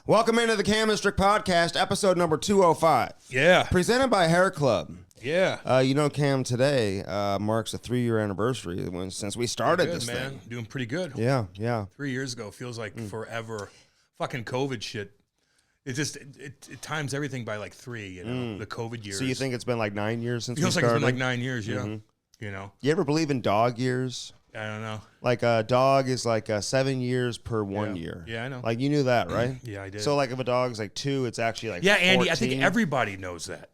Welcome into the Cam Strick podcast, episode number 205. Yeah. Presented by Hair Club. Yeah. Cam, today marks a 3-year anniversary since we started this thing. Doing pretty good. Yeah. 3 years ago feels like forever. Fucking COVID shit. It times everything by like 3, the COVID years. So you think it's been like 9 years since we feels started? like it's been like 9 years, yeah. Mm-hmm. You ever believe in dog years? I don't know. Like a dog is like 7 years per 1 year. Yeah, I know. Like you knew that, right? Yeah, I did. So like if a dog's like 2, it's actually like 14. Andy, I think everybody knows that.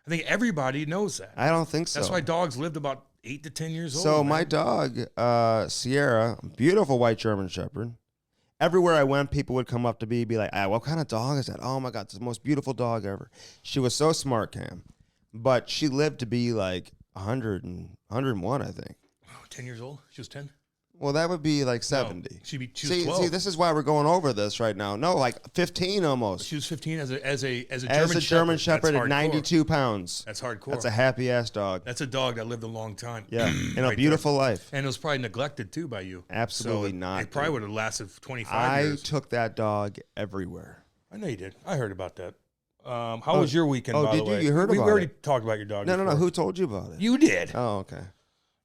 I don't think so. That's why dogs lived about 8 to 10 years old. So my dog, Sierra, beautiful white German Shepherd. Everywhere I went, people would come up to me, be like, what kind of dog is that? Oh my God, it's the most beautiful dog ever. She was so smart, Cam. But she lived to be like 100 and 101, I think. 10 years old? She was 10? Well, that would be like 70. No, she was 12. See, this is why we're going over this right now. No, like 15 almost. She was 15 as a German Shepherd at 92 pounds. That's hardcore. That's a happy-ass dog. That's a dog that lived a long time. Yeah, and a beautiful life. And it was probably neglected, too, by you. Absolutely not. It probably would have lasted 25 years. I took that dog everywhere. I know you did. I heard about that. How was your weekend, by the way? Oh, did you? You heard about it? We already talked about your dog No. before. Who told you about it? You did. Oh, okay.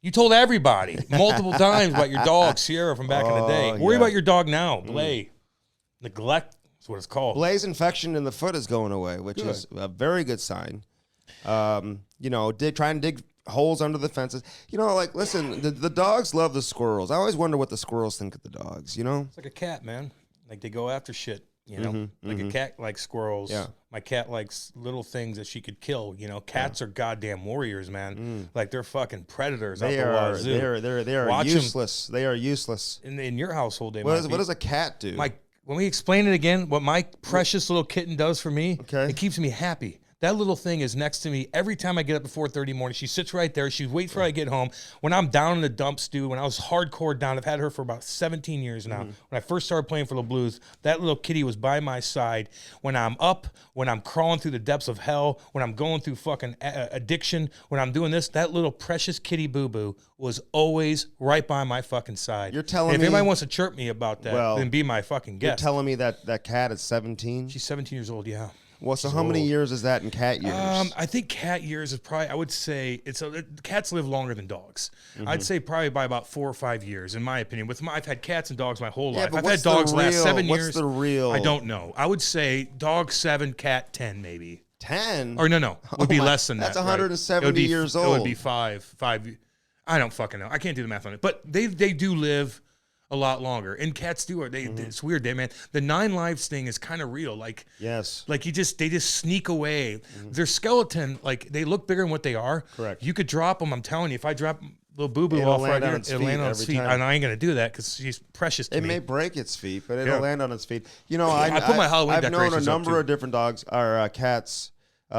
You told everybody multiple times about your dog, Sierra, from back in the day. Worry about your dog now, Blay. Neglect is what it's called. Blay's infection in the foot is going away, which is a very good sign. Try and dig holes under the fences. Listen, the dogs love the squirrels. I always wonder what the squirrels think of the dogs, It's like a cat, man. Like they go after shit, Like a cat likes squirrels. Yeah. My cat likes little things that she could kill. Cats are goddamn warriors, man. Like they're fucking predators. They are useless. They are useless. In your household, what does a cat do? When we explain it again, what my precious little kitten does for me, it keeps me happy. That little thing is next to me every time I get up at 4:30 morning. She sits right there. She waits for I get home. When I'm down in the dumps, dude, when I was hardcore down, I've had her for about 17 years now. When I first started playing for the Blues, that little kitty was by my side. When I'm up, when I'm crawling through the depths of hell, when I'm going through fucking addiction, when I'm doing this, that little precious kitty boo-boo was always right by my fucking side. You're telling me... If anybody wants to chirp me about that, then be my fucking guest. You're telling me that cat is 17? She's 17 years old, yeah. Well, so how many years is that in cat years? I think cat years is probably, I would say, cats live longer than dogs. I'd say probably by about 4 or 5 years, in my opinion. I've had cats and dogs my whole life. But I've had dogs last 7 years. What's the real? I don't know. I would say dog 7, cat 10 maybe. 10? Or no. Would be less than that's that. That's 170 years old. It would be 5. I don't fucking know. I can't do the math on it. But they do live a lot longer, and cats do. It's weird, man. The 9 lives thing is kind of real. Like yes, like they just sneak away. Their skeleton, like they look bigger than what they are. Correct. You could drop them. I'm telling you, if I drop little boo boo off right here, it'll land on its feet. And I ain't gonna do that because she's precious to me. It may break its feet, but it'll land on its feet. I put my Halloween I've known a number of of different dogs or cats.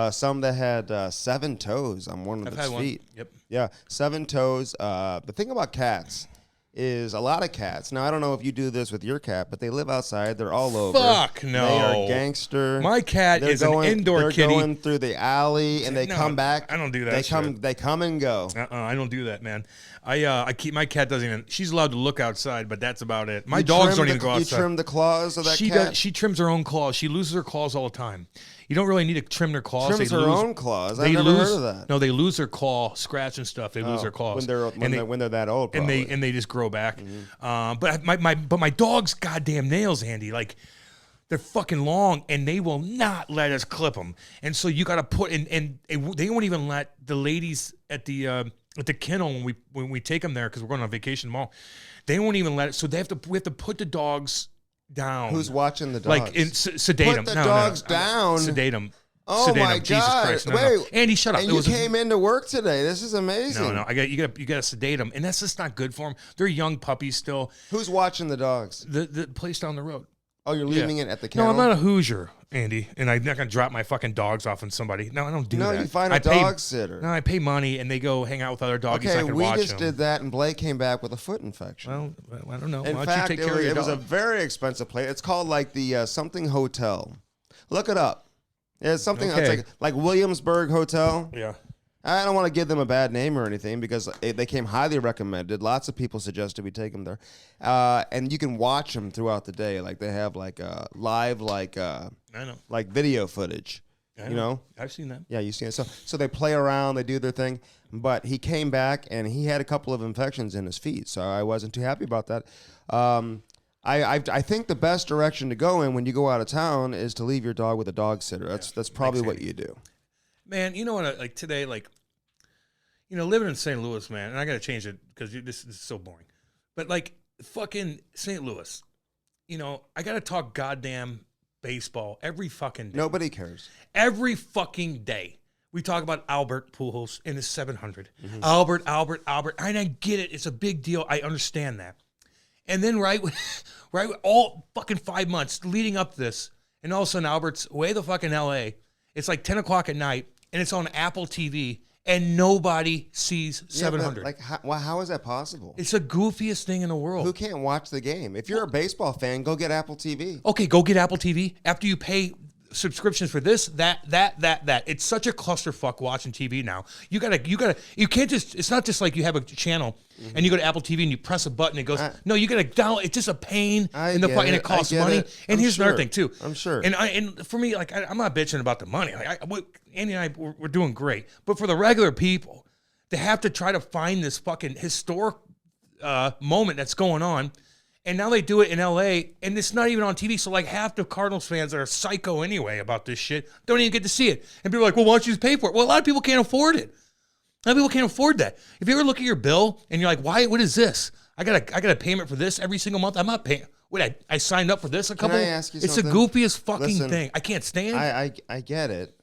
Some that had 7 toes on one of its feet. Yep. Yeah, 7 toes. The thing about cats is a lot of cats. Now, I don't know if you do this with your cat, but they live outside. They're all over. Fuck no. They are gangster. My cat is an indoor kitty. They're going through the alley, and they come back. I don't do that They come and go. I don't do that, man. I keep my cat doesn't even. She's allowed to look outside, but that's about it. My dogs don't even go outside. You trim the claws of that cat? She trims her own claws. She loses her claws all the time. You don't really need to trim their claws. Trims her own claws. I've never heard of that. No, they lose their claw scratch and stuff. They lose their claws when they're that old. Probably. And they just grow back. But my dog's goddamn nails, Andy, like they're fucking long, and they will not let us clip them. And so you got to put and they won't even let the ladies at the kennel when we take them there because we're going on vacation tomorrow. They won't even let it. So we have to put the dogs down. Who's watching the dogs? Like sedate them. Put the dogs down. Sedate them. Oh sedate my them. God! Jesus Christ! Wait, Andy, shut up. And you came into work today. This is amazing. No, you got to sedate them, and that's just not good for them. They're young puppies still. Who's watching the dogs? The place down the road. Oh, you're leaving it at the kennel? No, I'm not a Hoosier, Andy, and I'm not going to drop my fucking dogs off on somebody. No, I don't do that. No, you find a dog sitter. No, I pay money, and they go hang out with other doggies. Okay, I can we watch just them. did that, and Blake came back with a foot infection. Well, I don't know. In Why fact, don't you take care of your it was a dog? very expensive place. It's called like the something hotel. Look it up. It's something Okay. like Williamsburg Hotel. Yeah. I don't want to give them a bad name or anything because they came highly recommended. Lots of people suggested we take them there, and you can watch them throughout the day. Like they have like live I know like video footage. You know, I've seen that. Yeah, you've seen it. So they play around, they do their thing. But he came back and he had a couple of infections in his feet, so I wasn't too happy about that. I think the best direction to go in when you go out of town is to leave your dog with a dog sitter. That's probably what you do. Man, you know what? Like today, like. Living in St. Louis, man, and I got to change it because this is so boring. But, like, fucking St. Louis, I got to talk goddamn baseball every fucking day. Nobody cares. Every fucking day. We talk about Albert Pujols in his 700. Mm-hmm. Albert. And I get it. It's a big deal. I understand that. And then right all fucking 5 months leading up to this, and all of a sudden Albert's way the fucking L.A. It's like 10 o'clock at night, and it's on Apple TV. And nobody sees 700. Like, how is that possible? It's the goofiest thing in the world. Who can't watch the game? If you're a baseball fan, go get Apple TV. Okay, go get Apple TV. After you pay subscriptions for this, that. It's such a clusterfuck watching TV now. You can't just, it's not just like you have a channel and you go to Apple TV and you press a button and it goes, no, you got to download. It's just a pain and it costs money. And here's another thing too. I'm sure. And for me, like, I'm not bitching about the money. Like, Andy and I, we're doing great. But for the regular people, to have to try to find this fucking historic moment that's going on, and now they do it in L.A., and it's not even on TV, so like half the Cardinals fans that are psycho anyway about this shit don't even get to see it. And people are like, well, why don't you just pay for it? Well, a lot of people can't afford it. A lot of people can't afford that. If you ever look at your bill and you're like, why? What is this? I got a payment for this every single month. I'm not paying. Wait, I signed up for this a couple. Can I ask you it's something? the goofiest fucking thing. I can't stand it. I get it,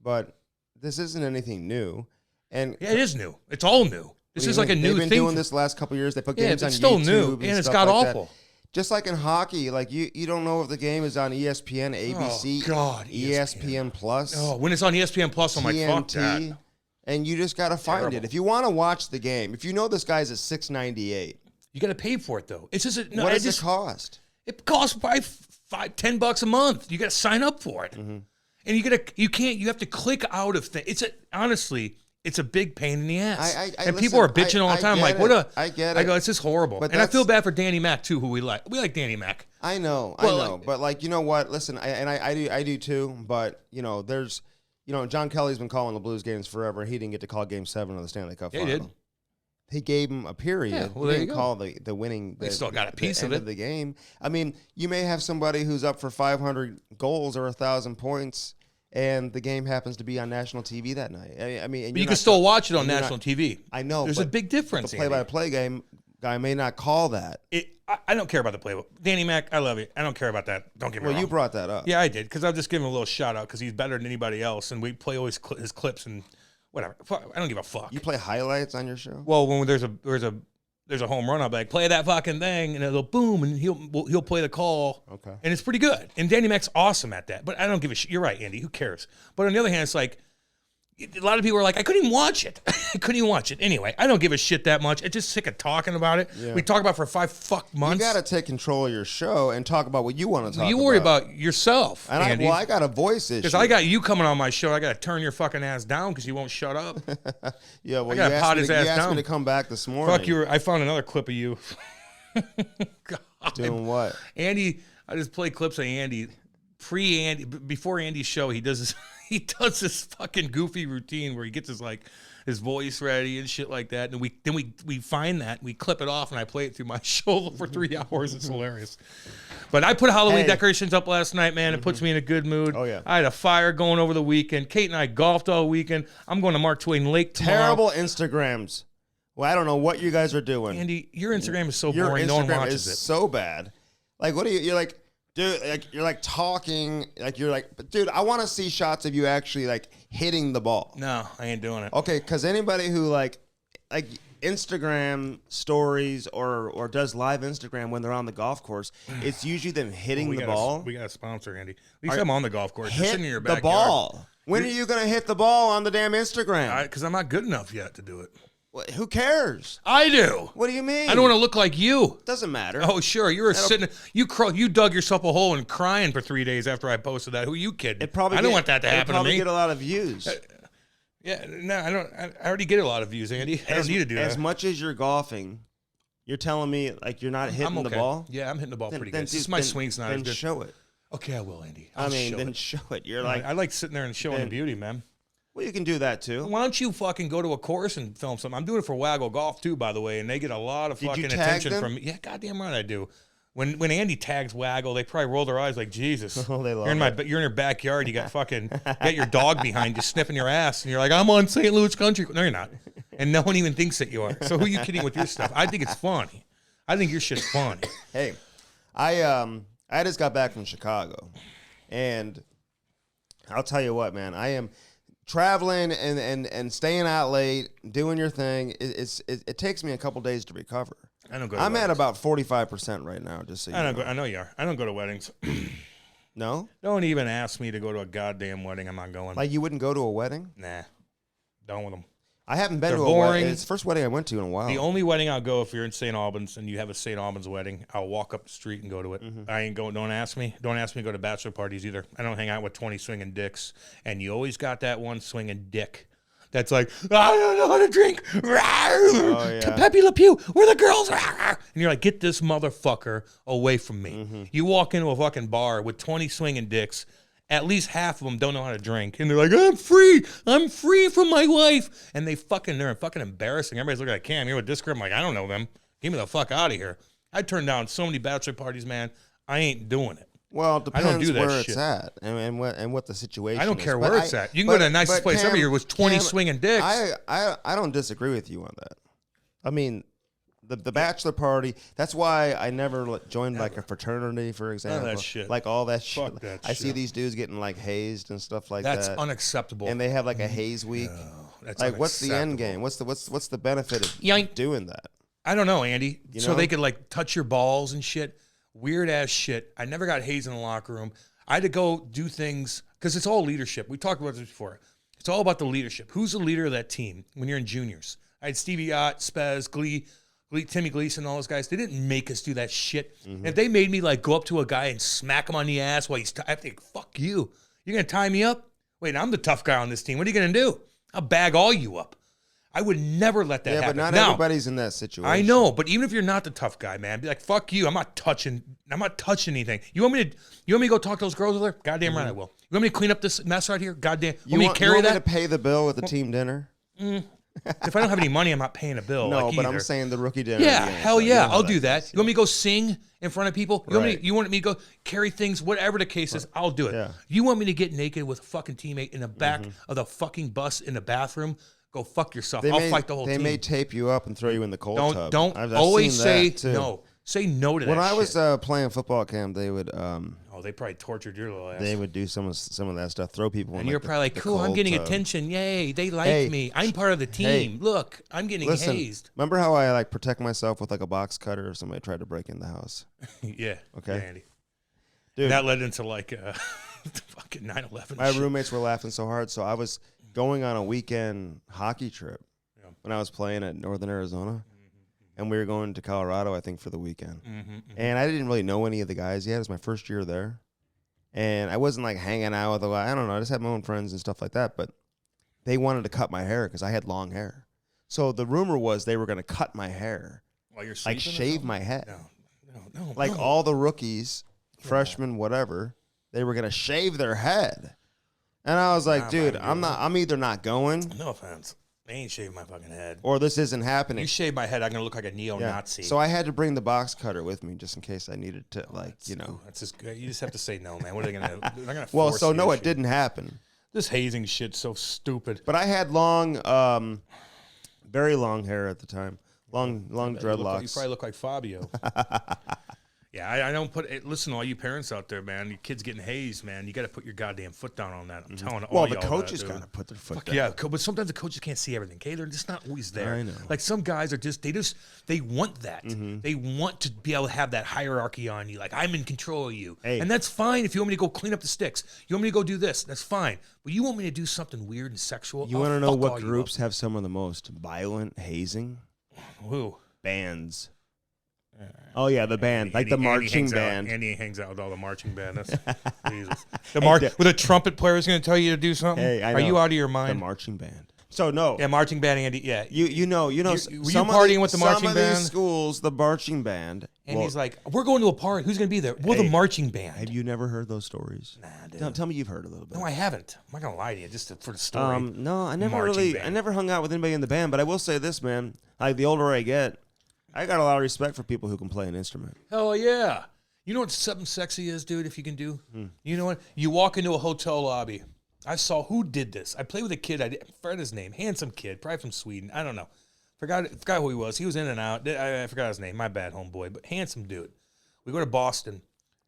but this isn't anything new. And yeah, it is new. It's all new. This is like a new thing. They've been doing this the last couple of years. They put games on YouTube. It's still new, and it's got awful. Just like in hockey, like you don't know if the game is on ESPN, ABC, ESPN Plus. Oh, when it's on ESPN Plus, I'm like, fuck that. And you just got to find it. If you want to watch the game, if you know this guy's at $6.98. You got to pay for it, though. It's just what does it cost? It costs probably $10 a month. You got to sign up for it. Mm-hmm. And you have to click out of things. Honestly, it's a big pain in the ass. And people are bitching all the time. Like, I get it. I go, it's just horrible. And I feel bad for Danny Mac, too, who we like. We like Danny Mac. I know. But, like, you know what? Listen, I do too. But, there's, John Kelly's been calling the Blues games forever. He didn't get to call Game 7 of the Stanley Cup final. He did. He gave him a period. Yeah, well, he didn't call the winning. They still got a piece of the game. I mean, you may have somebody who's up for 500 goals or 1,000 points, and the game happens to be on national TV that night. I mean, but you can still watch it on national TV. I know. There's a big difference. The play-by-play game guy may not call that. I don't care about the play. Danny Mac, I love you. I don't care about that. Don't get me wrong. Well, you brought that up. Yeah, I did, because I'll just give him a little shout-out because he's better than anybody else, and we play always his clips and whatever. I don't give a fuck. You play highlights on your show? Well, when there's a home run, I'll be like, play that fucking thing, and it'll boom, and he'll play the call. Okay. And it's pretty good. And Danny Mac's awesome at that. But I don't give a shit. You're right, Andy. Who cares? But on the other hand, it's like, a lot of people are like, I couldn't even watch it. I couldn't even watch it. Anyway, I don't give a shit that much. I'm just sick of talking about it. Yeah. We talk about it for 5 months. You got to take control of your show and talk about what you want to talk about. You worry about yourself, and Andy. I got a voice issue. Because I got you coming on my show. I got to turn your fucking ass down because you won't shut up. Yeah, well, you asked me to come back this morning. Fuck you. I found another clip of you. God. Doing what? Andy, I just play clips of Andy. Pre-Andy, before Andy's show, he does this fucking goofy routine where he gets his voice ready and shit like that, and we find that, we clip it off, and I play it through my show for 3 hours. It's hilarious. But I put Halloween decorations up last night, man. It puts me in a good mood. Oh yeah. I had a fire going over the weekend. Kate and I golfed all weekend. I'm going to Mark Twain Lake tomorrow. Terrible Instagrams. Well, I don't know what you guys are doing. Andy, your Instagram is so boring. No one watches it. So bad. Like, what are you? You're like. Dude, like you're like talking, like you're like, but dude, I want to see shots of you actually like hitting the ball. No, I ain't doing it. Okay, because anybody who like Instagram stories or does live Instagram when they're on the golf course, it's usually them hitting the ball. We got a sponsor, Andy. At least I'm on the golf course. You're sitting in your backyard. The ball. When are you gonna hit the ball on the damn Instagram? Because I'm not good enough yet to do it. Who cares? I do. What do you mean? I don't want to look like you. Doesn't matter. Oh, sure. You dug yourself a hole and crying for 3 days after I posted that. Who are you kidding? I don't want that to happen to me. Probably get a lot of views. Yeah, no, I don't. I already get a lot of views, Andy. I don't need to do that. As much as you're golfing, you're telling me like you're not hitting the ball. Yeah, I'm hitting the ball pretty good. Dude, Just my swing's not as good. Then show it. Okay, I will, Andy. Then show it. You're like, I like sitting there and showing the beauty, man. Well, you can do that too. Why don't you fucking go to a course and film something? I'm doing it for Waggle Golf too, by the way, and they get a lot of fucking attention from me. Yeah, goddamn right I do. When Andy tags Waggle, they probably roll their eyes like, Jesus. Oh, they love you're in your backyard. You got fucking got your dog behind you sniffing your ass, and you're like, I'm on St. Louis Country. No, you're not. And no one even thinks that you are. So who are you kidding with your stuff? I think it's funny. I think your shit's funny. Hey, I just got back from Chicago, and I'll tell you what, man. I am traveling and staying out late, doing your thing. It takes me a couple days to recover. I don't go. I'm at about 45% right now. Just so you know. I know you are. I don't go to weddings. No? Don't even ask me to go to a goddamn wedding. I'm not going. Like you wouldn't go to a wedding? Nah. Done with them. I haven't been to a boring. wedding. It's the first wedding I went to in a while. The only wedding I'll go if you're in St. Albans and you have a St. Albans wedding, I'll walk up the street and go to it. Mm-hmm. I ain't going. Don't ask me. Don't ask me to go to bachelor parties either. I don't hang out with 20 swinging dicks. And you always got that one swinging dick that's like, I don't know how to drink. Oh, yeah. Pepe Le Pew, where the girls are. And you're like, get this motherfucker away from me. Mm-hmm. You walk into a fucking bar with 20 swinging dicks. At least half of them don't know how to drink. And they're like, I'm free from my wife. And they're fucking embarrassing. Everybody's looking at Cam. You're with this group. I'm like, I don't know them. Get me the fuck out of here. I turned down so many bachelor parties, man. I ain't doing it. Well, it depends where it's at and what the situation is. I don't care where it's at. You can go to the nicest place ever here with 20 swinging dicks. I don't disagree with you on that. I mean, the bachelor party, that's why I never joined like a fraternity, for example. That shit. Like all that shit. Fuck that I see these dudes getting like hazed and stuff like that's that. That's unacceptable. And they have like a haze week. No, that's like what's the end game? What's the benefit of doing that? I don't know, Andy. You so know? they could like touch your balls and shit. Weird ass shit. I never got hazed in the locker room. I had to go do things because it's all leadership. We talked about this before. It's all about the leadership. Who's the leader of that team when you're in juniors? I had Stevie Ott, Spez, Glee, Timmy Gleason, all those guys. They didn't make us do that shit. Mm-hmm. And if they made me like go up to a guy and smack him on the ass while he's, I think, fuck you. You're gonna tie me up? Wait, I'm the tough guy on this team. What are you gonna do? I'll bag all you up. I would never let that happen. Yeah, but not everybody's in that situation. I know, but even if you're not the tough guy, man, be like, fuck you. I'm not touching anything. You want me to go talk to those girls over there? Goddamn right I will. You want me to clean up this mess right here? Goddamn. You want me to carry that? Me to pay the bill with the team dinner? If I don't have any money, I'm not paying a bill. No, like but either. I'm saying the rookie dinner. Yeah, hell yeah, I'll do that. You want me to go sing in front of people? You want me to go carry things, whatever the case is, I'll do it. Yeah. You want me to get naked with a fucking teammate in the back of the fucking bus in the bathroom? Go fuck yourself. I'll fight the whole team. They may tape you up and throw you in the cold tub. Don't always say no. Say no to that. When I was playing football camp, they would. They probably tortured your little ass. They would do some of that stuff. Throw people in. And you're probably like, cool. I'm getting attention. Yay! They like me. I'm part of the team. Look, I'm getting hazed. Remember how I like protect myself with like a box cutter if somebody tried to break in the house? Yeah. Okay. Yeah, Andy. Dude, that led into like fucking 9/11. My roommates were laughing so hard, so I was going on a weekend hockey trip when I was playing at Northern Arizona, and we were going to Colorado, I think, for the weekend. And I didn't really know any of the guys yet. It was my first year there, and I wasn't like hanging out with a lot. I don't know. I just had my own friends and stuff like that. But they wanted to cut my hair because I had long hair. So the rumor was they were going to cut my hair, while you're like shave my head. No. Like all the rookies, freshmen, whatever, they were going to shave their head. And I was like, dude, I'm either not going. No offense. They ain't shaving my fucking head. Or this isn't happening. You shave my head, I'm going to look like a neo-Nazi. Yeah. So I had to bring the box cutter with me just in case I needed to, That's just good. You just have to say no, man. What are they going to do? They're not going to Well, so no, it didn't happen. This hazing shit's so stupid. But I had long, very long hair at the time. Long dreadlocks. You probably look like Fabio. Yeah, I don't put it. Listen, all you parents out there, man, your kids getting hazed, man. You got to put your goddamn foot down on that. I'm telling all y'all. Well, the coaches got to put their foot down. Yeah, but sometimes the coaches can't see everything. Okay, they're just not always there. I know. Like some guys are they want that. They want to be able to have that hierarchy on you. Like I'm in control of you, and that's fine. If you want me to go clean up the sticks, you want me to go do this, that's fine. But you want me to do something weird and sexual? You want to know what groups have some of the most violent hazing? Who? Bands. Oh yeah, the band, like the marching band. Andy hangs out with all the marching band. That's Jesus. With a trumpet player is going to tell you to do something. Hey, I know. Are you out of your mind? The marching band. So no. Yeah, marching band, Andy. Yeah. You know. Were you partying with the marching band? Some of these schools, the marching band. And he's like, we're going to a party. Who's going to be there? Well, the marching band. Have you never heard those stories? Nah, dude. Tell me you've heard a little bit. No, I haven't. I'm not going to lie to you, just for the story. No, I never hung out with anybody in the band, but I will say this, man. Like, the older I get, I got a lot of respect for people who can play an instrument. Hell yeah. You know what something sexy is, dude, if you can do? You know what? You walk into a hotel lobby. I saw who did this. I played with a kid. I forgot his name. Handsome kid, probably from Sweden. I don't know. Forgot who he was. He was in and out. I forgot his name. My bad, homeboy. But handsome dude. We go to Boston,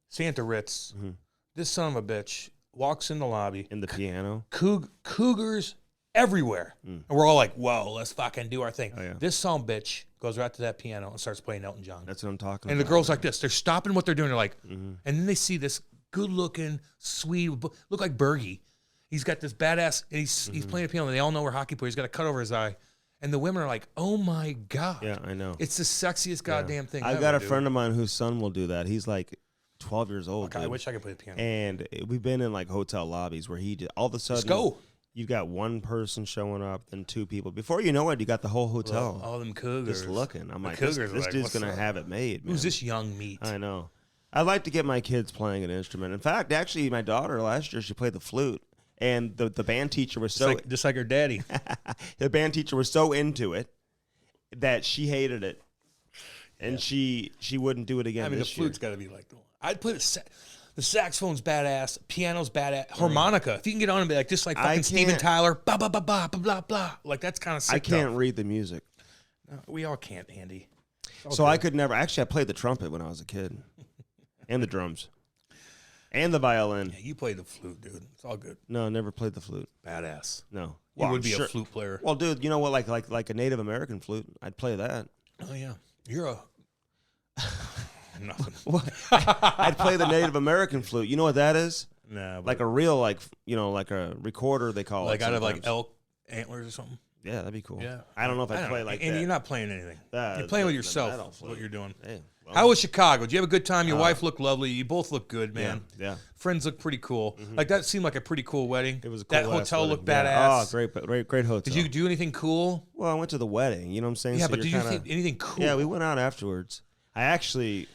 Santa Ritz. This son of a bitch walks in the lobby. In the piano? Cougars everywhere. And we're all like, whoa, let's fucking do our thing. Oh, yeah. This son of a bitch goes right to that piano and starts playing Elton John. That's what I'm talking about. And the girls like this. They're stopping what they're doing. They're like, and then they see this good-looking, sweet, look like Bergie. He's got this badass, and he's playing a piano, and they all know we're hockey players. He's got a cut over his eye. And the women are like, oh, my God. Yeah, I know. It's the sexiest goddamn thing I've got a friend of mine whose son will do that. He's like 12 years old. Okay, I wish I could play the piano. And we've been in like hotel lobbies where he did, all of a sudden, Let's go. You've got one person showing up, then two people. Before you know it, you got the whole hotel. All them cougars. Just looking. I'm like, this dude's going to have it made, man. Who's this young meat? I know. I'd like to get my kids playing an instrument. In fact, actually, my daughter last year, she played the flute. And the band teacher was just like her daddy. The band teacher was so into it that she hated it, and she wouldn't do it again. I mean, the flute's got to be like the one. I'd play the saxophone's badass, piano's badass, harmonica. If you can get on and be like just like fucking Steven Tyler, blah blah blah blah blah blah blah. Like that's kind of sick. I can't read the music. No, we all can't, Andy. So I could never. Actually, I played the trumpet when I was a kid, and the drums. And the violin. Yeah, you play the flute, dude. It's all good. No, I never played the flute. Badass. No. You would be a flute player. Well, dude, you know what? Like a Native American flute, I'd play that. Oh yeah, you're a nothing. I'd play the Native American flute. You know what that is? Nah, like a real like a recorder they call like it. Like out of like elk antlers or something. Yeah, that'd be cool. Yeah. I don't know if I'd play like that. And you're not playing anything. You're playing with yourself. What you're doing. Hey, well, how was Chicago? Did you have a good time? Your wife looked lovely. You both look good, man. Yeah. Friends look pretty cool. Like that seemed like a pretty cool wedding. It was a cool. That hotel wedding. looked badass. Oh, great hotel. Did you do anything cool? Well, I went to the wedding. You know what I'm saying? Yeah, so but did you think anything cool? Yeah, we went out afterwards. We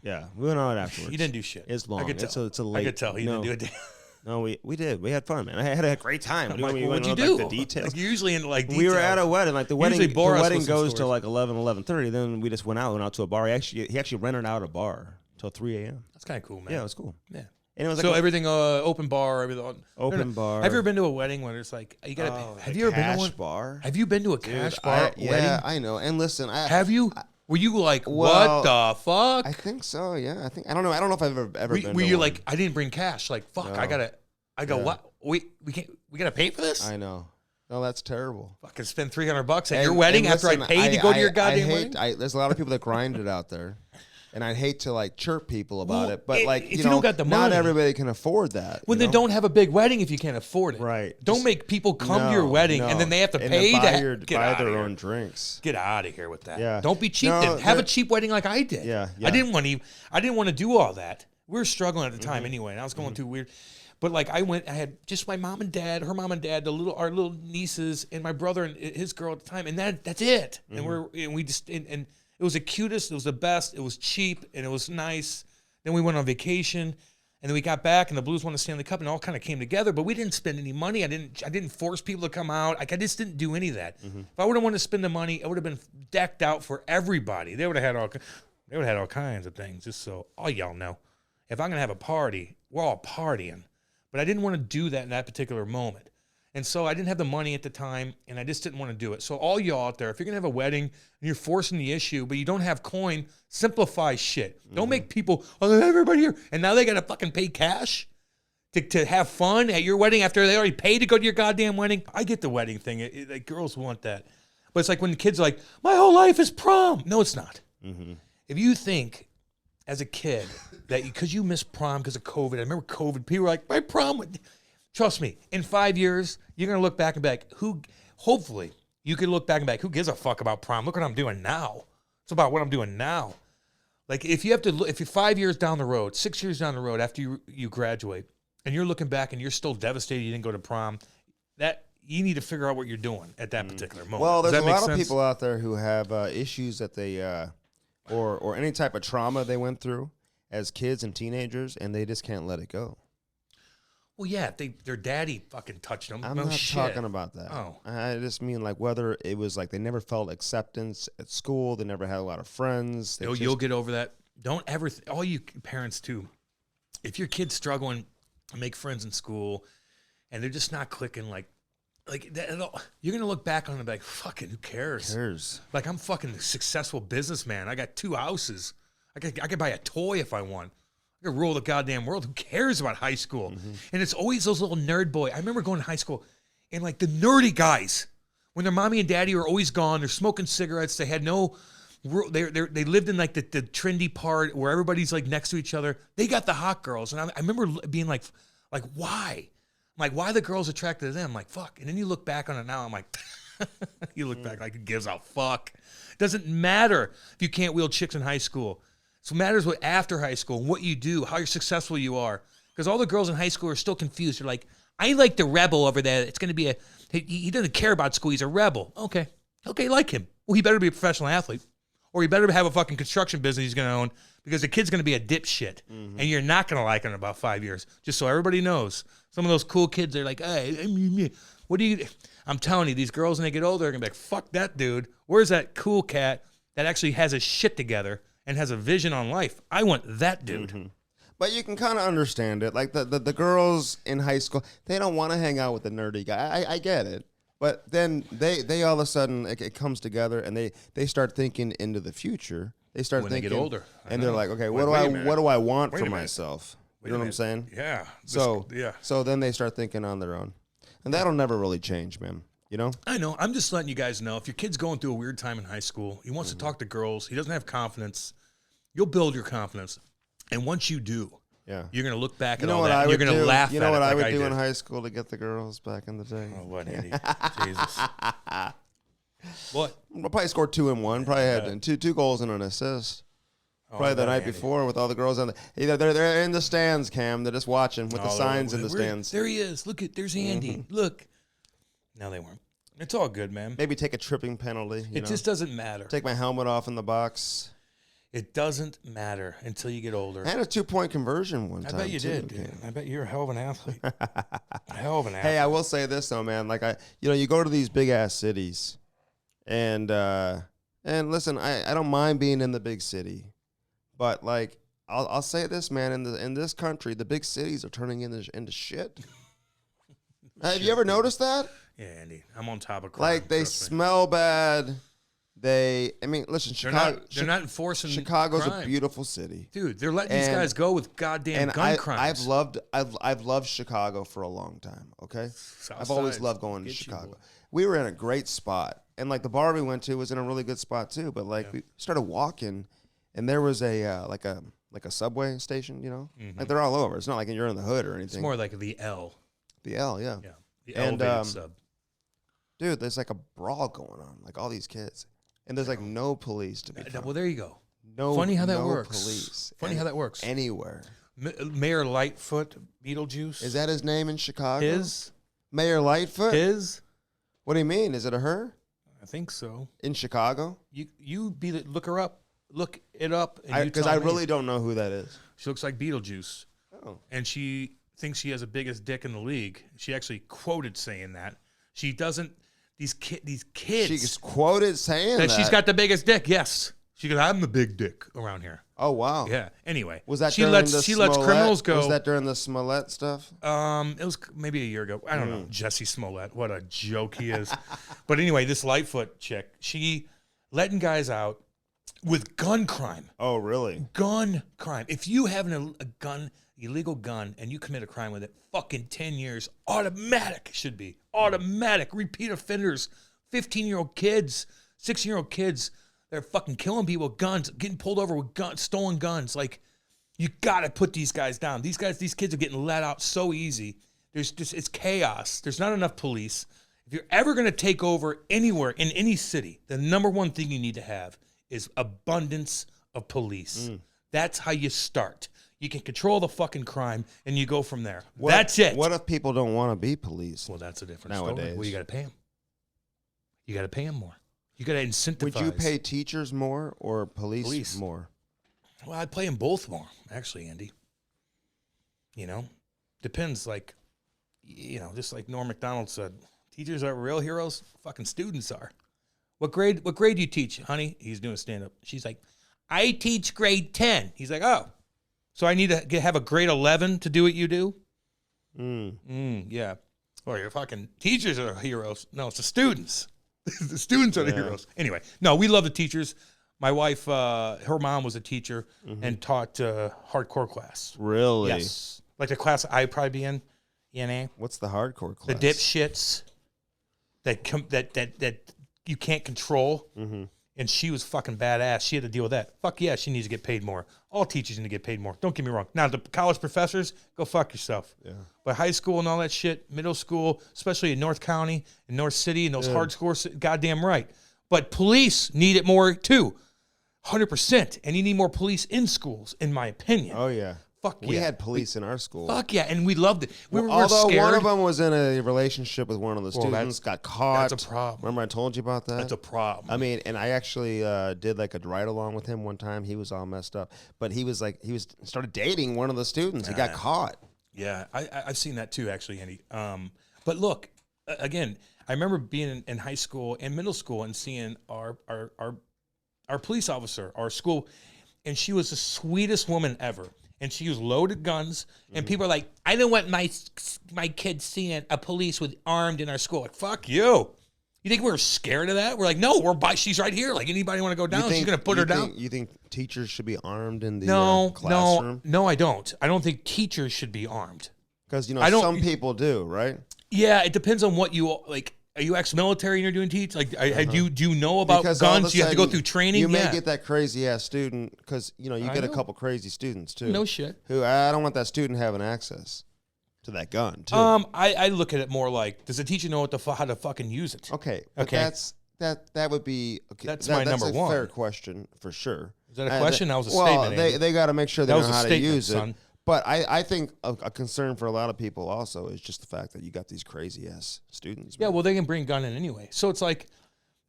went out afterwards. You didn't do shit. It's long. I could tell. It's a late. I could tell. You didn't do it. No, we did. We had fun, man. I had a great time. What'd you do? Like, the details. Like, usually in like details. We were at a wedding. Like the wedding goes to till like 11:30. Then we just went out to a bar. He actually rented out a bar till 3 a.m. That's kind of cool, man. Yeah, it was cool. Yeah. And it was like so everything open bar, everything open bar. Have you ever been to a wedding where it's like you got to? Have you ever been to one? Bar? Have you been to a cash bar wedding? Yeah, I know. And listen, have you? Were you like, what the fuck? I think so. Yeah, I don't know. I don't know if I've ever been. Were you like, I didn't bring cash? Like, fuck, No. I go, what? We gotta pay for this? I know. No, that's terrible. Fucking spend $300 at your wedding after I paid to go to your goddamn wedding? There's a lot of people that grind it out there. And I'd hate to like chirp people about it, but like if you don't got the money, not everybody can afford that. Well, then don't have a big wedding if you can't afford it. Right. Don't make people come to your wedding and then they have to pay to buy their own drinks. Get out of here with that. Yeah. Don't be cheap. Then have a cheap wedding like I did. Yeah. I didn't want to do all that. We were struggling at the time anyway, and I was going through weird. But like I had just my mom and dad, her mom and dad, our little nieces, and my brother and his girl at the time, and that's it. And we just it was the cutest, it was the best, it was cheap, and it was nice. Then we went on vacation, and then we got back, and the Blues won the Stanley Cup, and it all kind of came together. But we didn't spend any money. I didn't force people to come out. Like I just didn't do any of that. If I would have wanted to spend the money, I would have been decked out for everybody. They would have had all kinds of things. Just so all y'all know, if I'm gonna have a party, we're all partying. But I didn't want to do that in that particular moment. And so I didn't have the money at the time, and I just didn't want to do it. So all y'all out there, if you're going to have a wedding and you're forcing the issue, but you don't have coin, simplify shit. Don't make people, everybody here. And now they got to fucking pay cash to have fun at your wedding after they already paid to go to your goddamn wedding. I get the wedding thing. Like girls want that. But it's like when the kids are like, my whole life is prom. No, it's not. If you think as a kid that because you missed prom because of COVID, I remember COVID, people were like, my prom. Trust me, in 5 years, you're going to look back and be like, hopefully, you can look back and be like, who gives a fuck about prom? Look what I'm doing now. It's about what I'm doing now. Like, if you're 5 years down the road, 6 years down the road after you graduate, and you're looking back and you're still devastated you didn't go to prom, that you need to figure out what you're doing at that particular moment. Well, Does there's that a make lot of sense? people out there who have issues that they, or any type of trauma they went through as kids and teenagers, and they just can't let it go. Well, yeah, their daddy fucking touched them. I'm no not shit. talking about that. Oh. I just mean like whether it was like they never felt acceptance at school, they never had a lot of friends. You'll get over that. Don't ever, all you parents too, if your kid's struggling to make friends in school and they're just not clicking like that at all, you're going to look back on it and be like, fucking, who cares? Like, I'm fucking a successful businessman. I got 2 houses. I could buy a toy if I want. I could rule the goddamn world. Who cares about high school? Mm-hmm. And it's always those little nerd boys. I remember going to high school and like the nerdy guys, when their mommy and daddy were always gone, they're smoking cigarettes. They had no, they lived in like the trendy part where everybody's like next to each other. They got the hot girls. And I remember being like, why? I'm like, why the girls attracted to them? I'm like, fuck. And then you look back on it now, I'm like, you look back like it gives a fuck. It doesn't matter if you can't wheel chicks in high school. So it matters what after high school and what you do, how successful you are. Because all the girls in high school are still confused. They're like, I like the rebel over there. It's going to be he doesn't care about school. He's a rebel. Okay, like him. Well, he better be a professional athlete. Or he better have a fucking construction business he's going to own, because the kid's going to be a dipshit. Mm-hmm. And you're not going to like him in about 5 years. Just so everybody knows. Some of those cool kids are like, hey, what do you... I'm telling you, these girls, when they get older, are going to be like, fuck that dude. Where's that cool cat that actually has his shit together and has a vision on life? I want that dude. Mm-hmm. But you can kind of understand it. Like the girls in high school, they don't want to hang out with the nerdy guy. I get it. But then they all of a sudden, it comes together and they start thinking into the future. They start when thinking. They get older. And they're like, okay, what do I want for myself? You know what I'm saying? Yeah. So then they start thinking on their own. And that'll never really change, man. You know? I know. I'm just letting you guys know, if your kid's going through a weird time in high school, he wants to talk to girls, he doesn't have confidence, you'll build your confidence. And once you do, you're going to look back at all that, and you're going to laugh at it. You know what I would do did in high school to get the girls back in the day? Oh, what, Andy? Jesus. What? I probably scored 2 and 1. Probably had two goals and an assist. Probably the night before with all the girls on they're in the stands, Cam. They're just watching with the signs in the stands. There he is. Look there's Andy. Mm-hmm. Look. No, they weren't. It's all good, man. Maybe take a tripping penalty. It just doesn't matter. Take my helmet off in the box. It doesn't matter until you get older. And a 2-point conversion one time. I bet you did, dude. I bet you're a hell of an athlete. A hell of an athlete. Hey, I will say this though, man. Like you go to these big ass cities, and listen, I don't mind being in the big city. But like I'll say this, man, in this country, the big cities are turning into shit. Have you ever noticed that? Yeah, Andy, I'm on top of crime. Like they smell bad. Listen, Chicago. They're not enforcing. Chicago's crime. A beautiful city, dude. They're letting these guys go with goddamn gun crimes. I've loved Chicago for a long time. Okay, I've always loved going to Chicago. We were in a great spot, and like the bar we went to was in a really good spot too. But like we started walking. And there was a like a subway station, you know, like they're all over. It's not like you're in the hood or anything. It's more like the L. The L, yeah. Yeah, the elevated sub. Dude, there's like a brawl going on, like all these kids, and there's like no police to be found. Well, there you go. Funny how that works. Police. Funny how that works. Anywhere. Mayor Lightfoot, Beetlejuice. Is that his name in Chicago? His. Mayor Lightfoot. His. What do you mean? Is it a her? I think so. In Chicago? Look her up. Look it up. Because I really don't know who that is. She looks like Beetlejuice. Oh. And she thinks she has the biggest dick in the league. She actually quoted saying that. She doesn't. These kids. She's quoted saying that. She's got the biggest dick. Yes. She goes, I'm the big dick around here. Oh wow. Yeah. Anyway. Was that she lets criminals go. Was that during the Smollett stuff? It was maybe a year ago. I don't know. Jesse Smollett. What a joke he is. But anyway, this Lightfoot chick, she letting guys out with gun crime. Oh, really? Gun crime. If you have illegal gun, and you commit a crime with it, fucking 10 years, automatic should be. Automatic. Repeat offenders. 15-year-old kids, 16-year-old kids, they're fucking killing people with guns, getting pulled over with stolen guns. Like, you got to put these guys down. These kids are getting let out so easy. It's chaos. There's not enough police. If you're ever going to take over anywhere in any city, the number one thing you need to have is abundance of police. That's how you start. You can control the fucking crime, and you go from there. That's it. What if people don't want to be police? Well, that's a different nowadays. story. Well, you got to pay them. You got to pay them more. You got to incentivize. Would you pay teachers more or police more? Well, I'd pay them both more, actually, Andy. You know, depends. Like, you know, just like Norm Macdonald said, teachers are real heroes. Fucking students are. What grade do you teach, honey? He's doing stand-up. She's like, I teach grade 10. He's like, oh, so I need to have a grade 11 to do what you do? Yeah. Or your fucking teachers are heroes. No, it's the students. The students are the heroes. Anyway, no, we love the teachers. My wife, her mom was a teacher and taught hardcore class. Really? Yes. Like the class I'd probably be in, you know? What's the hardcore class? The dipshits that you can't control. And she was fucking badass. She had to deal with that. Fuck yeah, she needs to get paid more. All teachers need to get paid more. Don't get me wrong. Now, the college professors, go fuck yourself. Yeah. But high school and all that shit, middle school, especially in North County, in North City, and those hardcore, goddamn right. But police need it more too. 100%. And you need more police in schools, in my opinion. Oh, yeah. Fuck yeah. We had police in our school. Fuck yeah, and we loved it. We were although scared. one of them was in a relationship with one of the students, got caught. That's a problem. Remember I told you about that? That's a problem. I mean, and I actually did like a ride-along with him one time. He was all messed up. But he started dating one of the students. He got caught. Yeah, I've seen that too, actually, Andy. But look, again, I remember being in high school and middle school and seeing our police officer, our school, and she was the sweetest woman ever. And she used loaded guns, and people are like, I don't want my kids seeing a police with armed in our school. Like, fuck you. You think we're scared of that? We're like, no, she's right here. Like, anybody want to go down, she's going to put her down. You think teachers should be armed in the classroom? No, I don't. I don't think teachers should be armed. Because, some people do, right? Yeah, it depends on what you, like, are you ex-military and you're doing teach? Like, do you know about guns? You have to go through training? You may get that crazy-ass student because, you get a couple crazy students, too. No shit. Who, I don't want that student having access to that gun, too. I look at it more like, does the teacher know how to fucking use it? Okay. That would be... Okay, that's my number one. That's a fair question, for sure. Is that a question? That was a statement. Well, they got to make sure they know how to use it. Son. But I think a concern for a lot of people also is just the fact that you got these crazy-ass students. Man. Yeah, well, they can bring a gun in anyway. So it's like,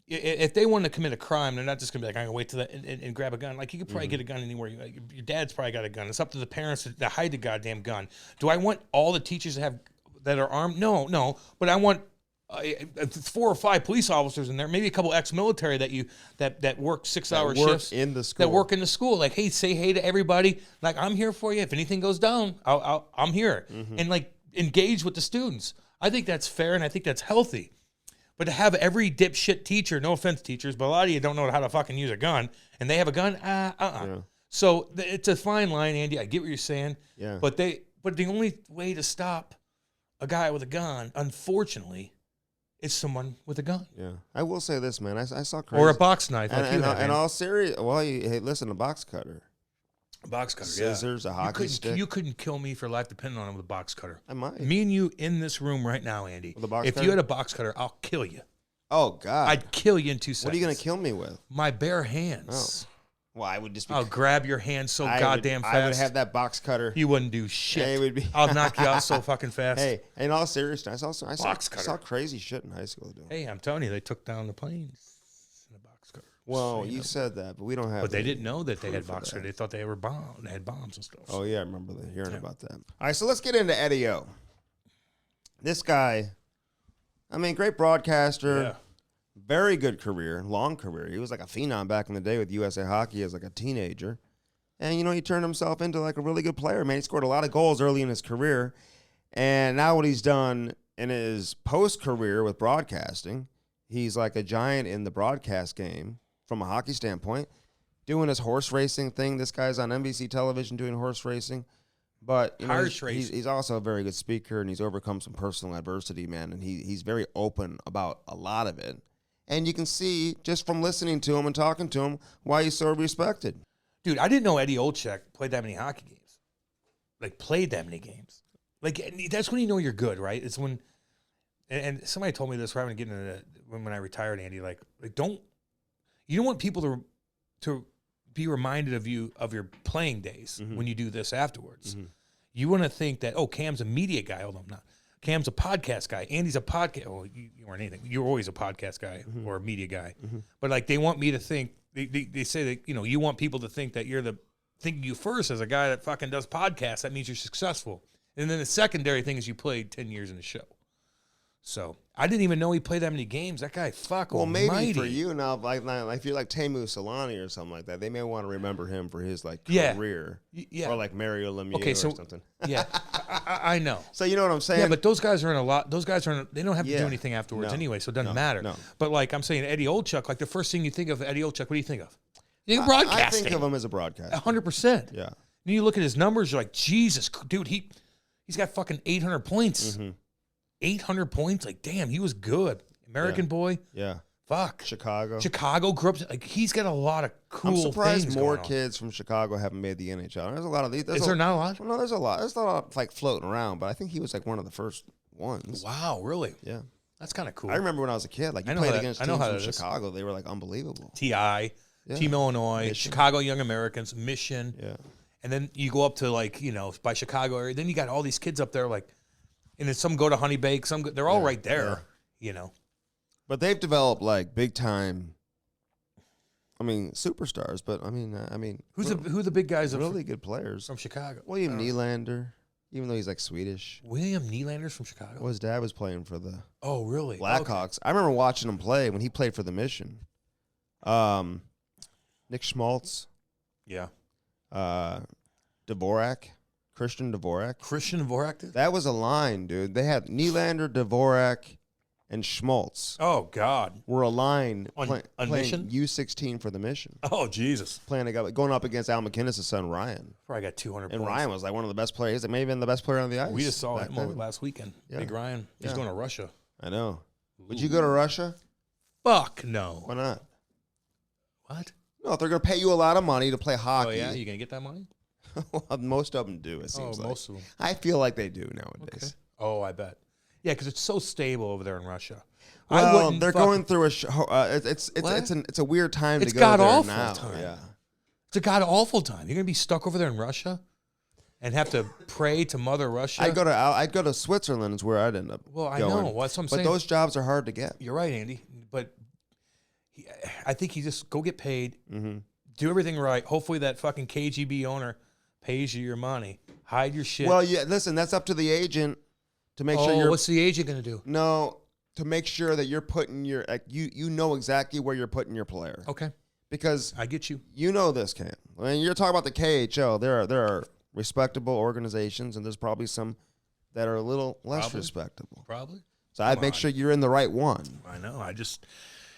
if they want to commit a crime, they're not just going to be like, I'm going to wait till and grab a gun. Like, you could probably get a gun anywhere. Your dad's probably got a gun. It's up to the parents to hide the goddamn gun. Do I want all the teachers that are armed? No. But I want 4 or 5 police officers in there, maybe a couple ex-military that work 6-hour shifts in the school. That work in the school. Like, hey, say hey to everybody. Like, I'm here for you. If anything goes down, I'm here. And like engage with the students. I think that's fair and I think that's healthy. But to have every dipshit teacher, no offense, teachers, but a lot of you don't know how to fucking use a gun, and they have a gun. Yeah. So it's a fine line, Andy. I get what you're saying. Yeah. But the only way to stop a guy with a gun, unfortunately, is someone with a gun. Yeah, I will say this, man. I saw crazy. Or a box knife, like you have. And all serious. Well, hey, listen, a box cutter. A box cutter, scissors, a hockey stick. You couldn't kill me for life depending on it with a box cutter. I might. Me and you in this room right now, Andy. With a box cutter? If you had a box cutter, I'll kill you. Oh God! I'd kill you in 2 seconds. What are you gonna kill me with? My bare hands. Oh. Well, I would just be... I'll grab your hand so goddamn fast. I would have that box cutter. You wouldn't do shit. It would be... I'll knock you out so fucking fast. Hey, in all seriousness, I saw crazy shit in high school. Dude. Hey, I'm telling you, they took down the planes in a box cutter. Well, you said that, but we don't have... But they didn't know that they had box cutters. They thought they were bombed. They had bombs and stuff. Oh, yeah, I remember hearing about that. All right, so let's get into Eddie O. This guy, I mean, great broadcaster. Yeah. Very good career, long career. He was like a phenom back in the day with USA Hockey as like a teenager. And, he turned himself into like a really good player, man. He scored a lot of goals early in his career. And now what he's done in his post-career with broadcasting, he's like a giant in the broadcast game from a hockey standpoint, doing his horse racing thing. This guy's on NBC television doing horse racing. But he's also a very good speaker, and he's overcome some personal adversity, man. And he's very open about a lot of it. And you can see, just from listening to him and talking to him, why he's so respected. Dude, I didn't know Eddie Olczyk played that many hockey games. Like, played that many games. Like, that's when you know you're good, right? It's when, and somebody told me this right when I retired, Andy, like you don't want people to be reminded of your playing days Mm-hmm. when you do this afterwards. You want to think that, oh, Cam's a media guy. Hold on, I'm not. Cam's a podcast guy. Andy's a podcast. Oh, you weren't anything. You're always a podcast guy or a media guy. But like they want me to think. They say that you want people to think that you're thinking you first as a guy that fucking does podcasts. That means you're successful. And then the secondary thing is you played 10 years in the show. So I didn't even know he played that many games. That guy, Well, maybe almighty. for you now, like if you're like Teemu Solani or something like that, they may want to remember him for his like career. Yeah. Or like Mario Lemieux or something. Yeah, I know. So you know what I'm saying? Yeah, but those guys are in a lot. Those guys are. They don't have to do anything afterwards No. anyway, so it doesn't No. matter. No. But like I'm saying, Eddie Olczyk. Like the first thing you think of Eddie Olczyk, what do you think of? You think of broadcasting. I think of him as a broadcaster. 100%. Yeah. Then you look at his numbers. You're like, Jesus, dude, he's got fucking 800 points. 800 points. Like, damn, he was good. American boy. Yeah. Fuck. Chicago grew up. Like he's got a lot of cool. I'm surprised things more going on. kids from Chicago haven't made the NHL. There's a lot of these. Is there not a lot? Well, no, there's a lot. There's a lot like floating around, but I think he was like one of the first ones. Wow, really? Yeah. That's kind of cool. I remember when I was a kid, like you I know played how that- against I know teams how from that is. Chicago. They were like unbelievable. TI, Team Illinois, Mission. Chicago Young Americans, Mission. Yeah. And then you go up to like, by Chicago area. Then you got all these kids up there like, and then some go to Honey Bake. They're all right there, But they've developed like big time. I mean, superstars. But I mean, who the big guys really good players from Chicago? William Nylander, even though he's like Swedish. William Nylander's from Chicago. Well, his dad was playing for the Oh, really? Blackhawks. I remember watching him play when he played for the Mission. Nick Schmaltz, Yeah. Dvorak, Christian Dvorak. Christian Dvorak did? That was a line, dude. They had Nylander, Dvorak, and Schmaltz Oh, God. were a line On playing Mission? U16 for the Mission. Oh, Jesus. Going up against Al MacKinnon' son, Ryan. Probably got 200 And points. Ryan was like one of the best players. Maybe even the best player on the ice. We just saw back him then. over last weekend. Yeah. Big Ryan. He's Yeah. going to Russia. I know. Would you go to Russia? Fuck no. Why not? What? No, if they're going to pay you a lot of money to play hockey. Oh, yeah? You going to get that money? Well, most of them do, it seems like. Most of them. I feel like they do nowadays. Okay. Oh, I bet. Yeah, because it's so stable over there in Russia. Well, they're going through a it's a weird time It's to go there god-awful now. time. Yeah. It's a god-awful time. You're going to be stuck over there in Russia and have to pray to Mother Russia? I'd go to Switzerland is where I'd end up Well, I going. know. Well, that's what I'm But saying. those jobs are hard to get. You're right, Andy. But I think you just go get paid, Mm-hmm. do everything right. Hopefully that fucking KGB owner pays you your money. Hide your shit. Well, yeah, listen, that's up to the agent to make sure you're what's the agent going to do? No, to make sure that you're putting your you know exactly where you're putting your player. Okay. Because I get you. You know this, Cam. When you're talking about the KHL, there are respectable organizations, and there's probably some that are a little less respectable. Probably. So I'd make sure you're in the right one. I know.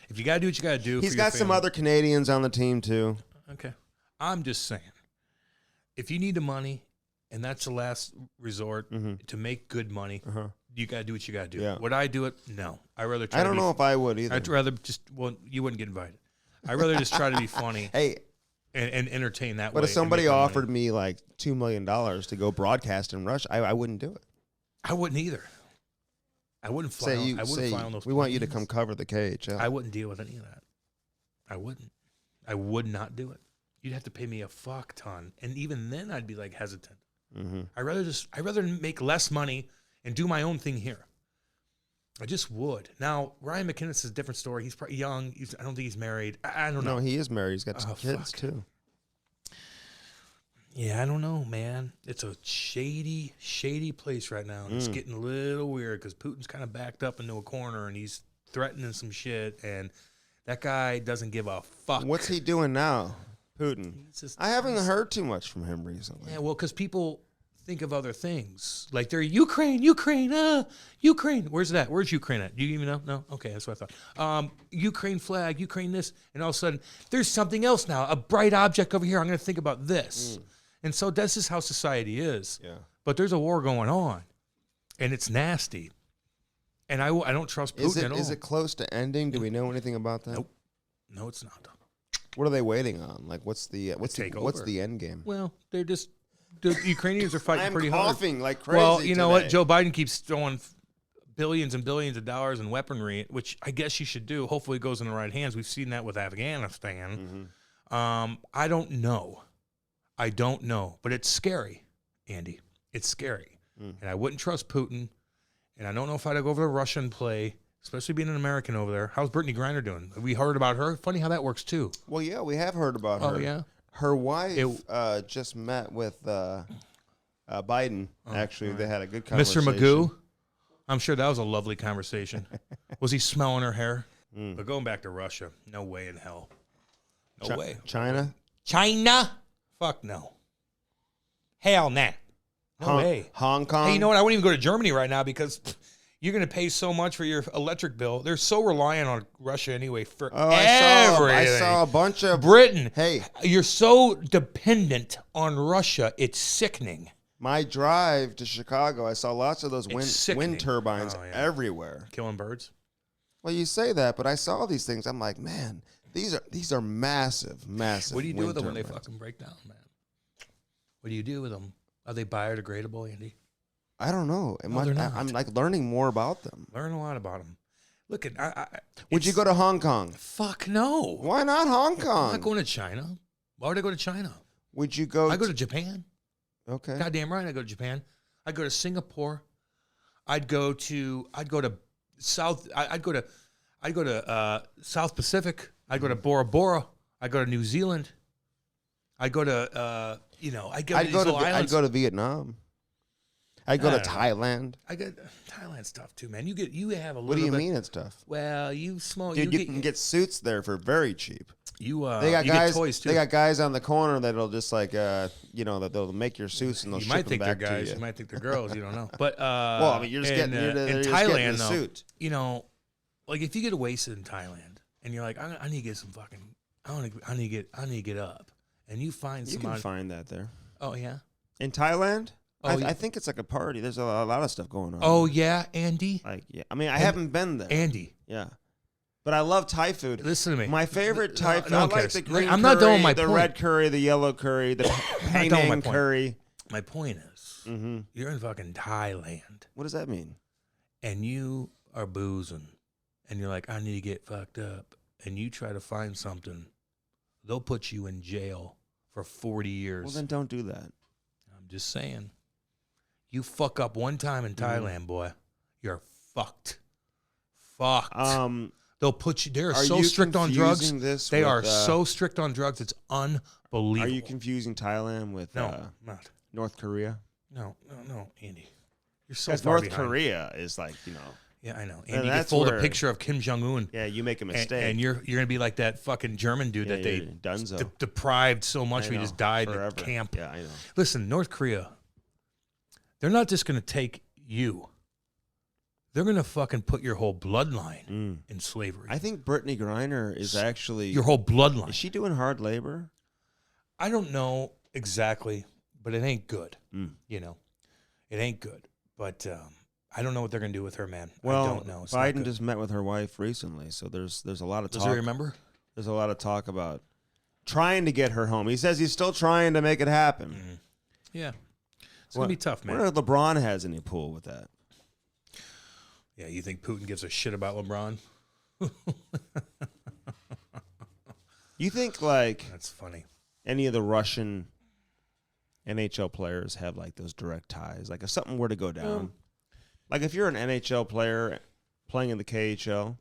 If you got to do what you got to do. He's for your got some family. other Canadians on the team, too. Okay. I'm just saying, if you need the money, and that's the last resort to make good money, you got to do what you got to do. Yeah. Would I do it? No. I'd rather try I don't know if I would either. I'd rather you wouldn't get invited. I'd rather just try to be funny Hey, and entertain that way. but if somebody and make my money. offered me like $2 million to go broadcast in Russia, I wouldn't do it. I wouldn't either. I wouldn't fly. I wouldn't fly on those. We want you to planes. come cover the KHL. I wouldn't deal with any of that. I wouldn't. I would not do it. You'd have to pay me a fuck ton, and even then, I'd be like hesitant. Mm-hmm. I'd rather make less money and do my own thing here. I just would. Now, Ryan MacKinnon is a different story. He's probably young. I don't think he's married. I don't know. No, he is married. He's got some kids fuck. too. Yeah, I don't know, man. It's a shady, shady place right now. And It's getting a little weird because Putin's kind of backed up into a corner and he's threatening some shit. And that guy doesn't give a fuck. What's he doing now, Putin? I haven't he's- heard too much from him recently. Yeah, well, because people think of other things. Like they're Ukraine. Ukraine. Where's that? Where's Ukraine at? Do you even know? No? Okay, that's what I thought. Ukraine flag, Ukraine this. And all of a sudden, there's something else now. A bright object over here. I'm going to think about this. And so this is how society is. Yeah. But there's a war going on. And it's nasty. And I don't trust Putin at all. Is it close to ending? Do we know anything about that? Nope. No, it's not. What are they waiting on? Like, what's the end game? Well, they're just... The Ukrainians are fighting pretty hard. I'm coughing like crazy. Well, you know what? today. Joe Biden keeps throwing billions and billions of dollars in weaponry, which I guess you should do. Hopefully it goes in the right hands. We've seen that with Afghanistan. I don't know. But it's scary, Andy. It's scary. And I wouldn't trust Putin. And I don't know if I'd go over to Russia and play, especially being an American over there. How's Brittany Griner doing? Have we heard about her? Funny how that works, too. Well, yeah, we have heard about her. Oh, yeah? Her wife just met with Biden. Actually, they had a good conversation. Mr. Magoo? I'm sure that was a lovely conversation. Was he smelling her hair? But going back to Russia, no way in hell. No way. China? Fuck no. Hell nah. No way. Hong Kong? Hey, you know what? I wouldn't even go to Germany right now because you're going to pay so much for your electric bill. They're so reliant on Russia anyway for everything. I saw a bunch of... Britain. Hey. You're so dependent on Russia. It's sickening. My drive to Chicago, I saw lots of those wind turbines everywhere. Killing birds? Well, you say that, but I saw these things. I'm like, man, these are massive, massive. What do you do with them turbines. when they fucking break down, man? What do you do with them? Are they biodegradable, Andy? I don't know. No, they're not. I'm like learning more about them. Learn a lot about them. Look at. Would you go to Hong Kong? Fuck no. Why not Hong Kong? I'm not going to China. Why would I go to China? Would you go? I go to Japan. Okay. Goddamn right, I go to Japan. I'd go to Singapore. I'd go to South. I'd go to South Pacific. I'd go to Bora Bora. I'd go to New Zealand. I'd go to I'd go to Vietnam. I'd go to Thailand. I got Thailand's tough too, man. You have a little. What do you bit, mean it's tough? Well, you small. Dude, you can get suits there for very cheap. They got guys. Get toys too. They got guys on the corner that'll just that they'll make your suits and they'll you ship might them think back they're guys. to you. You might think they're girls. You don't know. But well, I mean, you're just getting in Thailand though. Suit. Like if you get wasted in Thailand and you're like, I need to get some fucking. I need to get up, and you find you can find that there. Oh yeah, in Thailand. Oh, I think it's like a party. There's a lot of stuff going on. Oh yeah, Andy. Like I mean, I haven't been there. Andy. Yeah. But I love Thai food. Listen to me. My favorite Thai food. I like the green I'm curry, not doing my the point. red curry, the yellow curry, the Penang curry. My point is, you're in fucking Thailand. What does that mean? And you are boozing, and you're like, I need to get fucked up, and you try to find something, they'll put you in jail for 40 years. Well, then don't do that. I'm just saying. You fuck up one time in Thailand, boy, you're fucked. Fucked. They'll put you. They're so strict on drugs. They are so strict on drugs. It's unbelievable. Are you confusing Thailand with not North Korea? No, Andy. You're so far North behind. Korea is like Yeah, I know. And you can fold a picture of Kim Jong-un. Yeah, you make a mistake, and you're gonna be like that fucking German dude that they deprived so much. We just died at camp. Yeah, I know. Listen, North Korea. They're not just gonna take you. They're going to fucking put your whole bloodline in slavery. I think Brittany Griner is actually... Your whole bloodline. Is she doing hard labor? I don't know exactly, but it ain't good. It ain't good. But I don't know what they're going to do with her, man. Well, I don't know. Biden just met with her wife recently, so there's a lot of talk. Does he remember? There's a lot of talk about trying to get her home. He says he's still trying to make it happen. Yeah. It's going to be tough, man. I wonder if LeBron has any pull with that. Yeah, you think Putin gives a shit about LeBron? You think, like... That's funny. Any of the Russian NHL players have, like, those direct ties? Like, if something were to go down... like, if you're an NHL player playing in the KHL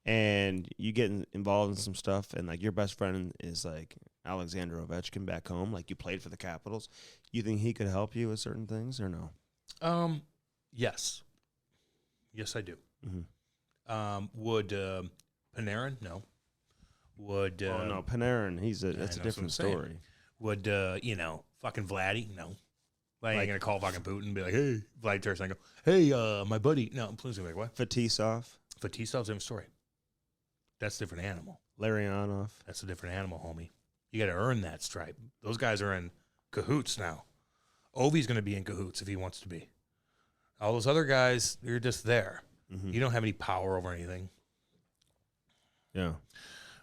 and you get involved in some stuff and, like, your best friend is, like, Alexander Ovechkin back home, like, you played for the Capitals, you think he could help you with certain things or no? Yes. Yes, I do. Would Panarin? No. Would no, Panarin? That's a different story. Would fucking Vladdy? No. I ain't gonna call fucking Putin and be like, hey, Vlad Tarasenko. Hey, my buddy. No, Putin's gonna be like, what? Fetisov. Fetisov's a different story. That's a different animal. Larionov. That's a different animal, homie. You got to earn that stripe. Those guys are in cahoots now. Ovi's gonna be in cahoots if he wants to be. All those other guys, you're just there. You don't have any power over anything. Yeah.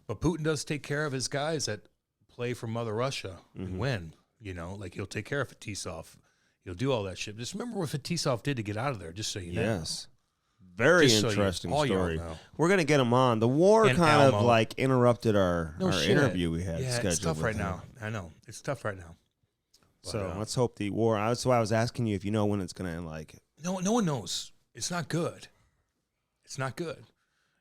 But Putin does take care of his guys that play for Mother Russia and win. Like he'll take care of Fetisov. He'll do all that shit. Just remember what Fetisov did to get out of there, just so you know. Yes. Very Just so interesting all y'all story. know. We're gonna get him on. The war And kind of Almo. like interrupted our shit. interview we had Yeah, scheduled. it's tough with right him. now. I know. It's tough right now. So let's hope the war. That's why I was asking you if you know when it's gonna end. Like, no one knows. It's not good. It's not good.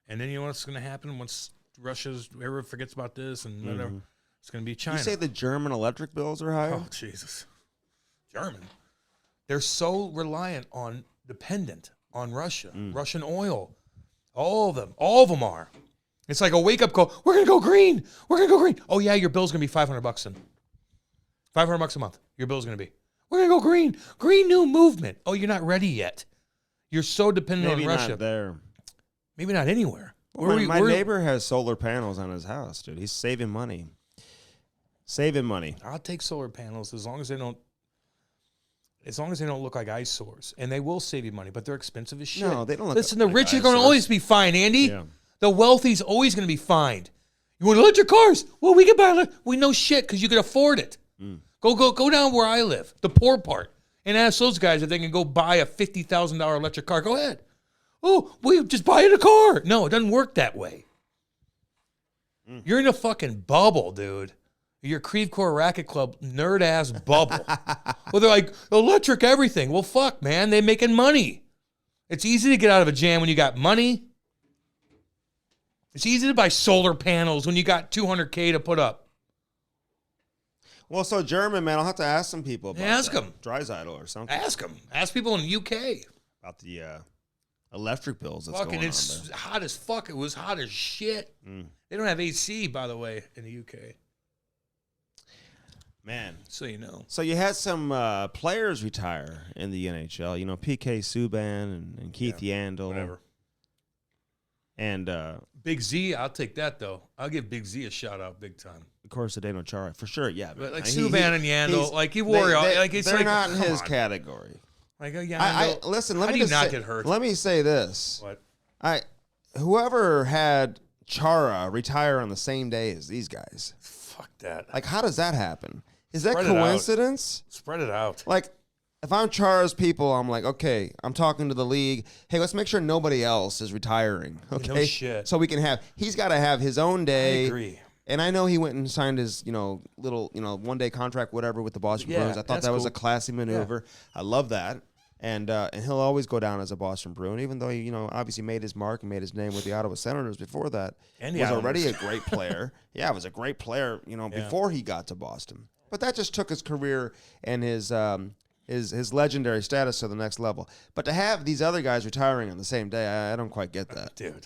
And then you know what's going to happen once everyone forgets about this and whatever. It's going to be China. you say the German electric bills are higher? Oh, Jesus. German. They're so dependent on Russia, Russian oil. All of them are. It's like a wake-up call. We're going to go green. We're going to go green. Oh, yeah, your bill's going to be $500 then. $500 a month. Your bill's going to be. We're going to go green. Green new movement. Oh, you're not ready yet. You're so dependent Maybe on Russia. not there. Maybe not anywhere. Well, my neighbor has solar panels on his house, dude. He's saving money. I'll take solar panels as long as they don't look like eyesores. And they will save you money, but they're expensive as shit. No, they don't look Listen, the like rich are going to eyesores. always be fine, Andy. Yeah. The wealthy's always going to be fined. You want electric cars? Well, we can buy we know shit because you can afford it. Go down where I live, the poor part, and ask those guys if they can go buy a $50,000 electric car. Go ahead. Oh, we just buy a car. No, it doesn't work that way. You're in a fucking bubble, dude. Your Creve Coeur Racket Club nerd-ass bubble. Well, they're like, electric everything. Well, fuck, man. They're making money. It's easy to get out of a jam when you got money. It's easy to buy solar panels when you got $200K to put up. Well, so German, man, I'll have to ask some people about Ask that. them. Dreisaitl or something. Ask them. Ask people in the UK. About the electric bills that's Fucking, going on it's there. hot as fuck. It was hot as shit. They don't have AC, by the way, in the UK. Man. So you know. So you had some players retire in the NHL. You know, PK Subban and Keith Yandle. Whatever. And, Big Z, I'll take that, though. I'll give Big Z a shout-out big time. of course, Zdeno Chara. For sure, yeah. But like He- Subban and Yandle, like he wore like it's they're like not in come his on. category. Like a Yandle. Listen, let how me do you just not say, get hurt? Let me say this. What? Whoever had Chara retire on the same day as these guys. Fuck that. Like, how does that happen? Is that Spread it out. coincidence? Spread it out. Like, if I'm Chara's people, I'm like, okay, I'm talking to the league. Hey, let's make sure nobody else is retiring. Okay, No shit. So we can have. He's got to have his own day. I agree. And I know he went and signed his, little, 1 day contract, whatever, with the Boston Yeah, Bruins. I thought that's that was cool. a classy maneuver. I love that. And he'll always go down as a Boston Bruin, even though he, obviously made his mark and made his name with the Ottawa Senators before that. And the was Islanders. already a great player. Yeah, was a great player, before he got to Boston. But that just took his career and his legendary status to the next level. But to have these other guys retiring on the same day, I don't quite get that. Dude.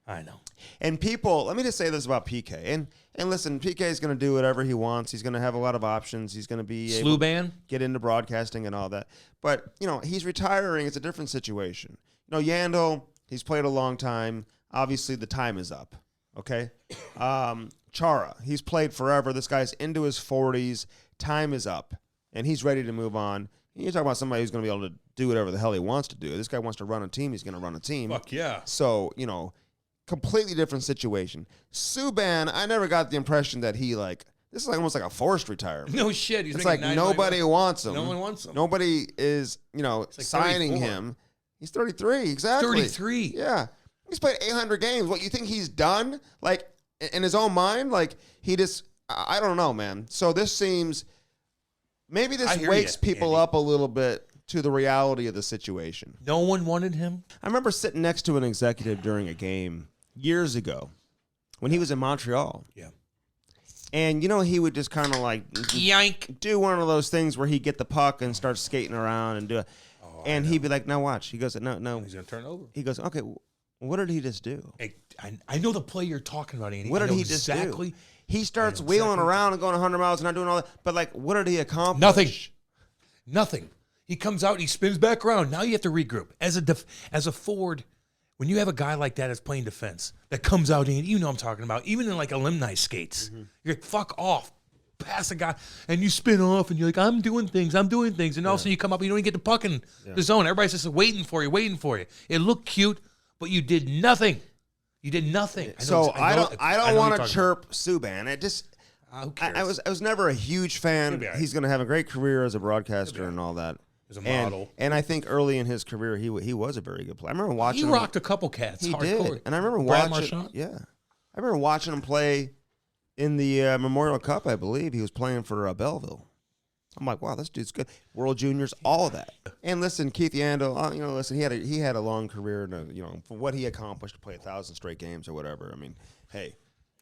I know. And people, let me just say this about PK. And listen, PK is going to do whatever he wants. He's going to have a lot of options. He's going to be able Sluban? to get into broadcasting and all that. But, he's retiring. It's a different situation. Yandle, he's played a long time. Obviously, the time is up. Okay? Chara, he's played forever. This guy's into his 40s. Time is up. And he's ready to move on. And you're talking about somebody who's going to be able to do whatever the hell he wants to do. This guy wants to run a team. He's going to run a team. Fuck yeah. So, completely different situation. Subban, I never got the impression that he this is almost like a forced retirement. No shit. He's It's making like $9 nobody million. wants him. No one wants him. Nobody is, like signing 34. him. He's 33, exactly. 33. Yeah. He's played 800 games. What, you think he's done? Like, in his own mind? Like, he just, I don't know, man. So this seems, maybe I this hear wakes ya, people Andy. up a little bit to the reality of the situation. No one wanted him? I remember sitting next to an executive during a game years ago when he was in Montreal. Yeah. And, he would just kind of Yank. do one of those things where he'd get the puck and start skating around and do it. And he'd be like, now watch. He goes, no. He's going to turn over. He goes, okay, what did he just do? Hey, I know the play you're talking about, Andy. What I did know he just exactly. do? He starts I know wheeling exactly. around and going 100 miles and not doing all that. But, what did he accomplish? Nothing. He comes out and he spins back around. Now you have to regroup. As a forward, when you have a guy like that that's playing defense that comes out in, you know what I'm talking about, even in alumni skates, you're like, fuck off. Pass a guy, and you spin off, and you're like, I'm doing things. And all of a sudden you come up, and you don't even get the puck in the zone. Everybody's just waiting for you. It looked cute, but you did nothing. You did nothing. I don't want to chirp Subban. It just, Who cares? I was never a huge fan. He'll be all right. He's going to have a great career as a broadcaster and all that. As a model. And I think early in his career, he was a very good player. I remember watching him. He rocked a couple cats. He hardcore. did. And I remember Brad watching. Marchand? Yeah. I remember watching him play in the Memorial Cup, I believe. He was playing for Belleville. I'm like, wow, this dude's good. World Juniors, all of that. And listen, Keith Yandle, listen, he had a long career, and for what he accomplished to play 1,000 straight games or whatever. I mean, hey,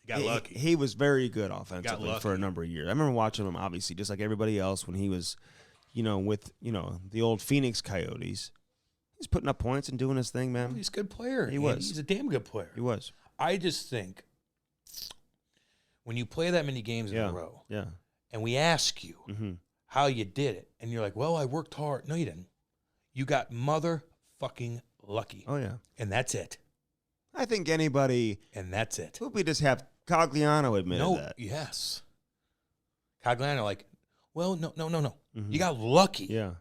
He got lucky. He was very good offensively for a number of years. I remember watching him, obviously, just like everybody else, when he was, with the old Phoenix Coyotes. He's putting up points and doing his thing, man. He's a good player. He was. He's a damn good player. He was. I just think when you play that many games in a row, and we ask you how you did it, and you're like, well, I worked hard. No, you didn't. You got motherfucking lucky. Oh, yeah. And that's it. I think anybody. And that's it. Who we just have Cogliano admitted that. Yes. Cogliano, well, no. You got lucky. Yeah.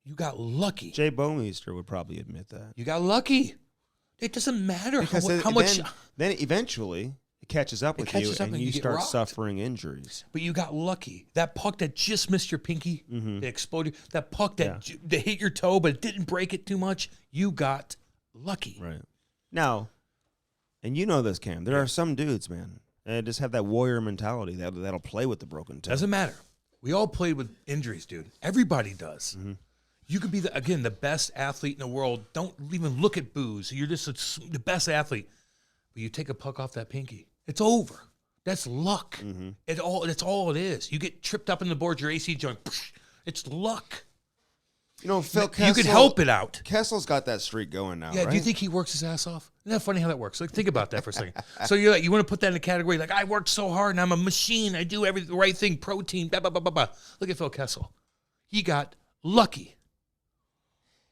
You got lucky. Jay Bowmeister would probably admit that. You got lucky. It doesn't matter how much. Then eventually it catches up with you, and you start suffering injuries. But you got lucky. That puck that just missed your pinky, that exploded. That puck that hit your toe, but it didn't break it too much. You got lucky. Right. Now, and you know this, Cam, there are some dudes, man, that just have that warrior mentality that'll play with the broken toe. Doesn't matter. We all played with injuries, dude. Everybody does. You could be, the best athlete in the world. Don't even look at booze. You're just the best athlete. But you take a puck off that pinky. It's over. That's luck. That's all it is. You get tripped up in the board, your AC joint. It's luck. Phil Kessel. You could help it out. Kessel's got that streak going now, right? Do you think he works his ass off? Isn't that funny how that works? Think about that for a second. So you want to put that in a category I worked so hard and I'm a machine. I do the right thing, protein, blah, blah, blah, blah, blah. Look at Phil Kessel. He got lucky.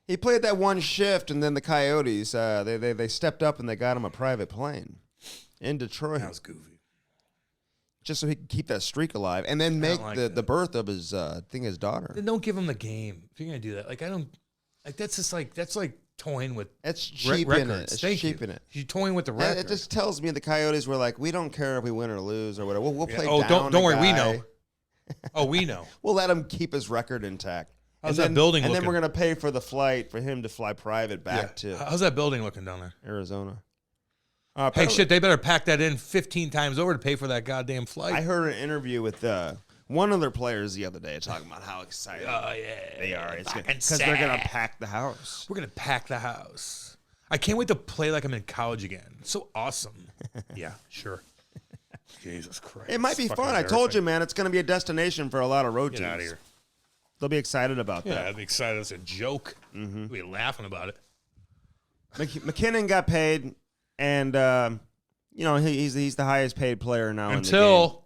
He played that one shift, and then the Coyotes, they stepped up and they got him a private plane in Detroit. That was goofy. Just so he could keep that streak alive and then make the birth of his daughter. Then don't give him the game if you're gonna do that. That's like toying with. It's cheap in it. It's cheap in it. You're toying with the record. It just tells me the Coyotes were like, we don't care if we win or lose or whatever. We'll play down. Don't worry, we know. We know. We'll let him keep his record intact. How's that building looking? And then we're gonna pay for the flight for him to fly private back to. How's that building looking down there? Arizona. Hey, shit, they better pack that in 15 times over to pay for that goddamn flight. I heard an interview with one of their players the other day talking about how excited they are. Because they're going to pack the house. We're going to pack the house. I can't wait to play like I'm in college again. So awesome. Yeah, sure. Jesus Christ. It might be fun. I told you, man, it's going to be a destination for a lot of road teams. Get out of here. They'll be excited about that. Yeah, I'll be excited. It's a joke. We'll be laughing about it. MacKinnon got paid. And he's the highest paid player now until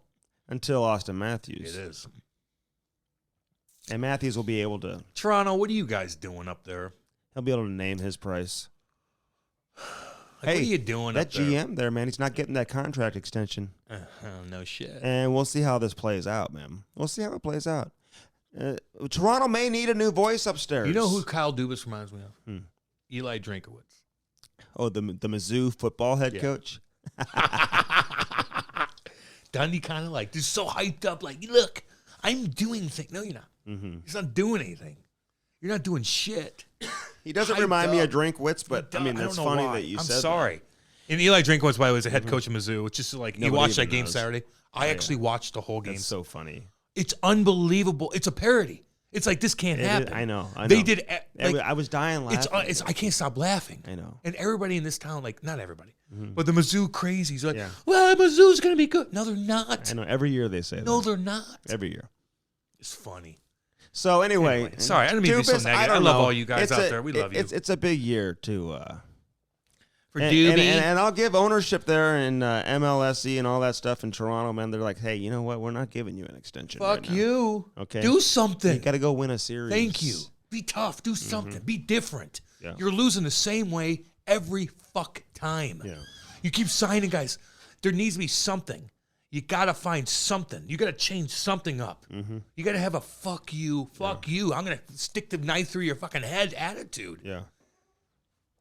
Austin Matthews. It is. And Matthews will be able to. Toronto, what are you guys doing up there? He'll be able to name his price. What are you doing that up there? GM there, man, he's not getting that contract extension. No shit. And we'll see how this plays out, man. We'll see how it plays out. Toronto may need a new voice upstairs. You know who Kyle Dubas reminds me of? Eli Drinkowitz. Oh, the Mizzou football head coach? Dundee kind of just so hyped up, look, I'm doing things. No, you're not. He's not doing anything. You're not doing shit. He doesn't remind me of Drinkwitz, but I mean, that's funny that you said that. I'm sorry. And Eli Drinkwitz, by the way, was a head coach of Mizzou, which is you watched that game Saturday. I actually watched the whole game. It's so funny. It's unbelievable. It's a parody. It's this can't happen. I know. They did. I was dying laughing. I can't stop laughing. I know. And everybody in this town, not everybody, but the Mizzou crazies are well, Mizzou's going to be good. No, they're not. I know. Every year they say that. No, they're not. Every year. It's funny. So anyway, sorry, I didn't mean to be so negative. I love all you guys out there. We love you. It's a big year too. For Doobie. And I'll give ownership there in MLSE and all that stuff in Toronto, man. They're like, hey, you know what? We're not giving you an extension. Fuck right you. Now. Okay. Do something. You got to go win a series. Thank you. Be tough. Do something. Be different. Yeah. You're losing the same way every fuck time. Yeah. You keep signing guys. There needs to be something. You got to find something. You got to change something up. You got to have a fuck you. I'm going to stick the knife through your fucking head attitude. Yeah.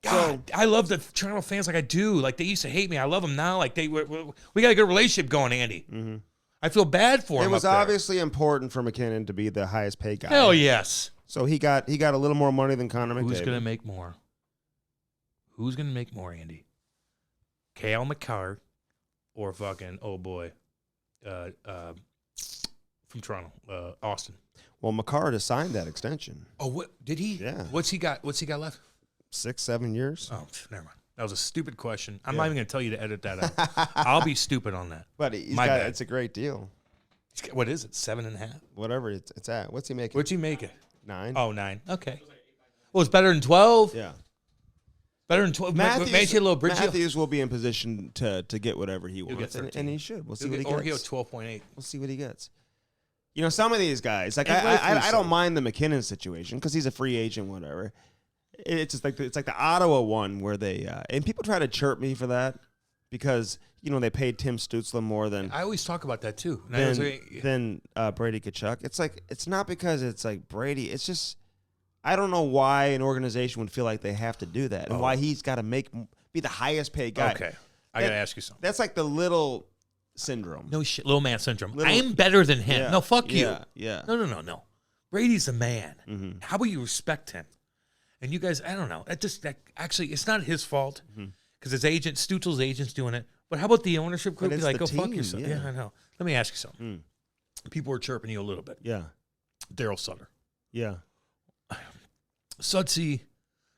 God, I love the Toronto fans like I do. They used to hate me. I love them now. We got a good relationship going, Andy. I feel bad for him. It was obviously important for MacKinnon to be the highest paid guy. Hell yes. So he got a little more money than Connor McDavid. Who's gonna make more? Who's gonna make more, Andy? Cale Makar or fucking from Toronto, Austin. Well, Makar just signed that extension. Oh, what did he? Yeah. What's he got left? 6-7 years. Oh, never mind. That was a stupid question. I'm not even going to tell you to edit that out. I'll be stupid on that. But it's a great deal. What is it? 7.5? Whatever it's at. What's he making? What'd you make it? 9. Oh, 9. Okay. Well, it's better than 12. Yeah. Better than 12. Matthews will be in position to get whatever he wants, and he should. We'll see what he gets. Or he'll 12.8. We'll see what he gets. You know, some of these guys, like I don't mind the MacKinnon situation because he's a free agent, whatever. It's just like the Ottawa one where they and people try to chirp me for that because they paid Tim Stützle more than I always talk about that too. Than Brady Tkachuk. It's not because it's like Brady. It's just I don't know why an organization would feel like they have to do that and why he's got to be the highest paid guy. Okay, I got to ask you something. That's like the little syndrome. No shit, little man syndrome. I'm better than him. Yeah, no, fuck you. Yeah. No. Brady's a man. Mm-hmm. How about you respect him? And you guys, I don't know. Actually, it's not his fault because his agent, Stützle's agent's doing it. But how about the ownership group? Be like, go fuck yourself. Yeah, I know. Let me ask you something. People were chirping you a little bit. Yeah. Daryl Sutter. Yeah. Sutsy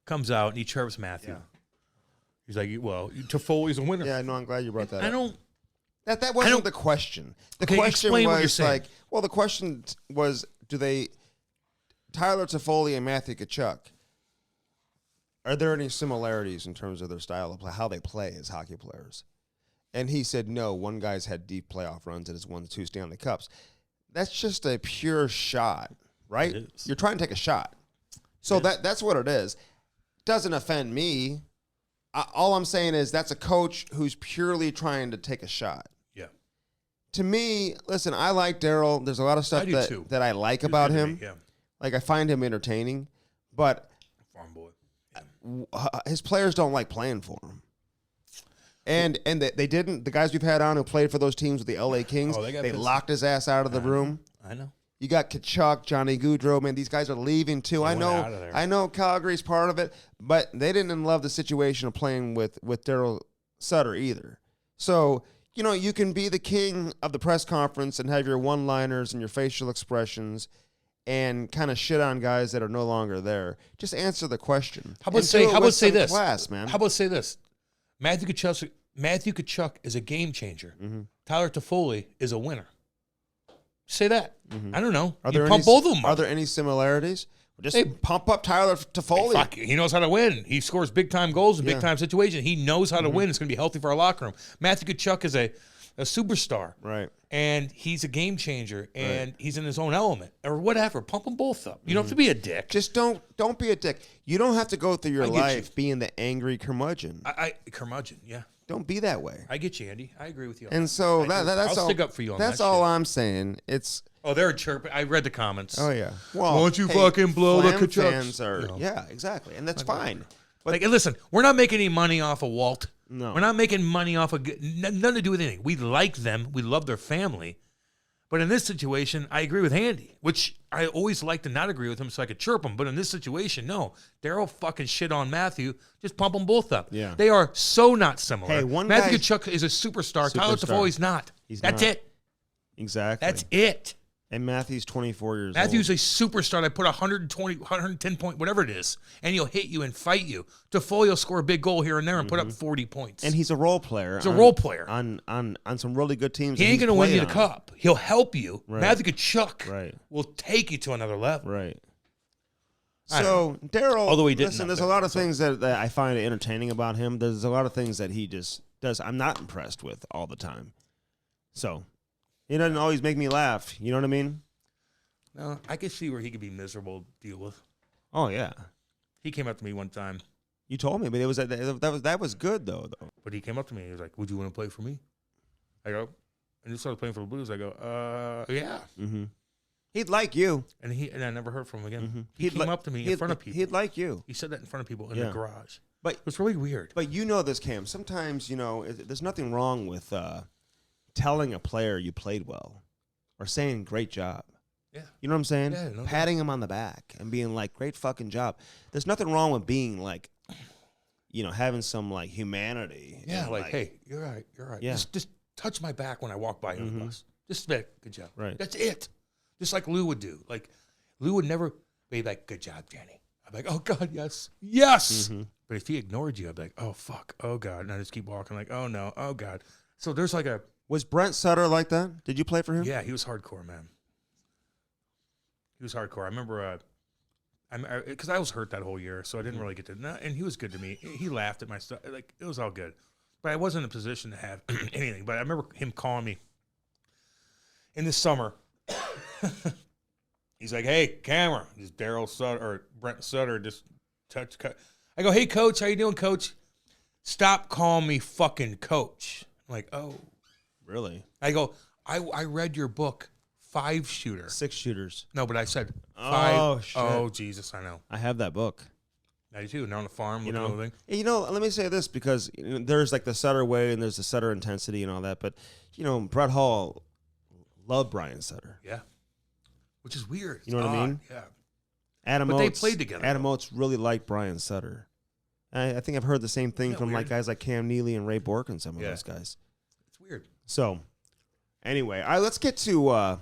comes out and he chirps Matthew. Yeah. He's like, well, Toffoli's a winner. Yeah, no, I'm glad you brought that up. I don't. That wasn't the question. The question was like, well, the question was, Tyler Toffoli and Matthew Tkachuk, are there any similarities in terms of their style of play, how they play as hockey players? And he said, no, one guy's had deep playoff runs and has won 2 Stanley Cups. That's just a pure shot, right? You're trying to take a shot. So that's what it is. Doesn't offend me. All I'm saying is that's a coach who's purely trying to take a shot. Yeah. To me, listen, I like Daryl. There's a lot of stuff that I like about him. Yeah. Like I find him entertaining, but farm boy. His players don't like playing for him. And they didn't. The guys we've had on who played for those teams with the LA Kings, they locked his ass out of the room. I know. You got Tkachuk, Johnny Gaudreau, man. These guys are leaving too. I know Calgary's part of it, but they didn't love the situation of playing with Daryl Sutter either. So, you can be the king of the press conference and have your one-liners and your facial expressions and kind of shit on guys that are no longer there. Just answer the question. How about say this? Class, man. How about say this? Matthew Tkachuk is a game changer. Mm-hmm. Tyler Toffoli is a winner. Say that. Mm-hmm. I don't know. Pump both of them up. Are there any similarities? Just pump up Tyler Toffoli. Fuck, he knows how to win. He scores big-time goals in big-time situations. He knows how to win. It's going to be healthy for our locker room. Matthew Tkachuk is a superstar. Right. And he's a game changer, and he's in his own element. Or whatever. Pump them both up. You don't have to be a dick. Just don't be a dick. You don't have to go through your life being the angry curmudgeon. Curmudgeon, yeah. Don't be that way. I get you, Andy. I agree with you. And so that's I'll all. stick up for you on that. That's all I'm saying. It's. Oh, they're chirping. I read the comments. Oh yeah. Well, why don't you fucking blow the Tkachuk? Yeah, exactly, and that's fine. But listen, we're not making any money off of Walt. No, we're not making money off of nothing to do with anything. We like them. We love their family. But in this situation, I agree with Andy, which I always like to not agree with him so I could chirp him. But in this situation, no. Daryl fucking shit on Matthew. Just pump them both up. Yeah. They are so not similar. Hey, Matthew Tkachuk is a superstar. Tyler Toffoli's not. That's it. Exactly. That's it. And Matthew's 24 years old. Matthew's a superstar. I put 120, 110 point, whatever it is, and he'll hit you and fight you. Toffoli will score a big goal here and there and put up 40 points. And he's a role player. He's a role player. On some really good teams. He ain't going to win you the cup. He'll help you. Right. Matthew Tkachuk will take you to another level. Right. So, Daryl, although he didn't. Listen, there's a lot of things that I find entertaining about him. There's a lot of things that he just does I'm not impressed with all the time. So, he doesn't always make me laugh. You know what I mean? No, I can see where he could be miserable to deal with. Oh yeah, he came up to me one time. You told me, but that was good though. But he came up to me. He was like, "Would you want to play for me?" I go, and he started playing for the Blues. I go, yeah. Mm-hmm. He'd like you, and I never heard from him again. Mm-hmm. He came up to me in front of people. He'd like you. He said that in front of people in the garage. But it was really weird. But you know this, Cam. Sometimes there's nothing wrong with telling a player you played well or saying great job. Yeah. You know what I'm saying? Yeah, no Patting him on the back and being like, great fucking job. There's nothing wrong with being like, having some like humanity. Yeah, and, like, hey, you're right. You're right. Yeah. Just touch my back when I walk by you on the bus. Just say, good job. Right. That's it. Just like Lou would do. Like, Lou would never be like, good job, Danny. I'm like, oh, God, yes. Yes. But if he ignored you, I'd be like, oh, fuck. Oh, God. And I just keep walking like, oh, no. Oh, God. So there's like a. Was Brent Sutter like that? Did you play for him? Yeah, he was hardcore, man. He was hardcore. I remember, because I was hurt that whole year, so I didn't really get to. And he was good to me. He laughed at my stuff. Like, it was all good. But I wasn't in a position to have anything. But I remember him calling me in the summer. He's like, hey, camera. This Daryl Sutter or Brent Sutter just touched. I go, hey, coach, how you doing, coach? Stop calling me fucking coach. I'm like, oh. Really? I go, I read your book, 5-shooter. 6 shooters. No, but I said 5. Oh, shit. Oh, Jesus, I know. I have that book. 92, now on the farm, looking at everything. Let me say this, because there's like the Sutter way and there's the Sutter intensity and all that, but Brett Hall loved Brian Sutter. Yeah. Which is weird. You know what I mean? Yeah. Adam But Oates, they played together. Adam Oates really liked Brian Sutter. I think I've heard the same thing from like weird? guys like Cam Neely and Ray Bork and some of those guys. It's weird. So, anyway, let's get to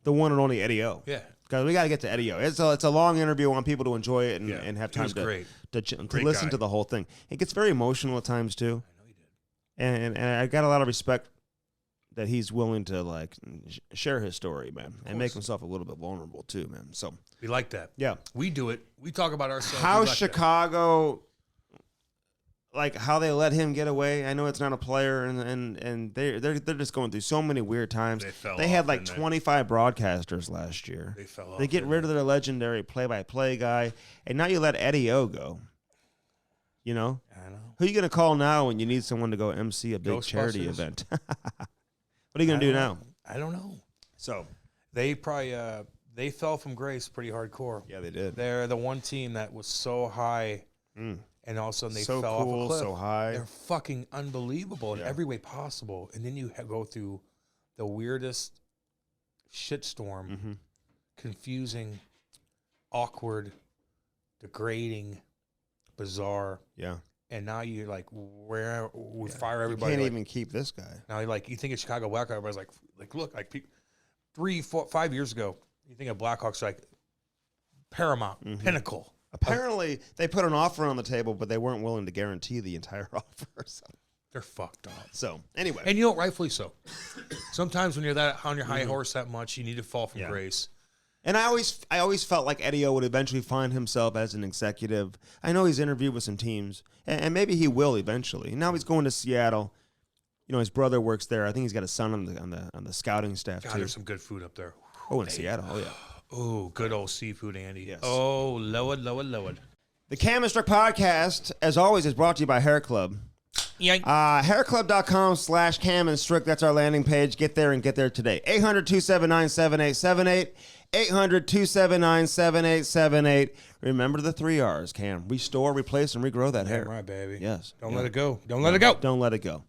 the one and only Eddie O. Yeah. Because we got to get to Eddie O. It's a long interview. I want people to enjoy it and have time to listen to the whole thing. It gets very emotional at times too. I know he did. And I got a lot of respect that he's willing to like share his story, man, and make himself a little bit vulnerable too, man. So We like that. yeah, We do it. We talk about ourselves. how We like Chicago, like how they let him get away. I know it's not a player, and they're just going through so many weird times. They had like 25 broadcasters last year. They fell off. They get rid of their legendary play-by-play guy, and now you let Eddie O go. You know? I know. Who are you going to call now when you need someone to go MC a big charity event? What are you going to do now? I don't know. So They probably they fell from grace pretty hardcore. yeah, they did. They're the one team that was so high, and all of a sudden they So fell cool, off a cliff. so high. They're fucking unbelievable in every way possible. And then you go through the weirdest shitstorm, confusing, awkward, degrading, bizarre. Yeah. And now you're like, where we fire You everybody. can't like, even keep this guy. now you think of Chicago Blackhawks, everybody's like look, like 3, 4, 5 years ago, you think of Blackhawks like paramount, pinnacle. Apparently, they put an offer on the table, but they weren't willing to guarantee the entire offer. They're fucked up. So anyway, And you know, rightfully so. Sometimes when you're that on your high horse that much, you need to fall from grace. and I always felt like Eddie O would eventually find himself as an executive. I know he's interviewed with some teams, and maybe he will eventually. Now he's going to Seattle. You know, his brother works there. I think he's got a son on the scouting staff God, too. there's some good food up there. Oh, in Seattle. Oh yeah. Oh, good old seafood, Andy. Yes. Oh, Lord. The Cam Strick podcast, as always, is brought to you by Hair Club. Hairclub.com/Cam and Strick. That's our landing page. Get there and get there today. 800-279-7878. 800-279-7878. Remember the 3 R's, Cam. Restore, replace, and regrow that hair. Right, baby. Yes. Don't let it go. Don't let it go. Don't let it go.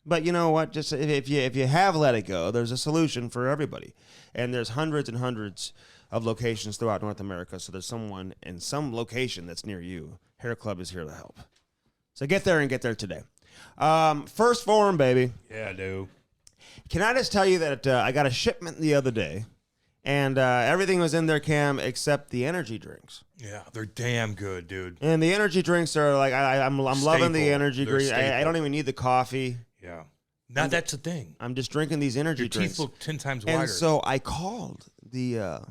But you know what? Just if you have let it go, there's a solution for everybody. And there's hundreds and hundreds of locations throughout North America. So there's someone in some location that's near you. Hair Club is here to help. So get there and get there today. First form, baby. Yeah, dude. Can I just tell you that I got a shipment the other day, and everything was in there, Cam, except the energy drinks. Yeah, they're damn good, dude. And the energy drinks are like I'm loving the energy drinks. I don't even need the coffee. Yeah. Now that's the thing. I'm just drinking these energy Your drinks. teeth look 10 times wider. And so I called the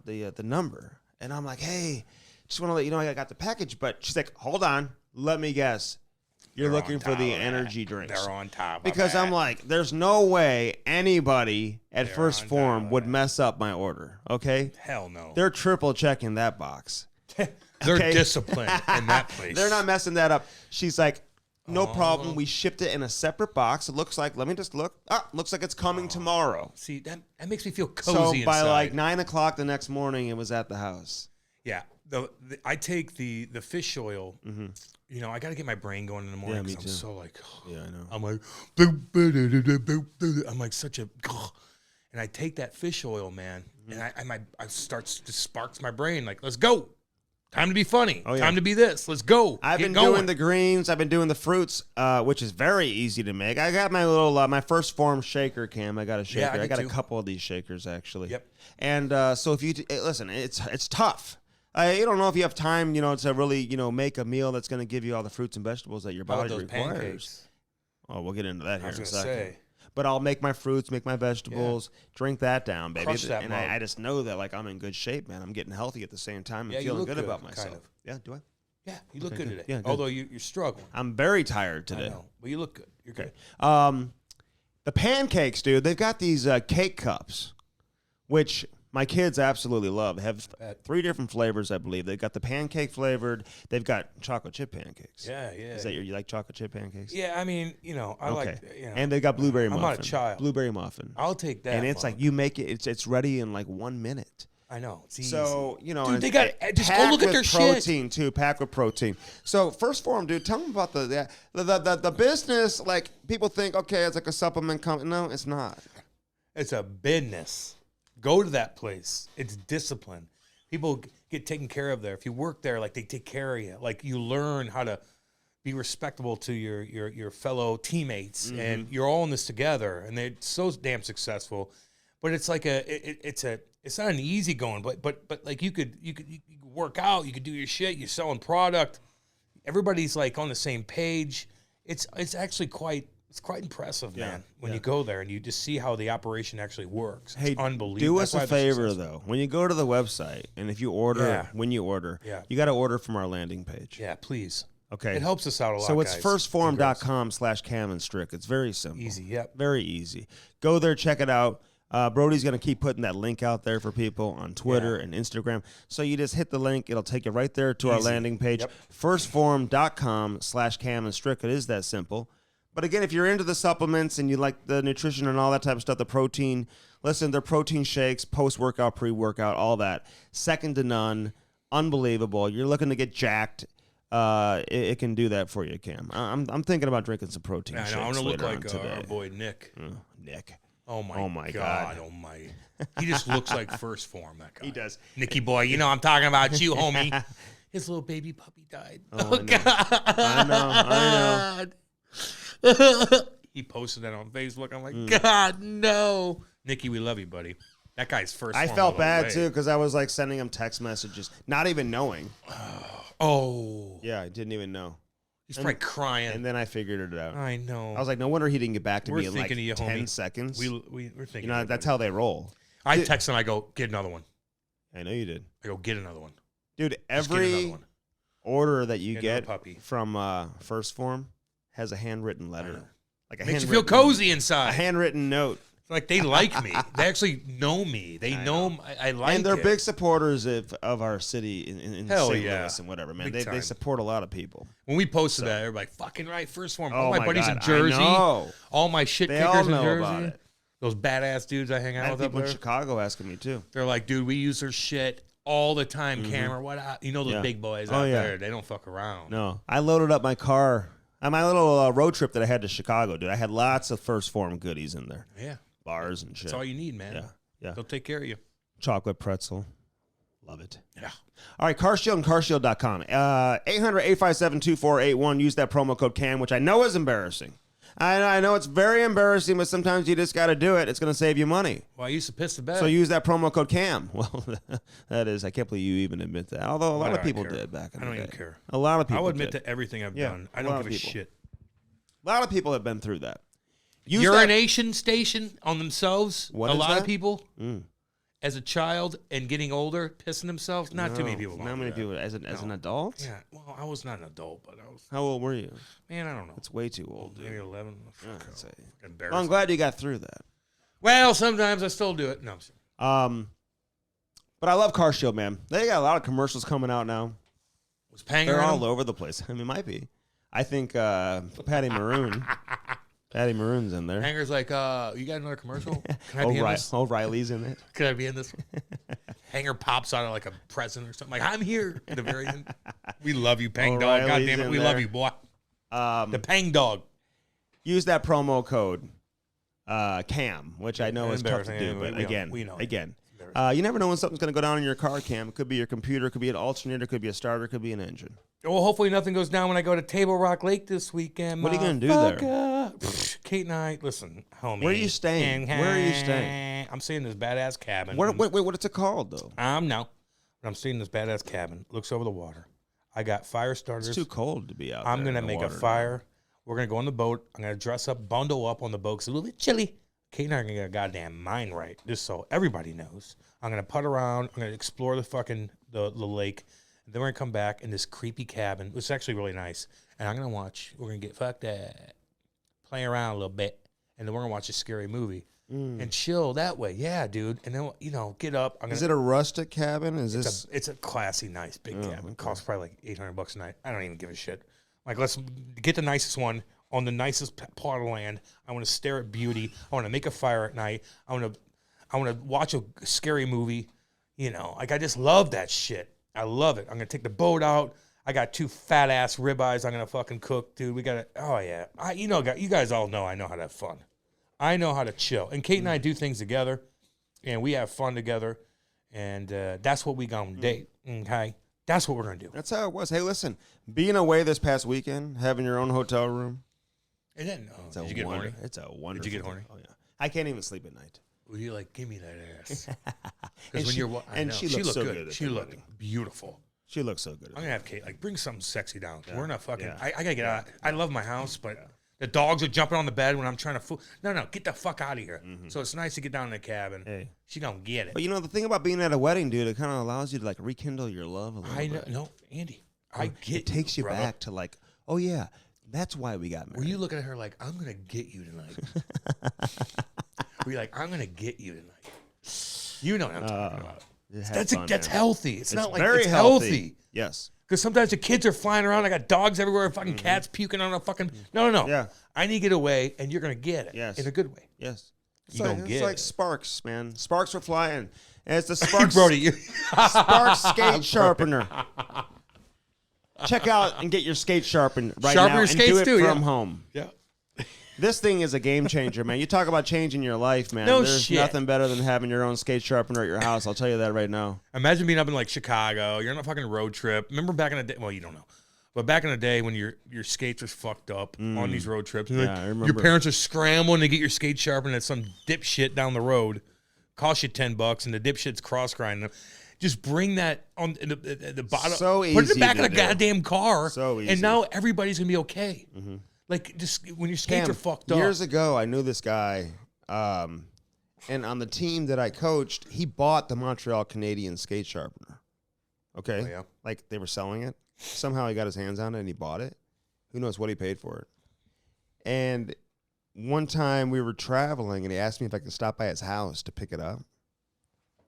the number, and I'm like, hey, just want to let you know I got the package. But she's like, hold on, let me guess. You're looking for the energy drinks. They're on top. Because I'm like, there's no way anybody at First Form would mess up my order. Okay? Hell no. They're triple checking that box. They're disciplined in that place. They're not messing that up. She's like, no problem. We shipped it in a separate box. It looks like, let me just look. Looks like it's coming tomorrow. See, that makes me feel cozy So by inside. like 9 o'clock the next morning, it was at the house. Yeah. I take the fish oil. Mm-hmm. You know, I got to get my brain going in the morning me because too. I'm so like, Yeah, I know. I'm like, I'm like such a, and I take that fish oil, man. And I starts to sparks my brain like, let's go. Time to be funny. Oh, yeah. Time to be this. Let's go. I've been going. doing the greens. I've been doing the fruits, which is very easy to make. I got my little, my first form shaker, Cam. I got a shaker. Yeah, I got too. a couple of these shakers, actually. Yep. And so if you, listen, it's tough. You don't know if you have time, to really, make a meal that's going to give you all the fruits and vegetables that your body requires. Pancakes. Oh, we'll get into that here in a second. Say. But I'll make my fruits, make my vegetables, drink that down, baby. Crush that and mug. I just know that I'm in good shape, man. I'm getting healthy at the same time and feeling good about myself. kind of. Yeah, do I? Yeah, you look good today. Yeah, good. Although you're struggling. I'm very tired today. I know, but you look good. You're Okay. good. The pancakes, dude, they've got these cake cups, which my kids absolutely love. They have 3 different flavors, I believe. They've got the pancake flavored. They've got chocolate chip pancakes. Yeah. Is that you like chocolate chip pancakes? Yeah, I mean, I like. And they got blueberry muffin. I'm not a child. Blueberry muffin. I'll take that. And it's like you make it. It's ready in like 1 minute. I know. It's easy. So, dude, they got just go look at their protein shit. too, packed with protein. So, first form, dude, tell them about the business. Like, people think, okay, it's like a supplement company. No, it's not. It's a business. Go to that place. It's discipline. People get taken care of there. If you work there, like, they take care of you. Like, you learn how to be respectable to your fellow teammates, and you're all in this together. And they're so damn successful. But it's like it's not an easy going, but like you could work out, you could do your shit, you're selling product. Everybody's like on the same page. It's actually quite impressive, man. When you go there and you just see how the operation actually works. It's unbelievable. Do us a favor though. When you go to the website and if you order, you got to order from our landing page. Yeah, please. Okay. It helps us out a lot. So it's guys. firstform.com/Cam and Strick. It's very simple. Easy, yep. Very easy. Go there, check it out. Brody's going to keep putting that link out there for people on Twitter and Instagram. So you just hit the link. It'll take you right there to our landing page. Yep. Firstform.com/Cam and Strick. It is that simple. But again, if you're into the supplements and you like the nutrition and all that type of stuff, the protein, listen, their protein shakes, post-workout, pre-workout, all that, second to none, unbelievable. You're looking to get jacked. It can do that for you, Cam. I'm thinking about drinking some protein shakes. I want to look like today. our boy Nick. Nick. Oh my God. Almighty. He just looks like first form, that guy. He does. Nicky boy, I'm talking about you, homie. His little baby puppy died. Oh God. I know. He posted that on Facebook. I'm like, God, no. Nicky, we love you, buddy. That guy's first form. I felt bad, too, because I was like sending him text messages, not even knowing. Oh. Yeah, I didn't even know. He's probably crying. And then I figured it out. I know. I was like, no wonder he didn't get back to me in like 10 homie. seconds. We're thinking that's how they roll. I text him, I go, get another one. I know you did. I go, get another one. Dude, every order that you get from First Form has a handwritten letter. Like makes you feel cozy inside. A handwritten note. It's like they like me. They actually know me. They know I like it. And they're big supporters of our city in St. Louis and whatever, man. They support a lot of people. When we posted that, everybody fucking right, First Form. Oh all my buddies God, in Jersey. I know. All my shit they kickers all in know Jersey. About it. Those badass dudes I hang out with up people there. in Chicago asking me too. They're like, dude, we use their shit all the time, Cameron. What those big boys out there, they don't fuck around. No. I loaded up my car on my little road trip that I had to Chicago, dude. I had lots of First Form goodies in there. Yeah. Bars and shit. That's all you need, man. Yeah. They'll take care of you. Chocolate pretzel. Love it. Yeah. All right, CarShield and CarShield.com. 800-857-2481. Use that promo code CAM, which I know is embarrassing. I know it's very embarrassing, but sometimes you just got to do it. It's going to save you money. Well, I used to piss the bed. So use that promo code CAM. Well, that is, I can't believe you even admit that. Although a lot of people did back in the day. I don't even care. A lot of people I will admit to everything I've done. I don't give a shit. A lot of people have been through that. Urination station on themselves. What a is lot that? of people, as a child and getting older, pissing themselves. Not too many people. Not many people. As an adult? Yeah. Well, I was not an adult, but I was. How old were you? Man, I don't know. It's way too old, dude. Maybe 11. Well, I'm glad you got through that. Well, sometimes I still do it. No, I'm sorry. But I love CarShield, man. They got a lot of commercials coming out now. Was Panger? They're all over the place. I mean, it might be. I think Patty Maroon. Patty Maroon's in there. Hanger's like, you got another commercial? Can I be in this? O'Reilly's in it. Can I be in this one? Hanger pops out of like a present or something. Like, I'm here at the very end. We love you, Pang Dog. God damn it, we love you, boy. The Pang Dog. Use that promo code CAM, which I know is tough to do, but again, You never know when something's going to go down in your car, Cam. It could be your computer, it could be an alternator, it could be a starter, it could be an engine. Well, hopefully nothing goes down when I go to Table Rock Lake this weekend. What are you going to do there? Kate and I, listen, homie. Where are you staying? Where are you staying? I'm staying in this badass cabin. Wait, what's it called, though? No. But I'm staying in this badass cabin. Looks over the water. I got fire starters. It's too cold to be out I'm there. going to make a fire. We're going to go on the boat. I'm going to dress up, bundle up on the boat. It's a little bit chilly. Kate and I are going to get a goddamn mind right, just so everybody knows. I'm going to putt around. I'm going to explore the fucking the lake. And then we're going to come back in this creepy cabin. It's actually really nice. And I'm going to watch. We're going to get fucked up, play around a little bit. And then we're going to watch a scary movie. And chill that way. Yeah, dude. And then, get up. Is it a rustic cabin? It's a classy, nice, big cabin. Okay. It costs probably like $800 a night. I don't even give a shit. Like, let's get the nicest one on the nicest plot of land. I want to stare at beauty. I want to make a fire at night. I want to watch a scary movie. I just love that shit. I love it. I'm going to take the boat out. I got 2 fat-ass ribeyes I'm going to fucking cook, dude. We got to, oh, yeah. You guys all know I know how to have fun. I know how to chill. And Kate and I do things together, and we have fun together, and that's what we going to date, okay? That's what we're going to do. That's how it was. Hey, listen, being away this past weekend, having your own hotel room. And then, did you get horny? It's a wonderful. Did you get horny? Oh, yeah. I can't even sleep at night. Well, you're like, give me that ass. And she looked so good. She looked beautiful. She looks so good. I'm going to have Kate, bring something sexy down. Yeah. We're not fucking, I got to get out. I love my house, but the dogs are jumping on the bed when I'm trying to fool. No, get the fuck out of here. Mm-hmm. So it's nice to get down in the cabin. Hey. She going to get it. But the thing about being at a wedding, dude, it kind of allows you to rekindle your love a little bit. No, Andy, I get it. Takes you back to oh yeah, that's why we got married. Were you looking at her like, I'm going to get you tonight? Were you like, I'm going to get you tonight? You know what I'm talking about. That's healthy. It's not like very it's healthy. Yes. Because sometimes the kids are flying around. I got dogs everywhere, fucking cats puking on a fucking. No. Yeah. I need to get away, and you're going to get it. Yes. In a good way. Yes. It's like sparks, man. Sparks are flying. And it's the Sparks. Brody, Sparks skate sharpener. Check out and get your skate sharpened right Sharpen now your and skates do it too, from home. Yeah. This thing is a game changer, man. You talk about changing your life, man. No There's shit. nothing better than having your own skate sharpener at your house. I'll tell you that right now. Imagine being up in Chicago. You're on a fucking road trip. Remember back in the day? Well, you don't know. But back in the day when your skates are fucked up on these road trips, I remember. Your parents are scrambling to get your skate sharpened at some dipshit down the road. Cost you $10, and the dipshit's cross grinding them. Just bring that on the bottom. So easy. Put it in the back of the goddamn car. So easy. And now everybody's gonna be okay. Mm-hmm. Just when your skates are fucked up. Years ago, I knew this guy, and on the team that I coached, he bought the Montreal Canadiens skate sharpener. Okay, oh, yeah. They were selling it. Somehow he got his hands on it and he bought it. Who knows what he paid for it? And one time we were traveling, and he asked me if I could stop by his house to pick it up.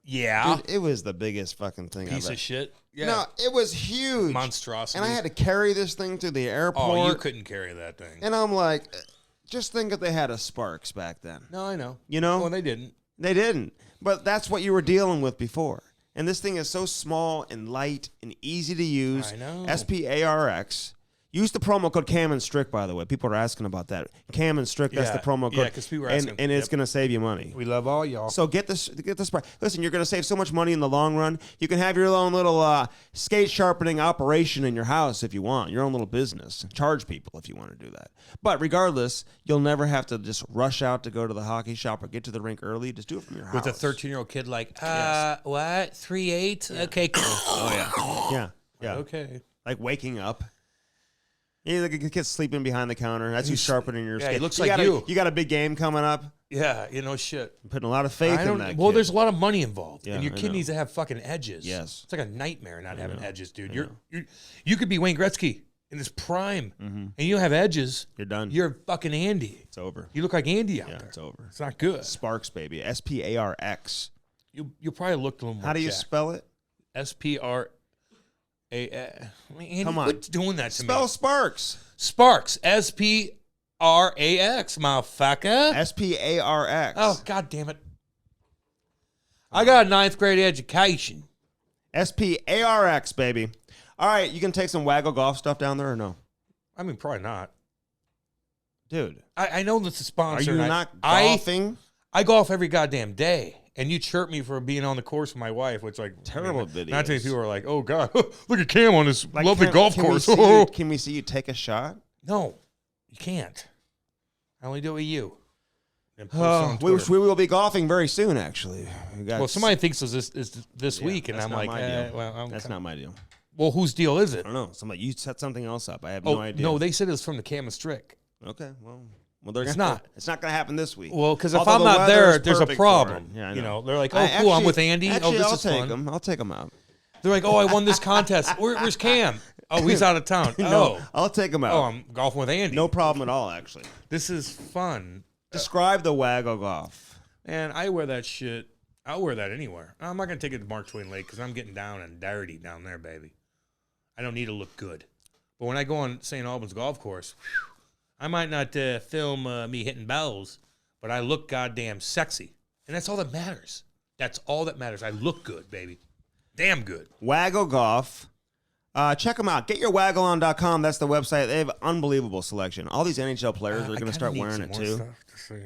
Yeah, dude, it was the biggest fucking thing. Piece of shit. Yeah. No, it was huge, monstrosity. And I had to carry this thing to the airport. Oh, you couldn't carry that thing. And I'm like, just think if they had a Sparks back then. No, I know. Well, they didn't. They didn't. But that's what you were dealing with before. And this thing is so small and light and easy to use. I know. SPARX. Use the promo code Cam and Strick, by the way. People are asking about that. Cam and Strick, that's the promo code. Yeah, because people are asking. And it's going to save you money. We love all y'all. So get this. Listen, you're going to save so much money in the long run. You can have your own little skate sharpening operation in your house if you want. Your own little business. Charge people if you want to do that. But regardless, you'll never have to just rush out to go to the hockey shop or get to the rink early. Just do it from your house. With a 13-year-old kid like, what? 3'8"? Yeah. Okay, cool. Oh, yeah. Yeah. Okay. Like waking up. Yeah, the kid's sleeping behind the counter. That's you sharpening your skate. Yeah, he looks like you. You got a big game coming up. Yeah, shit. I'm putting a lot of faith in that Well, kid. there's a lot of money involved. Yeah, and your kid needs to have fucking edges. Yes. It's like a nightmare not having edges, dude. You could be Wayne Gretzky in his prime, and you don't have edges. You're done. You're fucking Andy. It's over. You look like Andy out there. It's over. It's not good. Sparks, baby. SPARX. You probably looked a little more How do you jacked. spell it? SPRAX. Andy, Come on. quit doing that to Spell me. Sparks. Sparks. SPRAX, motherfucker. SPARX. Oh, God damn it. I got a 9th grade education. SPARX, baby. All right, you can take some Waggle golf stuff down there or no? I mean, probably not. Dude. I know that's a sponsor. Are you not golfing? I golf every goddamn day. And you chirp me for being on the course with my wife, which like Terrible videos. Not too many people are like, "Oh God, look at Cam on this Like, lovely golf course." Can we see you take a shot? No, you can't. I only do it with you. And post it on We Twitter. will be golfing very soon, actually. Well, somebody thinks it's this week, and that's I'm not like, my deal. well, That's not my deal. Well, whose deal is I it? don't know. Somebody, you set something else up. I have Oh no idea. no, they said it was from the Cam Strick. Okay, well, they're It's gonna, not. It's not going to happen this week. Well, because if Although I'm the not weather there, is there's a perfect for problem. it. Yeah, I you know. know, they're like, "Oh, I cool, I'm with Andy. Actually, This I'll is take fun." them. I'll take them out. They're like, "Oh, I won this contest. Where's Cam? Oh, he's out of town. No, Oh, I'll take them out. oh, I'm golfing with Andy. No problem at all, actually. This is fun. Describe the waggle golf. Man, I wear that shit. I'll wear that anywhere. I'm not gonna take it to Mark Twain Lake because I'm getting down and dirty down there, baby. I don't need to look good. But when I go on St. Albans golf course, I might not film me hitting bells, but I look goddamn sexy, and that's all that matters. That's all that matters. I look good, baby. Damn good. Waggle golf. Check them out. GetYourWaggleOn.com. That's the website. They have unbelievable selection. All these NHL players are going to start wearing it too.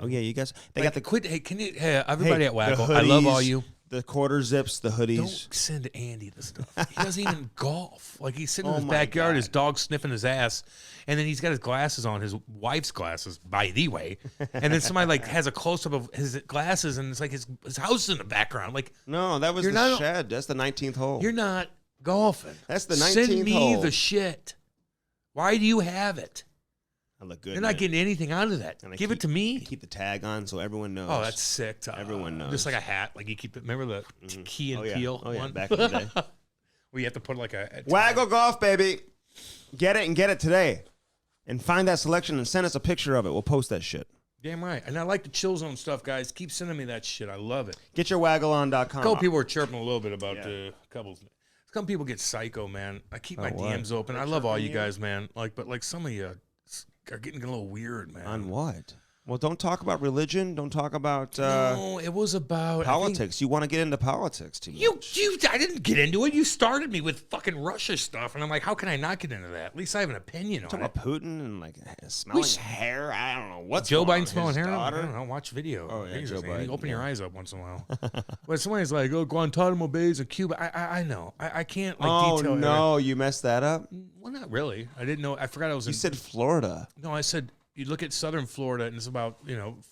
Oh yeah, you guys. They got the quit. Hey, can you? Hey, everybody Hey, at Waggle. the I love all hoodies, you. The quarter zips, the hoodies. Don't send Andy the stuff. He doesn't even golf. Like he's sitting in Oh his my backyard, God. his dog sniffing his ass, and then he's got his glasses on, his wife's glasses, by the way. And then somebody like has a close up of his glasses, and it's like his house is in the background. Like No, that was You're the not- shed. That's the 19th hole. you're not golfing. That's the Send 19th me hole. the shit. Why do you have it? I look good. You're in not it. getting anything out of that. And I Give it to I me. keep the tag on so everyone knows. Oh, that's sick. Everyone knows. Just like a hat. Like you keep it. Remember the Key and Oh, yeah. Peele Oh, yeah. one? Back in the day. Where you have to put like a Waggle golf, baby. Get it and get it today. And find that selection and send us a picture of it. We'll post that shit. Damn right. And I like the chill zone stuff, guys. Keep sending me that shit. I love it. GetYourWaggleOn.com. A couple people were chirping a little bit about Yeah. a couple. Some people get psycho, man. I keep my Oh, what? DMs open. They're I love all chirping you you? guys, man. But some of you are getting a little weird, man. On what? Well, don't talk about religion. Don't talk about no, it was about politics. You want to get into politics too much. I didn't get into it. You started me with fucking Russia stuff, and I'm like, how can I not get into that? At least I have an opinion on Talking it. about Putin and like smelling hair. I don't know what's Joe going on. Biden smelling His hair. I daughter? don't know. Watch video. Oh, yeah, Jesus, Joe Andy, Biden, open your yeah. eyes up once in a while. But somebody's like, "Oh, Guantanamo Bay is in Cuba." I know. I can't like Oh detail. no, you messed that up. Well, not really. I didn't know. I forgot I was. You in, said Florida. no. I said you look at southern Florida, and it's about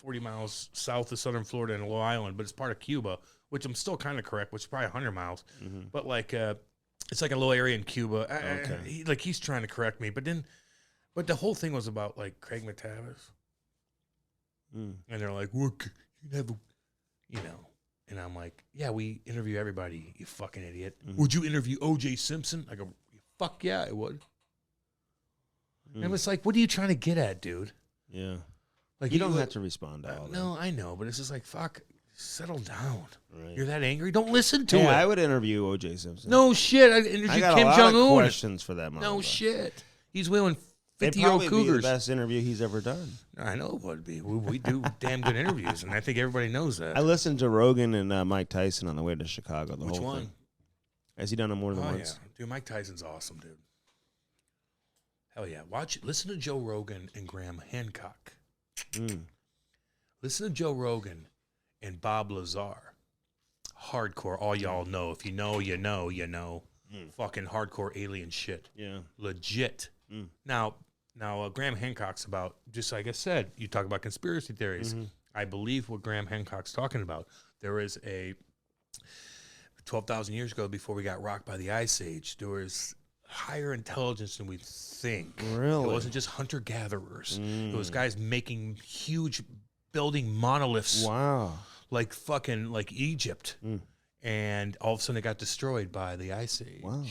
40 miles south of southern Florida and Long Island, but it's part of Cuba, which I'm still kind of correct, which is probably 100 miles. But like, it's like a little area in Cuba. Okay. He's trying to correct me, but the whole thing was about like Craig Matavis, and they're like, "What? You never, And I'm like, "Yeah, we interview everybody. You fucking idiot. Would you interview O.J. Simpson?" I go, "Fuck yeah, I would." And it's like, what are you trying to get at, dude? Yeah. Like You don't have to respond to all that. No, I know, but it's just like, fuck, settle down. Right. You're that angry? Don't listen to Hey, it. I would interview O.J. Simpson. No shit. I I interviewed got Kim a lot Jong of Un. questions for that. No motherfucker. shit. He's wheeling It'd 50-year-old probably be the cougars. best interview he's ever done. I know it would be. We do damn good interviews, and I think everybody knows that. I listened to Rogan and Mike Tyson on the way to Chicago. The Which whole one? thing. Has he done it more than Oh, yeah. once? Dude, Mike Tyson's awesome, dude. Hell yeah. Listen to Joe Rogan and Graham Hancock. Listen to Joe Rogan and Bob Lazar. Hardcore. All y'all know. If you know, you know, you know. Fucking hardcore alien shit. Yeah. Legit. Now, Graham Hancock's about, just like I said, you talk about conspiracy theories. I believe what Graham Hancock's talking about. There is a 12,000 years ago, before we got rocked by the Ice Age, there was higher intelligence than we think. Really? It wasn't just hunter-gatherers. It was guys making huge building monoliths Wow. like fucking like Egypt. And all of a sudden it got destroyed by the Ice Age. Wow.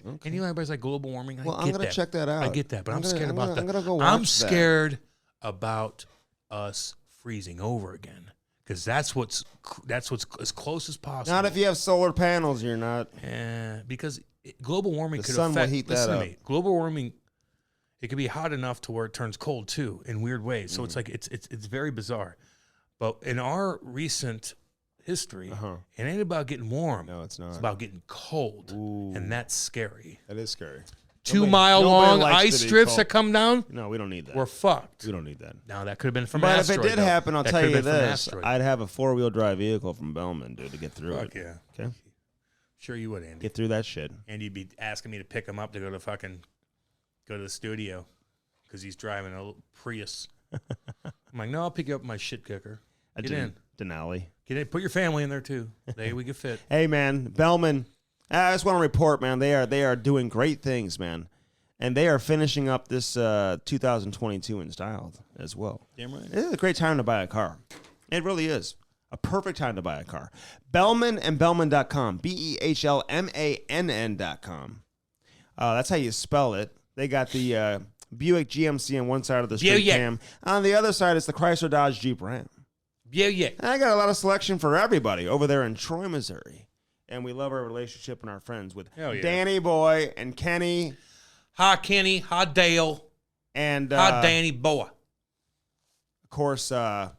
And everybody's like global warming. Well, I I'm get going to that. check that out. I get that, but I'm gonna- scared about that. I'm going to go watch I'm that. scared about us freezing over again, because that's what's as close as possible. Not if you have solar panels, you're not. Because global warming The could sun will affect. heat that Listen to up. me. Global warming, it could be hot enough to where it turns cold too, in weird ways. So it's like it's very bizarre. But in our recent history, it ain't about getting warm. No, it's not. It's about getting cold, Ooh. and that's scary. That is scary. 2-mile long ice strips that come down. No, we don't need that. We're fucked. We don't need that. No, that could have been from But Asteroid. if it did happen, I'll tell you this: Asteroid. I'd have a 4-wheel drive vehicle from Bellman, dude, to get through Fuck it. yeah. Okay. Sure you would, Andy. Get through that shit. And you'd be asking me to pick him up to go to the studio because he's driving a Prius. I'm like, no, I'll pick you up in my shit kicker. Get in. Denali. Get in. Put your family in there too. We get fit. Hey, man, Bellman. I just want to report, man. They are doing great things, man, and they are finishing up this 2022 in style as well. Damn right. It is a great time to buy a car. It really is. A perfect time to buy a car. Bellman and Bellman.com. BehlMann.com. That's how you spell it. They got the Buick GMC on one side of the street, Cam. On the other side, it's the Chrysler Dodge Jeep Ram. Yeah. And I got a lot of selection for everybody over there in Troy, Missouri. And we love our relationship and our friends with Danny Boy and Kenny. Hi, Kenny. Hi, Dale. And hi, Danny Boy. Of course, Dale.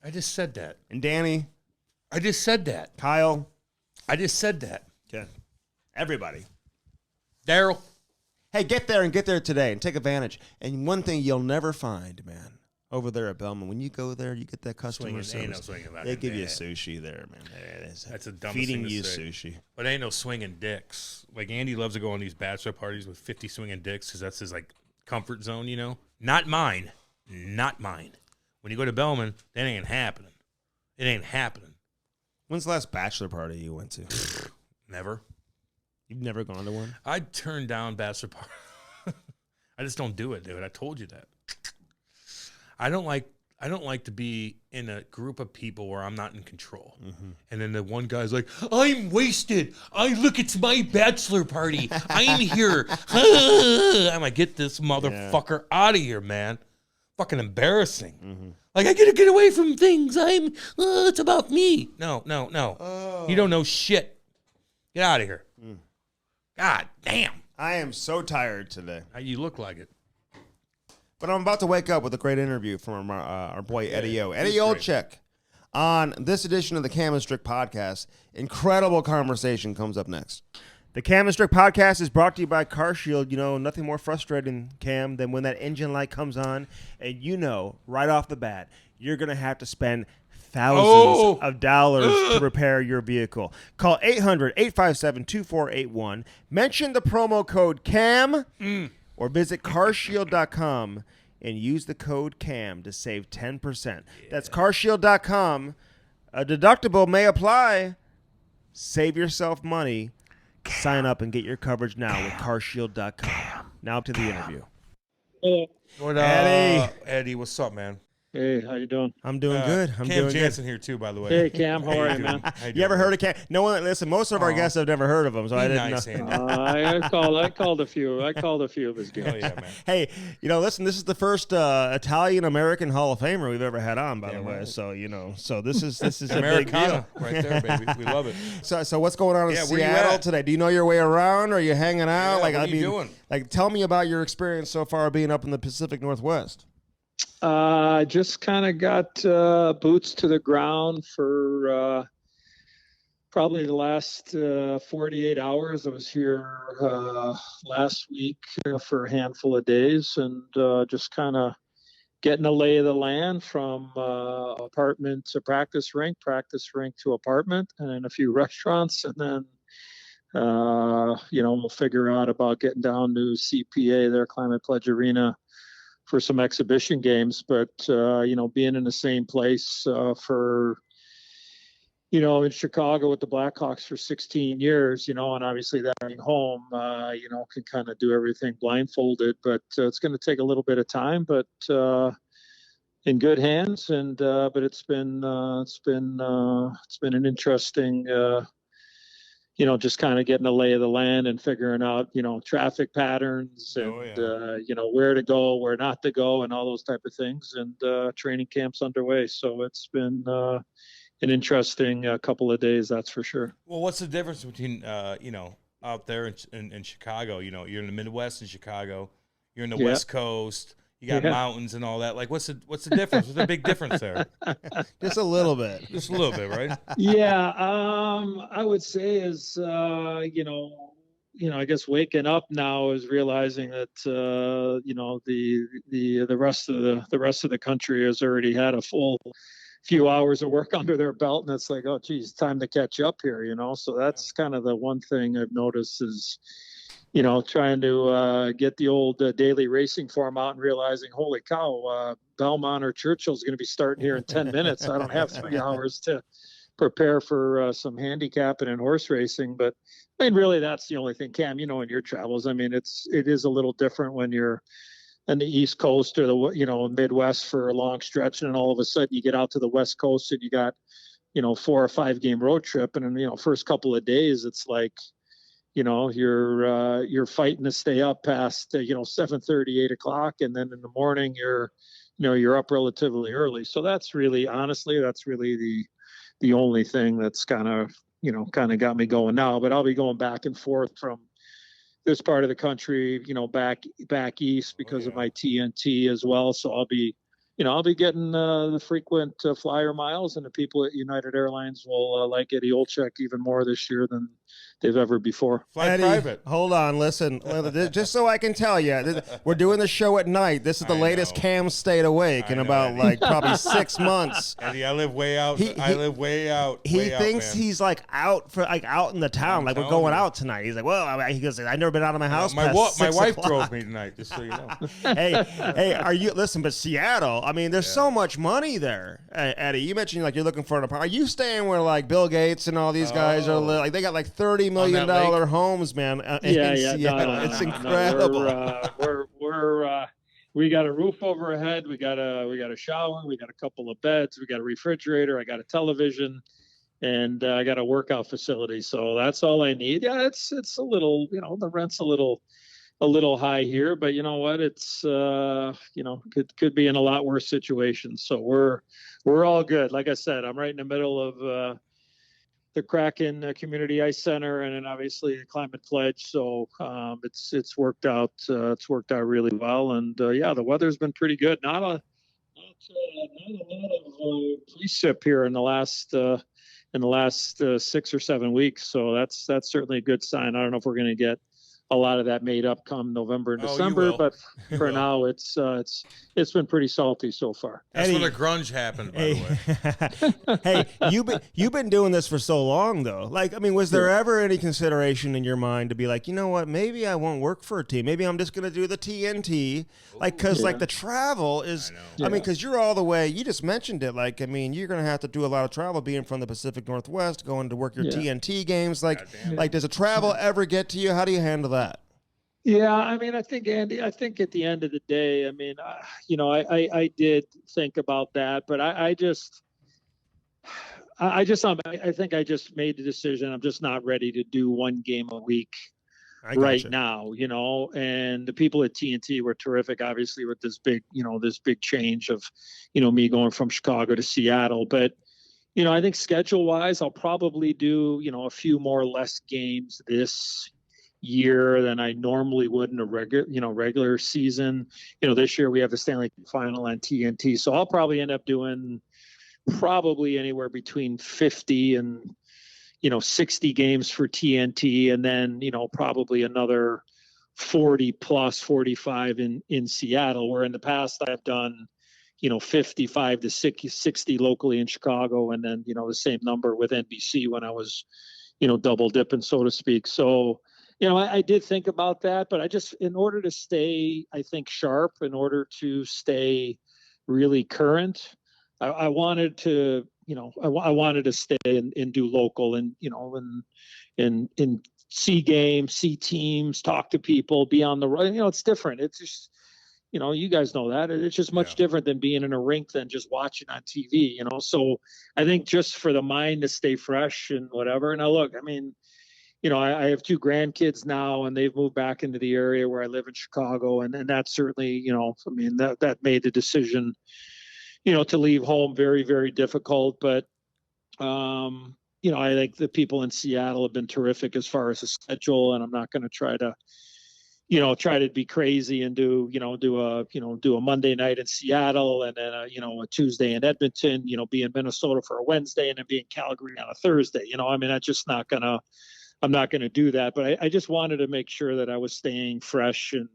I just said that. And Danny. I just said that. Kyle. I just said that. Okay. Everybody. Daryl. Hey, get there today and take advantage. And one thing you'll never find, man, over there at Bellman, when you go there, you get that customer service. They give you sushi there, man. That's a dumb feeding thing you to say. sushi. But ain't no swinging dicks. Like Andy loves to go on these bachelor parties with 50 swinging dicks because that's his like comfort zone, you know. Not mine. When you go to Bellman, that ain't happening. It ain't happening. When's the last bachelor party you went to? Never. You've never gone to one? I turned down bachelor party. I just don't do it, dude. I told you that. I don't like to be in a group of people where I'm not in control. Mm-hmm. And then the one guy's like, I'm wasted. Look, it's my bachelor party. I'm here. I'm like, get this motherfucker out of here, man. Fucking embarrassing. Mm-hmm. Like, I gotta get away from things. It's about me. No. Oh. You don't know shit. Get out of here. Mm. God damn. I am so tired today. You look like it. But I'm about to wake up with a great interview from our boy Eddie O. Eddie Olczyk on this edition of the Cam Strick podcast. Incredible conversation comes up next. The Cam Strick podcast is brought to you by CarShield. You know, nothing more frustrating, Cam, than when that engine light comes on and you know right off the bat you're going to have to spend thousands of dollars to repair your vehicle. Call 800-857-2481. Mention the promo code CAM or visit carshield.com and use the code CAM to save 10%. Yeah. That's carshield.com. A deductible may apply. Save yourself money. Sign up and get your coverage now with carshield.com. Now to the interview. Hello. What up, Eddie? What's up, man? Hey, how you doing? I'm doing good. I'm Cam doing Jansen good. here too, by the way. Hey, Cam, how are you, man? You ever heard of Cam? No one. Listen, most of our guests have never heard of him, so I didn't know. I called a few. I called a few of his guests. Oh yeah, man. Hey, listen. This is the first Italian American Hall of Famer we've ever had on, by the way. Right. So so this is a big deal, right there, baby. We love it. So what's going on in Seattle today? Do you know your way around? Or are you hanging out? What are you doing? Like, tell me about your experience so far being up in the Pacific Northwest. Just kind of got boots to the ground for probably the last 48 hours. I was here last week for a handful of days and just kind of getting a lay of the land from apartment to practice rink to apartment, and then a few restaurants, and then we'll figure out about getting down to CPA there, Climate Pledge Arena, for some exhibition games. But being in the same place for in Chicago with the Blackhawks for 16 years, and obviously that being home, can kind of do everything blindfolded, but it's going to take a little bit of time, but in good hands. And but it's been an interesting just kind of getting a lay of the land and figuring out, traffic patterns and, where to go, where not to go, and all those type of things. And training camp's underway. So it's been an interesting couple of days, that's for sure. Well, what's the difference between, out there in Chicago? You're in the Midwest in Chicago. You're in the West Coast. You got mountains and all that. Like, what's the difference? What's the big difference there? Just a little bit. Just a little bit, right? Yeah, I would say is, I guess waking up now is realizing that the rest of the country has already had a full few hours of work under their belt, and it's like, oh geez, time to catch up here. So that's kind of the one thing I've noticed is trying to get the old daily racing form out and realizing, holy cow, Belmont or Churchill's going to be starting here in 10 minutes. I don't have 3 hours to prepare for some handicapping and horse racing. But I mean, really, that's the only thing, Cam, in your travels. I mean, it is a little different when you're on the East Coast or the, Midwest for a long stretch. And then all of a sudden you get out to the West Coast and you got, 4 or 5 game road trip. And then, first couple of days, it's like, you're fighting to stay up past 7:30, 8 o'clock, and then in the morning you're up relatively early. So that's really the only thing that's kind of got me going now. But I'll be going back and forth from this part of the country, back east because of my TNT as well. So I'll be getting the frequent flyer miles, and the people at United Airlines will like Eddie Olczyk even more this year than they've ever before. Fly Eddie, private. Hold on, listen. Just so I can tell you, we're doing the show at night. This is the latest Cam stayed awake in about probably 6 months. Eddie, I live way out. I live way out. He thinks man. He's out in the town, like we're going out tonight. He's like, well, he goes, I've never been out of my house. My wife o'clock. drove me tonight, just so you know. hey, but Seattle, I mean, there's so much money there. Eddie, you mentioned you're looking for an apartment. Are you staying where Bill Gates and all these guys are? They got $30 million homes, man. In Seattle. It's incredible. We got a roof over our head. We got a shower. We got a couple of beds. We got a refrigerator. I got a television, and I got a workout facility. So that's all I need. Yeah, it's a little, the rent's a little high here, but you know what? It's could be in a lot worse situations. So we're all good. Like I said, I'm right in the middle of the Kraken Community Ice Center, and then obviously the Climate Pledge. So it's worked out. It's worked out really well, and the weather's been pretty good. Not a lot of precip here in the last 6 or 7 weeks. So that's certainly a good sign. I don't know if we're going to get a lot of that made up come November and December, but for now it's been pretty salty so far. That's where the grunge happened, by the way. Hey, you've been doing this for so long though. Was there ever any consideration in your mind to be like, you know what, maybe I won't work for a team. Maybe I'm just going to do the TNT, because the travel is. Because you're all the way. You just mentioned it. You're going to have to do a lot of travel, being from the Pacific Northwest, going to work your TNT games. Does the travel ever get to you? How do you handle that? Yeah, I think, Andy, at the end of the day, I did think about that, but I think I just made the decision. I'm just not ready to do one game a week right now, and the people at TNT were terrific, obviously, with this big change of, me going from Chicago to Seattle. But, I think schedule wise, I'll probably do, a few more less games this year than I normally would in a regular season. This year we have the Stanley Cup final on TNT, so I'll probably end up doing anywhere between 50 and 60 games for TNT, and then probably another 40 plus 45 in Seattle, where in the past I've done 55 to 60 locally in Chicago, and then the same number with NBC when I was double dipping, so to speak. So I did think about that, but in order to stay, I think, sharp, in order to stay really current, I wanted to, I wanted to stay and do local and see games, see teams, talk to people, be on the road. It's different. It's just, you guys know that. It's just much different than being in a rink than just watching on TV, So I think just for the mind to stay fresh and whatever. Now, look, I have 2 grandkids now, and they've moved back into the area where I live in Chicago. And that certainly, that made the decision, to leave home very, very difficult. But, I think the people in Seattle have been terrific as far as the schedule, and I'm not going to try to be crazy and do a Monday night in Seattle and then a Tuesday in Edmonton, be in Minnesota for a Wednesday and then be in Calgary on a Thursday. That's just not gonna I'm not going to do that. But I just wanted to make sure that I was staying fresh and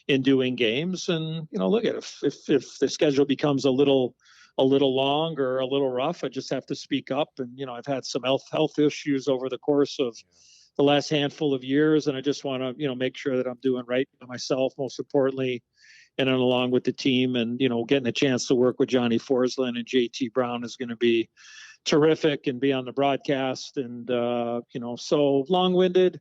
in doing games. And, look at if the schedule becomes a little long or a little rough, I just have to speak up. And, I've had some health issues over the course of the last handful of years. And I just want to, make sure that I'm doing right by myself, most importantly, and then along with the team. And, getting a chance to work with Johnny Forsland and JT Brown is going to be terrific, and be on the broadcast. And, so long-winded.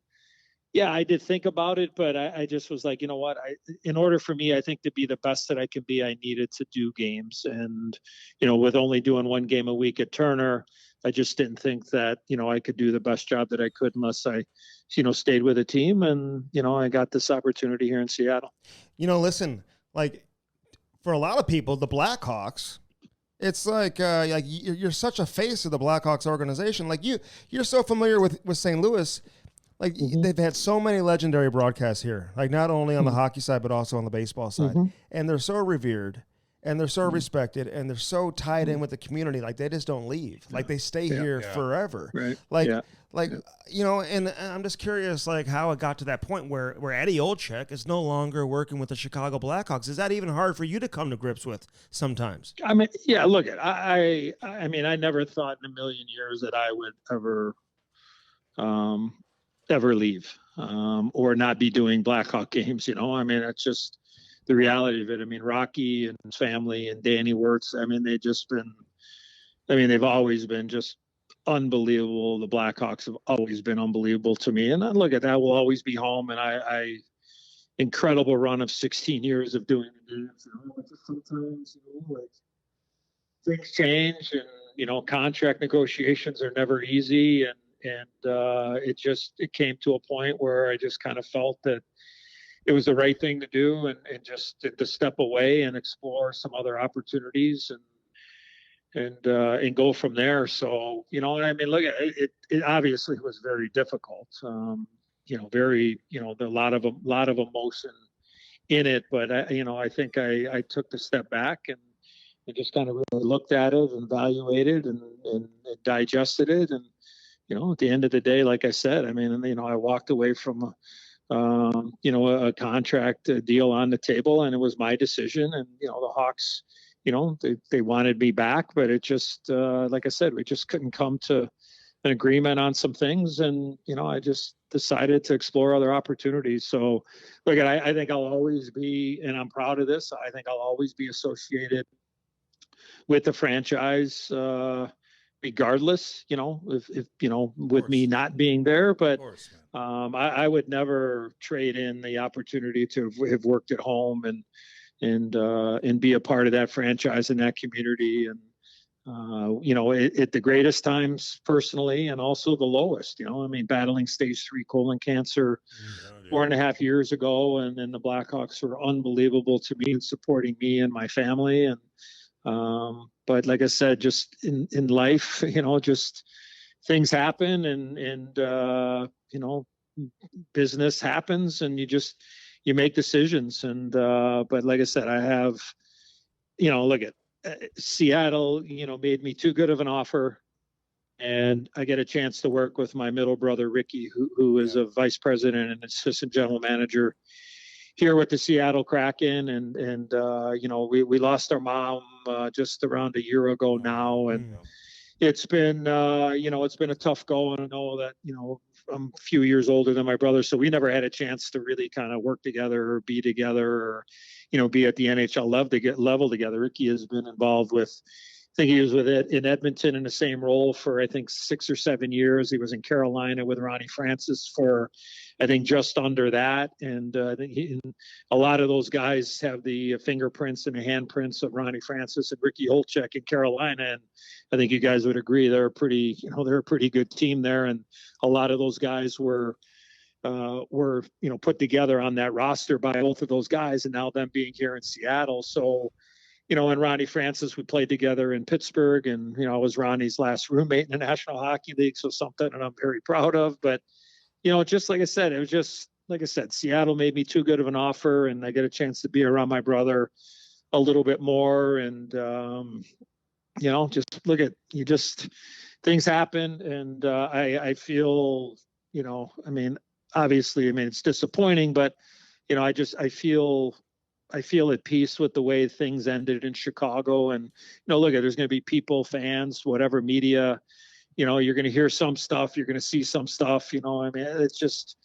Yeah, I did think about it, but I just was like, you know what? In order for me, I think to be the best that I can be, I needed to do games. And, with only doing one game a week at Turner, I just didn't think that, I could do the best job that I could unless I, stayed with a team. And, I got this opportunity here in Seattle. Listen, like for a lot of people, the Blackhawks, it's like you're such a face of the Blackhawks organization. Like you're so familiar with St. Louis. Like they've had so many legendary broadcasts here, like not only on the hockey side, but also on the baseball side. And they're so revered and they're so respected and they're so tied in with the community. Like they just don't leave. Like they stay here forever. Right. And I'm just curious, like how it got to that point where Eddie Olczyk is no longer working with the Chicago Blackhawks. Is that even hard for you to come to grips with sometimes? I mean, yeah, look, I never thought in a million years that I would ever leave or not be doing Blackhawk games. I mean, it's just the reality of it. I mean, Rocky and his family and Danny Wirtz, I mean, they've always been just unbelievable. The Blackhawks have always been unbelievable to me. And look at that, will always be home. And I incredible run of 16 years of doing the games. Sometimes, like things change and, contract negotiations are never easy. And it came to a point where I just kind of felt that it was the right thing to do and just to step away and explore some other opportunities and go from there. So, I mean, look, it obviously was very difficult. A lot of emotion in it, but I think I took the step back and just kind of really looked at it and evaluated and digested it. And, at the end of the day, like I said, I mean, I walked away from, a contract deal on the table, and it was my decision. And, the Hawks, they wanted me back, but it just, like I said, we just couldn't come to an agreement on some things. And, I just decided to explore other opportunities. So, look, I think I'll always be, and I'm proud of this, I think I'll always be associated with the franchise, regardless, if with me not being there. But I would never trade in the opportunity to have worked at home and be a part of that franchise and that community. And at the greatest times personally, and also the lowest. I mean, battling stage 3 colon cancer 4.5 years ago, and then the Blackhawks were unbelievable to me and supporting me and my family. And but like I said, just in life, just things happen and business happens, and you make decisions. And, but like I said, I have, look at Seattle, made me too good of an offer, and I get a chance to work with my middle brother, Ricky, who is a vice president and assistant general manager here with the Seattle Kraken. And we lost our mom just around a year ago now. And it's been, it's been a tough go. And I know that, I'm a few years older than my brother, so we never had a chance to really kind of work together or be together or, be at the NHL level together. Ricky has been involved with, I think he was with it in Edmonton in the same role for, I think, 6 or 7 years. He was in Carolina with Ronnie Francis for, I think, just under that. And I think a lot of those guys have the fingerprints and the handprints of Ronnie Francis and Ricky Olczyk in Carolina. And I think you guys would agree they're a pretty good team there. And a lot of those guys were put together on that roster by both of those guys, and now them being here in Seattle. So, and Ronnie Francis, we played together in Pittsburgh, and, I was Ronnie's last roommate in the National Hockey League. So something that I'm very proud of. But, just like I said, it was just, like I said, Seattle made me too good of an offer, and I get a chance to be around my brother a little bit more. And, just look at, things happen. And I feel, I mean, obviously, I mean, it's disappointing, but, I feel at peace with the way things ended in Chicago. And, look, there's going to be people, fans, whatever, media, you're going to hear some stuff, you're going to see some stuff, I mean, it's just,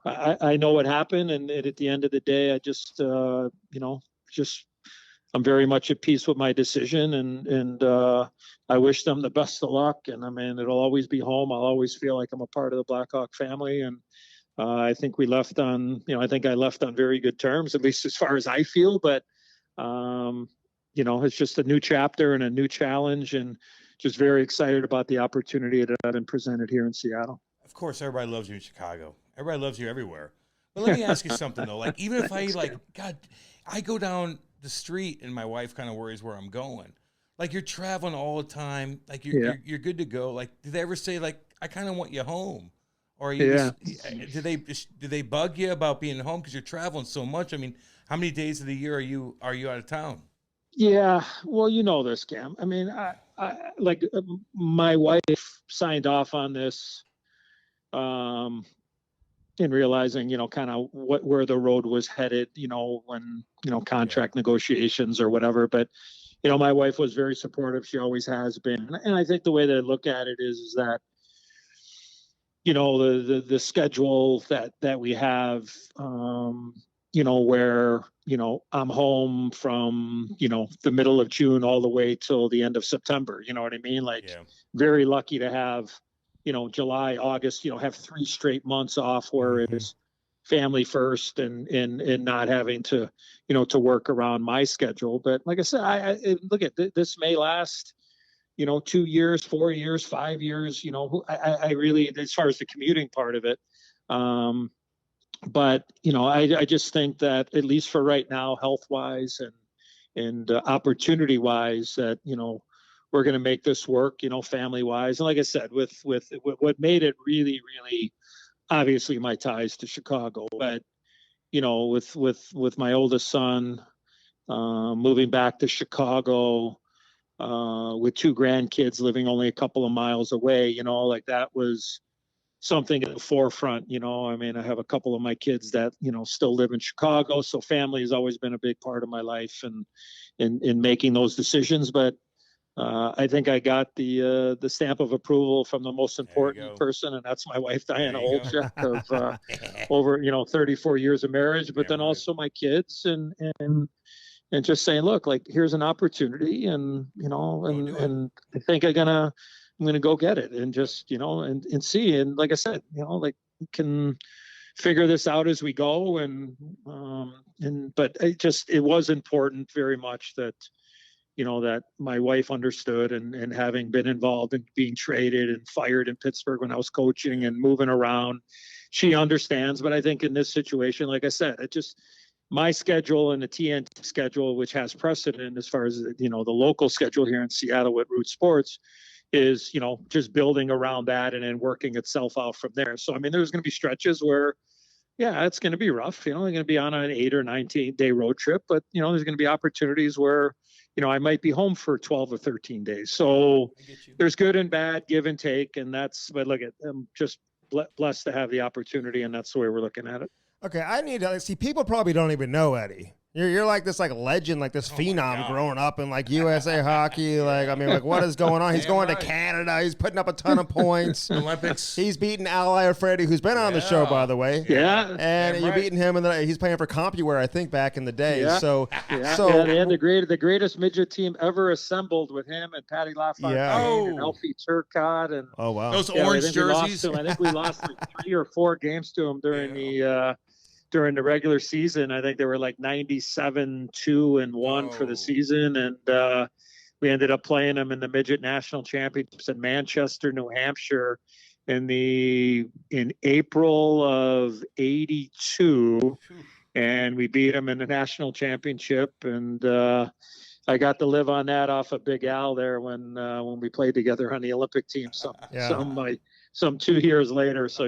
I know what happened. And at the end of the day, I just, I'm very much at peace with my decision, and I wish them the best of luck. And I mean, it'll always be home. I'll always feel like I'm a part of the Blackhawk family. And I think I left on very good terms, at least as far as I feel. But, it's just a new chapter and a new challenge, and just very excited about the opportunity that I've been presented here in Seattle. Of course, everybody loves you in Chicago. Everybody loves you everywhere. But let me ask you something, though. Like, even if I go down the street and my wife kind of worries where I'm going. Like, you're traveling all the time. Like, you're good to go. Like, do they ever say, like, I kind of want you home? Or are you do they bug you about being home because you're traveling so much? I mean, how many days of the year are you out of town? Yeah, well, this, Cam. I mean, I my wife signed off on this, in realizing, kind of where the road was headed, when, contract negotiations or whatever. But, my wife was very supportive. She always has been. And I think the way that I look at it is that, the schedule that we have, where, I'm home from, the middle of June all the way till the end of September. You know what I mean? Like, very lucky to have, July, August, have 3 straight months off where it's family first, and not having to, to work around my schedule. But like I said, I look at this may last, 2 years, 4 years, 5 years, I really, as far as the commuting part of it. But, I just think that, at least for right now, health wise and opportunity wise, that, we're going to make this work, family wise. And like I said, with what made it really, really obviously my ties to Chicago, but, with my oldest son, moving back to Chicago, with 2 grandkids living only a couple of miles away, like that was something at the forefront. I mean, I have a couple of my kids that, still live in Chicago. So family has always been a big part of my life, and in making those decisions. But I think I got the stamp of approval from the most important person, and that's my wife, Diana Olczyk, of over 34 years of marriage. But then also my kids, and just saying, look, like, here's an opportunity, and and I think I'm gonna go get it, and just and see. And like I said, like, we can figure this out as we go. But it was important very much that that my wife understood, and having been involved in being traded and fired in Pittsburgh when I was coaching and moving around, she understands. But I think in this situation, like I said, my schedule and the TN schedule, which has precedent as far as, the local schedule here in Seattle with Root Sports, is, just building around that and then working itself out from there. So, I mean, there's going to be stretches where, it's going to be rough. They're going to be on an 8 or 19-day road trip, but, there's going to be opportunities where, I might be home for 12 or 13 days. So there's good and bad, give and take. But look, I'm just blessed to have the opportunity, and that's the way we're looking at it. Okay, I need to see. People probably don't even know Eddie. You're like this legend, like this phenom growing up in USA hockey. Like, I mean, like, what is going on? He's going to Canada. He's putting up a ton of points. Olympics. He's beating Al Freddie, who's been on the show, by the way. Yeah. And you're beating him, and he's playing for CompuWare, I think, back in the day. Yeah. So they had the greatest midget team ever assembled with him and Patty LaFontaine and Elfie Turcotte. And those orange jerseys. I think we lost like 3 or 4 games to him during the regular season. I think they were like 97-2-1 for the season. And we ended up playing them in the midget national championships in Manchester, New Hampshire in April of '82. And we beat them in the national championship. And I got to live on that off of Big Al there when we played together on the Olympic team. Some 2 years later. So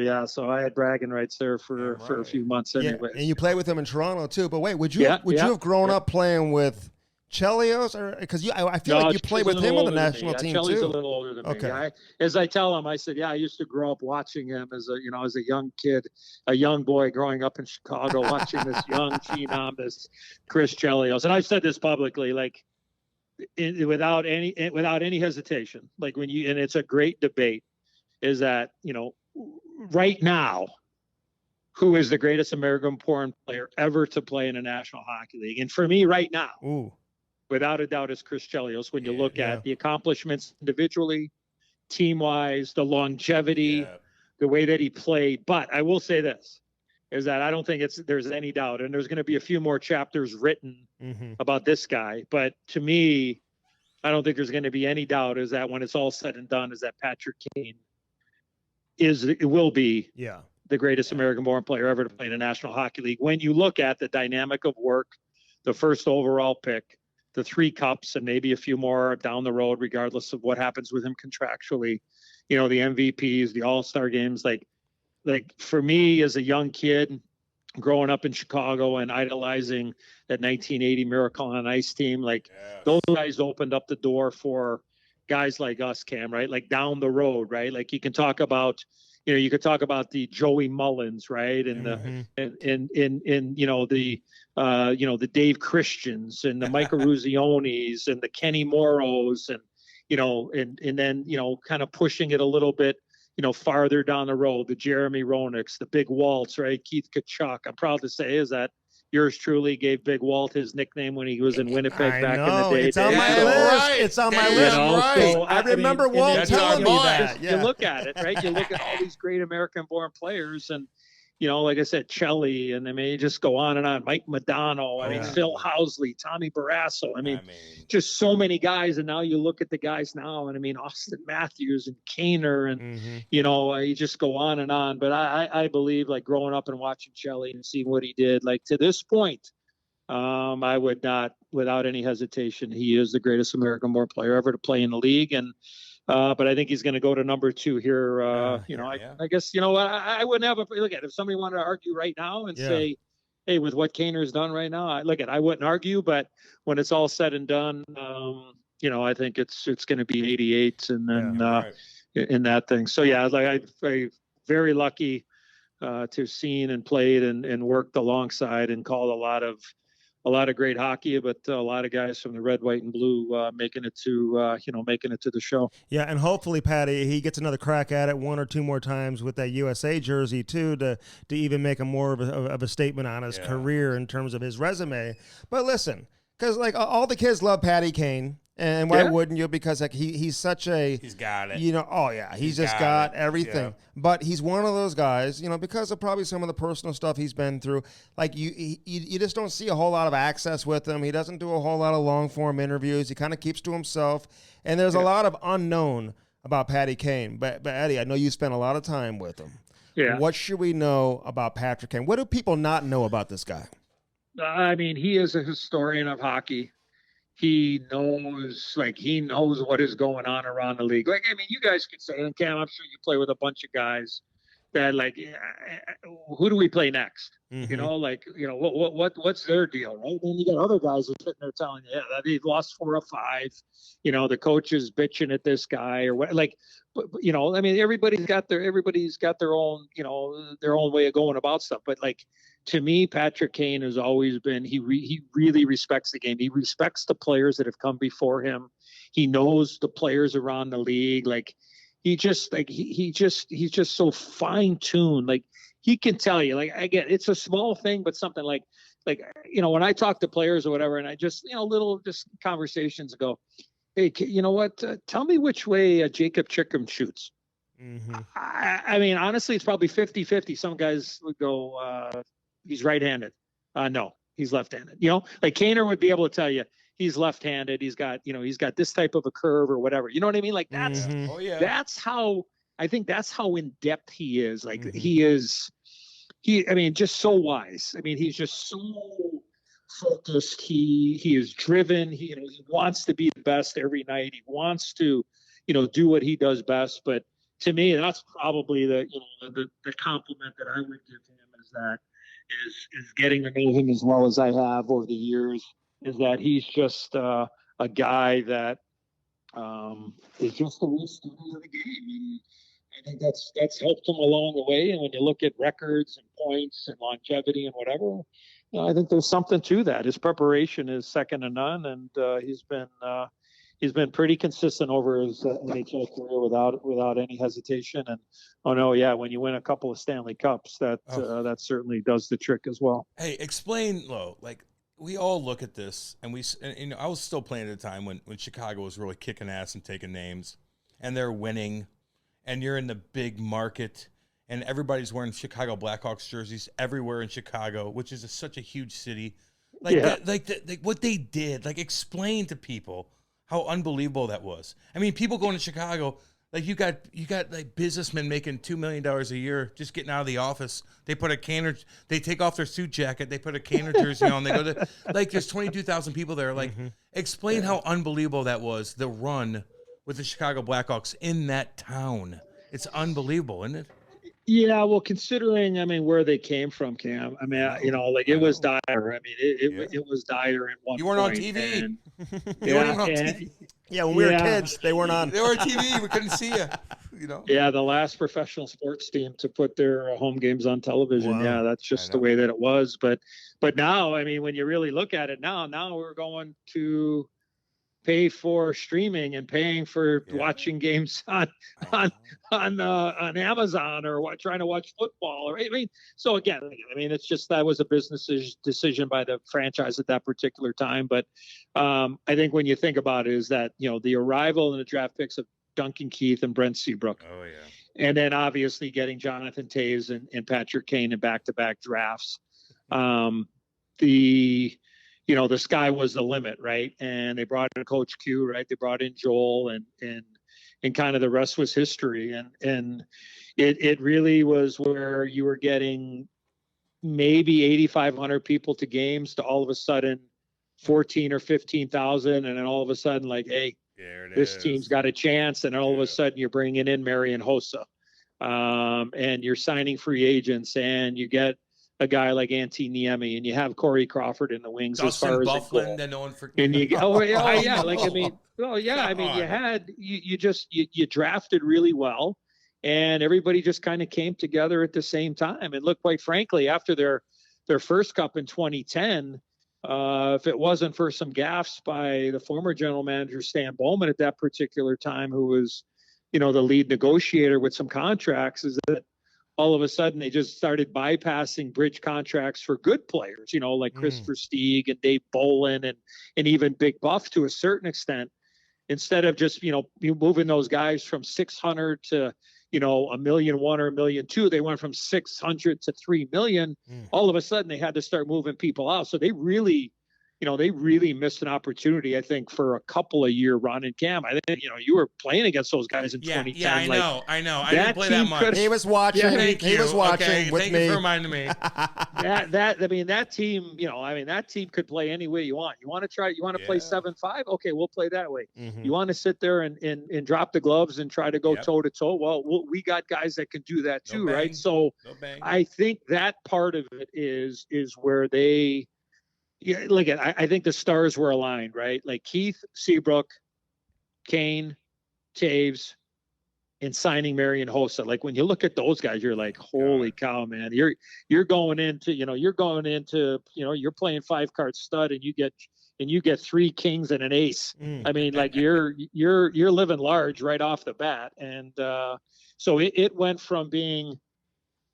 I had bragging rights there for a few months anyway. And you played with him in Toronto too. But wait, would you have grown up playing with Chelios, or because I feel like you played with him on the national team Chelly's too. a little older than Okay. me. As I tell him, I said, I used to grow up watching him as a young kid, a young boy growing up in Chicago, watching this young phenom, this Chris Chelios. And I've said this publicly, like without any hesitation, like and it's a great debate, is that, right now, who is the greatest American-born player ever to play in a National Hockey League? And for me, right now, without a doubt, is Chris Chelios. When you look at the accomplishments individually, team-wise, the longevity, the way that he played. But I will say this, is that I don't think there's any doubt, and there's going to be a few more chapters written about this guy. But to me, I don't think there's going to be any doubt, is that when it's all said and done, is that Patrick Kane will be the greatest American-born player ever to play in a National Hockey League. When you look at the dynamic of work, the first overall pick, the 3 cups, and maybe a few more down the road, regardless of what happens with him contractually, the MVPs, the All-Star games, like for me as a young kid growing up in Chicago and idolizing that 1980 Miracle on Ice team, those guys opened up the door for guys like us, Cam, right? Like down the road, right? Like you can talk about, you could talk about the Joey Mullins, right? And the Dave Christians and the Mike Ruzionis and the Kenny Morrows and then, kind of pushing it a little bit, farther down the road, the Jeremy Roenick's, the Big Waltz, right? Keith Tkachuk. I'm proud to say is that yours truly gave Big Walt his nickname when he was in Winnipeg back in the day. It's on my list. It's on my list. Right. So, I remember Walt telling me that. You look at it, right? You look at all these great American-born players, and like I said, Chelly, and I mean, you just go on and on. Mike Modano, Phil Housley, Tommy Barrasso. I mean, just so many guys. And now you look at the guys now, and I mean, Austin Matthews and Kaner, and you just go on and on. But I believe, like growing up and watching Chelly and seeing what he did, like to this point, I would not, without any hesitation, he is the greatest American-born player ever to play in the league. And but I think he's going to go to number 2 here. I guess, I wouldn't have look at it. If somebody wanted to argue right now and say, hey, with what Kaner's done right now, I wouldn't argue. But when it's all said and done, I think it's going to be 88 and then in that thing. So, I'm very lucky to have seen and played and worked alongside and called a lot of great hockey, but a lot of guys from the red, white, and blue making it to the show. Yeah, and hopefully, Patty, he gets another crack at it 1 or 2 more times with that USA jersey too, to even make a more of a statement on his career in terms of his resume. But listen, because all the kids love Patty Kane. And why wouldn't you? Because he's such a... He's got it. He's just got everything. Yeah. But he's one of those guys, because of probably some of the personal stuff he's been through. Like, you just don't see a whole lot of access with him. He doesn't do a whole lot of long-form interviews. He kind of keeps to himself. And there's a lot of unknown about Patty Kane. But Eddie, I know you spent a lot of time with him. Yeah. What should we know about Patrick Kane? What do people not know about this guy? I mean, he is a historian of hockey. He knows what is going on around the league. You guys could say, and Cam, I'm sure you play with a bunch of guys that who do we play next? What's their deal, right? Then you got other guys who are sitting there telling you, they've lost 4 or 5. The coach is bitching at this guy or what. Everybody's got their own, their own way of going about stuff. But to me, Patrick Kane has always been, he really respects the game. He respects the players that have come before him. He knows the players around the league. He's just so fine tuned. He can tell you, again, it's a small thing, but something when I talk to players or whatever, and I just, little just conversations ago, hey, you know what? Tell me which way Jacob Chickham shoots. Mm-hmm. I mean, honestly, it's probably 50-50. Some guys would go, he's right-handed. No, he's left-handed. Kaner would be able to tell you he's left-handed. He's got this type of a curve or whatever. You know what I mean? That's how, I think that's how in depth he is. Just so wise. I mean, he's just so focused. He is driven. He wants to be the best every night. He wants to, do what he does best. But to me, that's probably the compliment that I would give him is getting to know him as well as I have over the years. is that he's just a guy that is just a real student of the game. And I think that's helped him along the way. And when you look at records and points and longevity and whatever, I think there's something to that. His preparation is second to none, and he's been pretty consistent over his NHL career without any hesitation. And when you win a couple of Stanley Cups, that certainly does the trick as well. Hey, explain, Lo. Like, we all look at this, and I was still playing at a time when Chicago was really kicking ass and taking names, and they're winning, and you're in the big market, and everybody's wearing Chicago Blackhawks jerseys everywhere in Chicago, which is such a huge city. What they did, like, explain to people how unbelievable that was. I mean, people going to Chicago, like, you got like businessmen making $2 million a year just getting out of the office. They put they take off their suit jacket, they put a Kaner jersey on, they go to, like, there's 22,000 people there. Like, explain how unbelievable that was, the run with the Chicago Blackhawks in that town. It's unbelievable, isn't it? Yeah, well, considering, where they came from, Cam, it was dire. It was dire at one point. You weren't on TV. And, you weren't even on TV. Yeah, when we were kids, they weren't on. They were on TV. We couldn't see you. Yeah, the last professional sports team to put their home games on television. Wow. Yeah, that's just the way that it was. But now, when you really look at it now we're going to pay for streaming and paying for watching games on Amazon or trying to watch football. Or so again, it's just that was a business decision by the franchise at that particular time. But I think when you think about it, is that the arrival and the draft picks of Duncan Keith and Brent Seabrook. Oh yeah. And then obviously getting Jonathan Toews and Patrick Kane in back-to-back drafts. The sky was the limit, right? And they brought in Coach Q, right? They brought in Joel, and kind of the rest was history. And it really was where you were getting maybe 8,500 people to games to all of a sudden 14 or 15,000, and then all of a sudden, like, hey, this team's got a chance, and all of a sudden you're bringing in Marian Hossa, and you're signing free agents, and you get a guy like Antti Niemi, and you have Corey Crawford in the wings. Dustin as far Bufflin, as that no one forgot. And you you drafted really well, and everybody just kind of came together at the same time. And look, quite frankly, after their first cup in 2010, if it wasn't for some gaffes by the former general manager Stan Bowman at that particular time, who was, the lead negotiator with some contracts, is that all of a sudden they just started bypassing bridge contracts for good players, like Christopher Stieg and Dave Bolin and even Big Buff to a certain extent, instead of just, moving those guys from 600 to, $1.1 million or $1.2 million. They went from 600 to 3 million. All of a sudden they had to start moving people out. So they really missed an opportunity, I think, for a couple of year run. And Cam, I think, you were playing against those guys in 2010. Yeah, I know. I didn't play that much. He was watching. He was watching with Thank me. you for reminding me. that team, that team could play any way you want. You want to play 7-5? Okay, we'll play that way. You want to sit there and drop the gloves and try to go toe to toe? Well, we got guys that can do that too, right? So I think that part of it is where they. Yeah, look at. I think the stars were aligned, right? Like Keith, Seabrook, Kane, Toews, and signing Marian Hossa. Like when you look at those guys, you're like, holy cow, man! You're going into you're playing 5-card stud, and you get 3 kings and an ace. I mean, like you're living large right off the bat, and so it went from being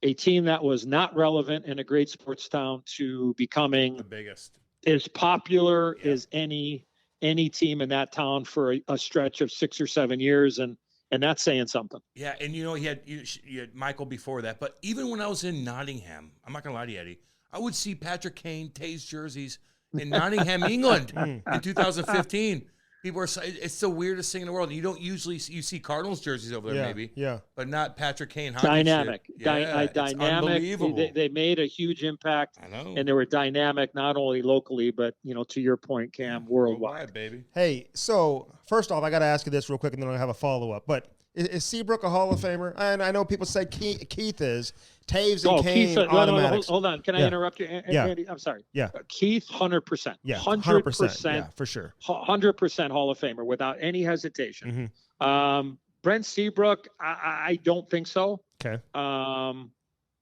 a team that was not relevant in a great sports town to becoming the biggest, as popular as any team in that town for a stretch of 6 or 7 years. And that's saying something. Yeah. And you had Michael before that, but even when I was in Nottingham, I'm not going to lie to you, Eddie, I would see Patrick Kane, Toews jerseys in Nottingham, England in 2015. People are, it's the weirdest thing in the world. You don't usually you see Cardinals jerseys over there, maybe, but not Patrick Kane. Dynamic, dynamic. Unbelievable. They made a huge impact, I know, and they were dynamic not only locally, but to your point, Cam, worldwide, baby. Hey, so first off, I got to ask you this real quick, and then I'll have a follow up. But Is Seabrook a Hall of Famer? And I know people say Keith is. Taves and Kane, Keith, automatics. hold on. Can I interrupt you, Andy? I'm sorry. Yeah. Keith, 100%. Yeah, 100%. Yeah, for sure. 100% Hall of Famer without any hesitation. Brent Seabrook, I don't think so. Okay.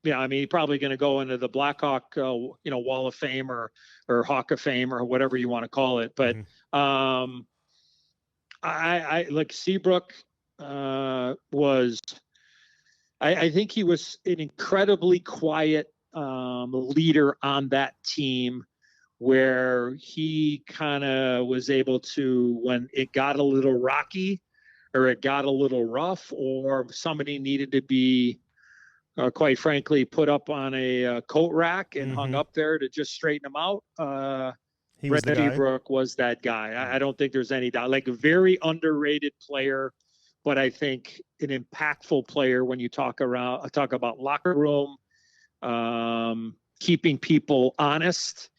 Yeah, I memean, he's probably going to go into the Blackhawk, Wall of Fame or Hawk of Fame or whatever you want to call it. But I like Seabrook was. I think he was an incredibly quiet leader on that team, where he kind of was able to, when it got a little rocky or it got a little rough or somebody needed to be, quite frankly, put up on a coat rack and hung up there to just straighten him out. Brent Seabrook was that guy. I don't think there's any doubt. Like, a very underrated player, but I think an impactful player when you talk about locker room, keeping people honest,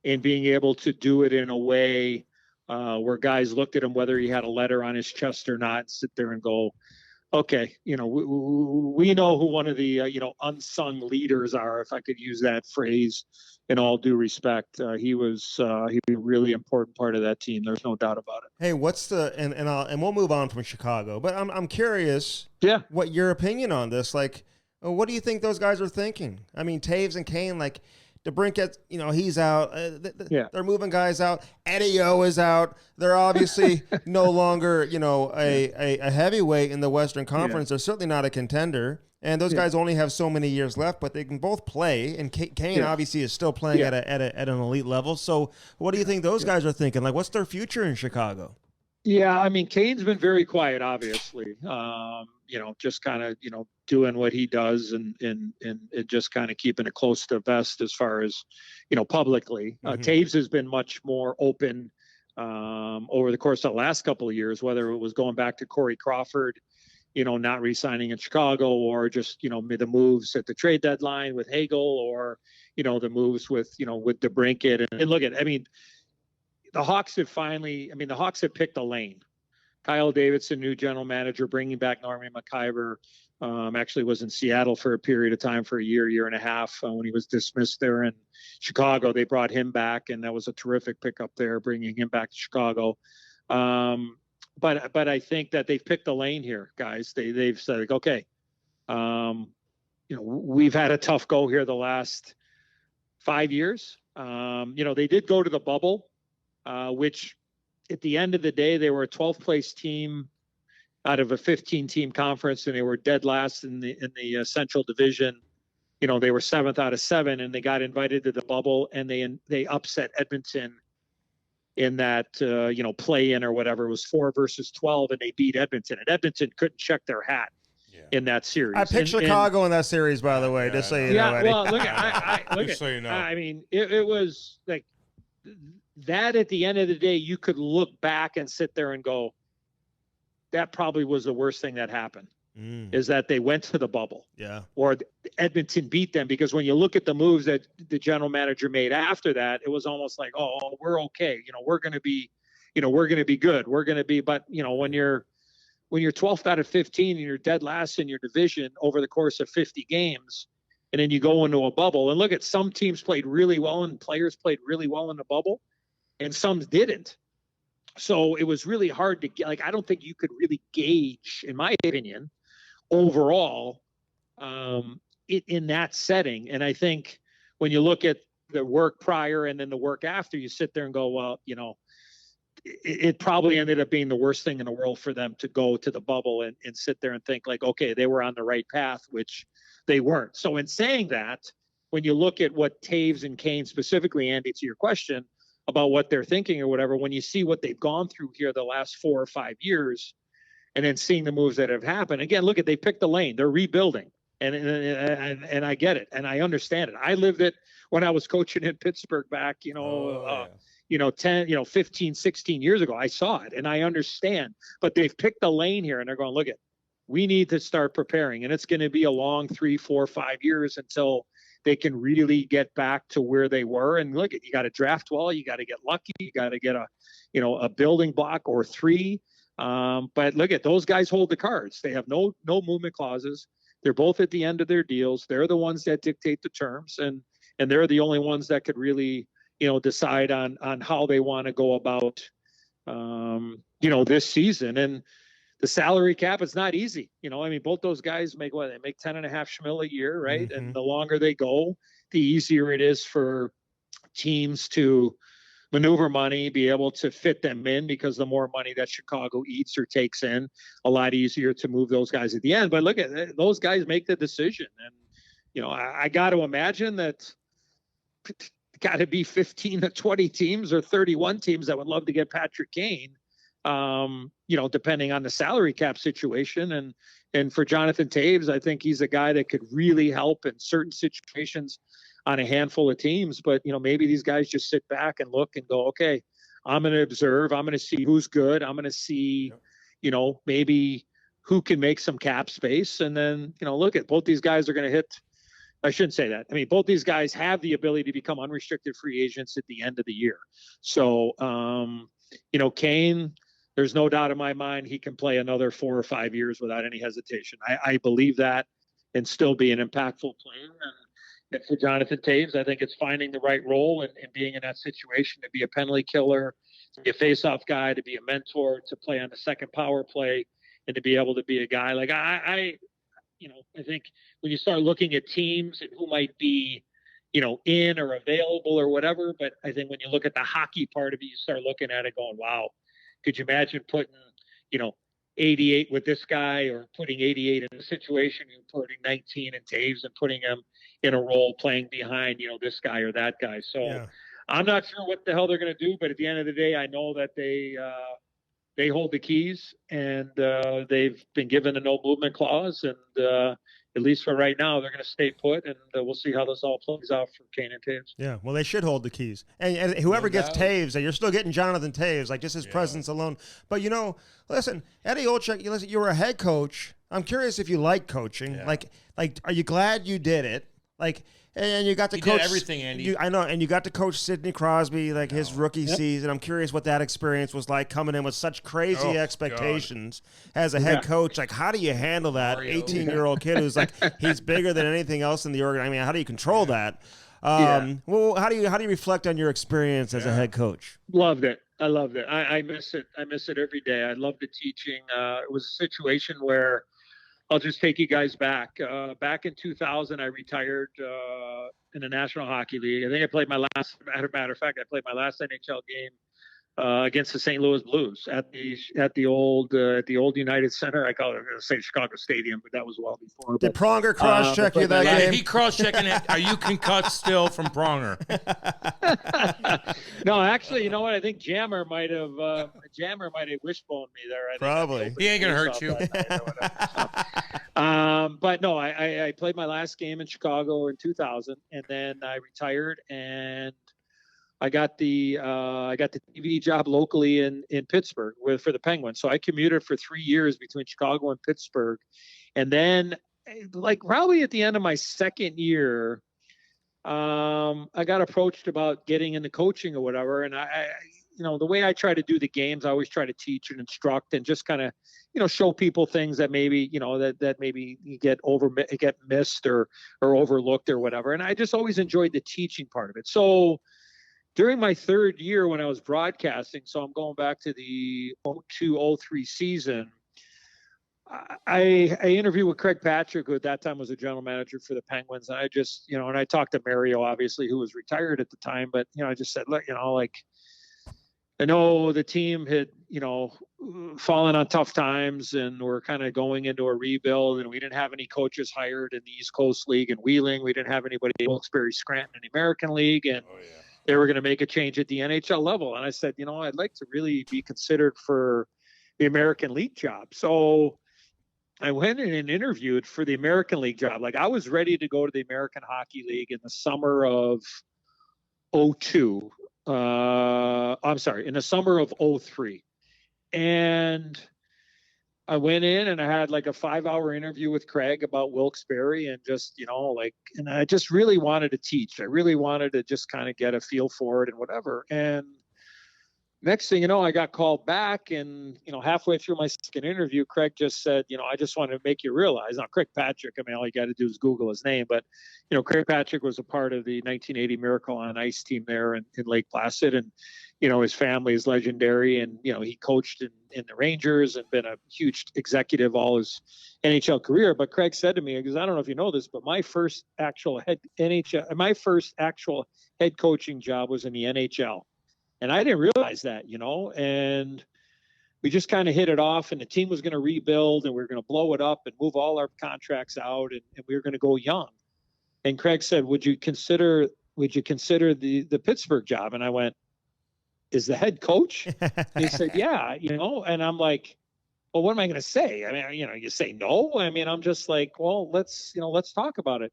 and being able to do it in a way where guys looked at him, whether he had a letter on his chest or not, and sit there and go, okay, we know who one of the unsung leaders are, if I could use that phrase. In all due respect, he was a really important part of that team. There's no doubt about it. Hey, what's the and we'll move on from Chicago, but I'm curious. Yeah. What your opinion on this? Like, what do you think those guys are thinking? I mean, Taves and Kane, like, DeBrincat, he's out. They're moving guys out. Eddie O is out. They're obviously no longer, a heavyweight in the Western Conference. They're certainly not a contender. And those guys only have so many years left, but they can both play. And Kane obviously is still playing at an elite level. So what do you think those guys are thinking? Like, what's their future in Chicago? Yeah, I mean, Kane's been very quiet, obviously. Just kind of, doing what he does and just kind of keeping it close to the vest as far as, publicly. Taves has been much more open over the course of the last couple of years, whether it was going back to Corey Crawford, not re-signing in Chicago, or just, the moves at the trade deadline with Hagel, or, the moves with DeBrincat. And look at, I mean, the Hawks have picked a lane. Kyle Davidson, new general manager, bringing back Norman McIver, actually was in Seattle for a period of time, for a year and a half, when he was dismissed there in Chicago. They brought him back, and that was a terrific pickup there, bringing him back to Chicago. But I think that they've picked a lane here, guys. They've said, like, okay, we've had a tough go here the last 5 years. They did go to the bubble, which at the end of the day, they were a 12th place team out of a 15-team conference, and they were dead last in the Central Division. They were 7th out of 7, and they got invited to the bubble, and they upset Edmonton in that play-in or whatever. It was 4 versus 12, and they beat Edmonton. And Edmonton couldn't check their hat in that series. I picked Chicago in that series, by the way, just so you know. Well, look, so you know. I mean, it was like that. At the end of the day, you could look back and sit there and go, that probably was the worst thing that happened. Is that they went to the bubble, or Edmonton beat them, because when you look at the moves that the general manager made after that, it was almost like, oh, we're okay. We're going to be, we're going to be good. We're going to be, but when you're 12th out of 15 and you're dead last in your division over the course of 50 games, and then you go into a bubble, and look at, some teams played really well and players played really well in the bubble, and some didn't. So it was really hard to get, like, I don't think you could really gauge, in my opinion, overall, in that setting. And I think when you look at the work prior and then the work after, you sit there and go, well, it probably ended up being the worst thing in the world for them to go to the bubble and sit there and think, like, okay, they were on the right path, which they weren't. So in saying that, when you look at what Taves and Kane specifically, Andy, to your question about what they're thinking or whatever, when you see what they've gone through here the last 4 or 5 years, and then seeing the moves that have happened. Again, look at, they picked the lane. They're rebuilding. And I get it. And I understand it. I lived it when I was coaching in Pittsburgh back, 15, 16 years ago. I saw it and I understand. But they've picked the lane here, and they're going, look at, we need to start preparing. And it's going to be a long 3, 4, 5 years until they can really get back to where they were. And look at, you got to draft well, you got to get lucky, you got to get a building block or 3. But look at those guys hold the cards. They have no movement clauses. They're both at the end of their deals. They're the ones that dictate the terms, and they're the only ones that could really, decide on how they want to go about, this season. And the salary cap is not easy. Both those guys make what? They make 10.5 schmil a year, right? Mm-hmm. And the longer they go, the easier it is for teams to maneuver money, be able to fit them in, because the more money that Chicago eats or takes in, a lot easier to move those guys at the end. But look at those guys make the decision. And, I got to imagine that got to be 15 to 20 teams or 31 teams that would love to get Patrick Kane, depending on the salary cap situation. And for Jonathan Toews, I think he's a guy that could really help in certain situations on a handful of teams. But, maybe these guys just sit back and look and go, okay, I'm going to observe. I'm going to see who's good. I'm going to see, maybe who can make some cap space. And then, look at both these guys are going to hit. I shouldn't say that. Both these guys have the ability to become unrestricted free agents at the end of the year. So, Kane, there's no doubt in my mind he can play another 4 or 5 years without any hesitation. I believe that, and still be an impactful player. And for Jonathan Toews, I think it's finding the right role and being in that situation to be a penalty killer, to be a face-off guy, to be a mentor, to play on the second power play, and to be able to be a guy. Like I think when you start looking at teams and who might be, in or available or whatever, but I think when you look at the hockey part of it, you start looking at it going, wow, could you imagine putting, 88 with this guy, or putting 88 in a situation and putting 19 in Toews and putting him in a role playing behind, this guy or that guy. So yeah. I'm not sure what the hell they're going to do, but at the end of the day, I know that they hold the keys, and they've been given a no movement clause, and at least for right now, they're going to stay put, and we'll see how this all plays out for Kane and Toews. Yeah, well, they should hold the keys. And whoever gets Toews, you're still getting Jonathan Toews, like just his presence alone. But, listen, Eddie Olczyk, you were a head coach. I'm curious if you like coaching. Yeah. Like, are you glad you did it? Like, and you got to coach did everything, Andy. I know, and you got to coach Sidney Crosby, his rookie season. I'm curious what that experience was like, coming in with such crazy expectations as a head coach. Like, how do you handle that 18-year-old kid who's like, he's bigger than anything else in the organization? How do you control that? Well, how do you reflect on your experience as a head coach? Loved it. I loved it. I miss it. I miss it every day. I loved the teaching. It was a situation where I'll just take you guys back. Back in 2000, I retired in the National Hockey League. I think I played my last, matter of fact, I played my last NHL game against the St. Louis Blues at the old United Center. I call it, say Chicago Stadium, but that was well before. Did Pronger cross-check you that game? He cross-checking it. Are you concussed still from Pronger? No, actually, you know what? I think Jammer might have wishboned me there. Probably. He ain't gonna hurt you. But no, I played my last game in Chicago in 2000, and then I retired, and I got the TV job locally in Pittsburgh for the Penguins. So I commuted for 3 years between Chicago and Pittsburgh. And then, like, probably at the end of my second year, I got approached about getting into coaching or whatever. And I the way I try to do the games, I always try to teach and instruct and just kind of, show people things that maybe, that maybe you get missed or overlooked or whatever. And I just always enjoyed the teaching part of it. So during my third year when I was broadcasting, so I'm going back to the 02-03 season, I interviewed with Craig Patrick, who at that time was a general manager for the Penguins. And I just, and I talked to Mario, obviously, who was retired at the time. But, I just said, look, I know the team had, fallen on tough times, and we're kind of going into a rebuild, and we didn't have any coaches hired in the East Coast League and Wheeling. We didn't have anybody in Wilkes-Barre, Scranton in the American League. And they were going to make a change at the NHL level. And I said, I'd like to really be considered for the American League job. So I went in and interviewed for the American League job. Like, I was ready to go to the American Hockey League in the summer of 02. In the summer of 03. And I went in and I had like a 5-hour interview with Craig about Wilkes-Barre, and just, and I just really wanted to teach. I really wanted to just kind of get a feel for it and whatever. And next thing you know, I got called back, and halfway through my second interview, Craig just said, I just want to make you realize. Now, Craig Patrick, I mean, all you got to do is Google his name, but Craig Patrick was a part of the 1980 Miracle on Ice team there in Lake Placid, and his family is legendary, and he coached in the Rangers and been a huge executive all his NHL career. But Craig said to me, because I don't know if you know this, but my first actual head coaching job was in the NHL. And I didn't realize that, and we just kind of hit it off, and the team was going to rebuild, and we were going to blow it up and move all our contracts out, and we were going to go young. And Craig said, would you consider the Pittsburgh job? And I went, is the head coach? And he said, yeah, and I'm like, well, what am I going to say? I mean, you say no. I mean, I'm just like, well, let's talk about it.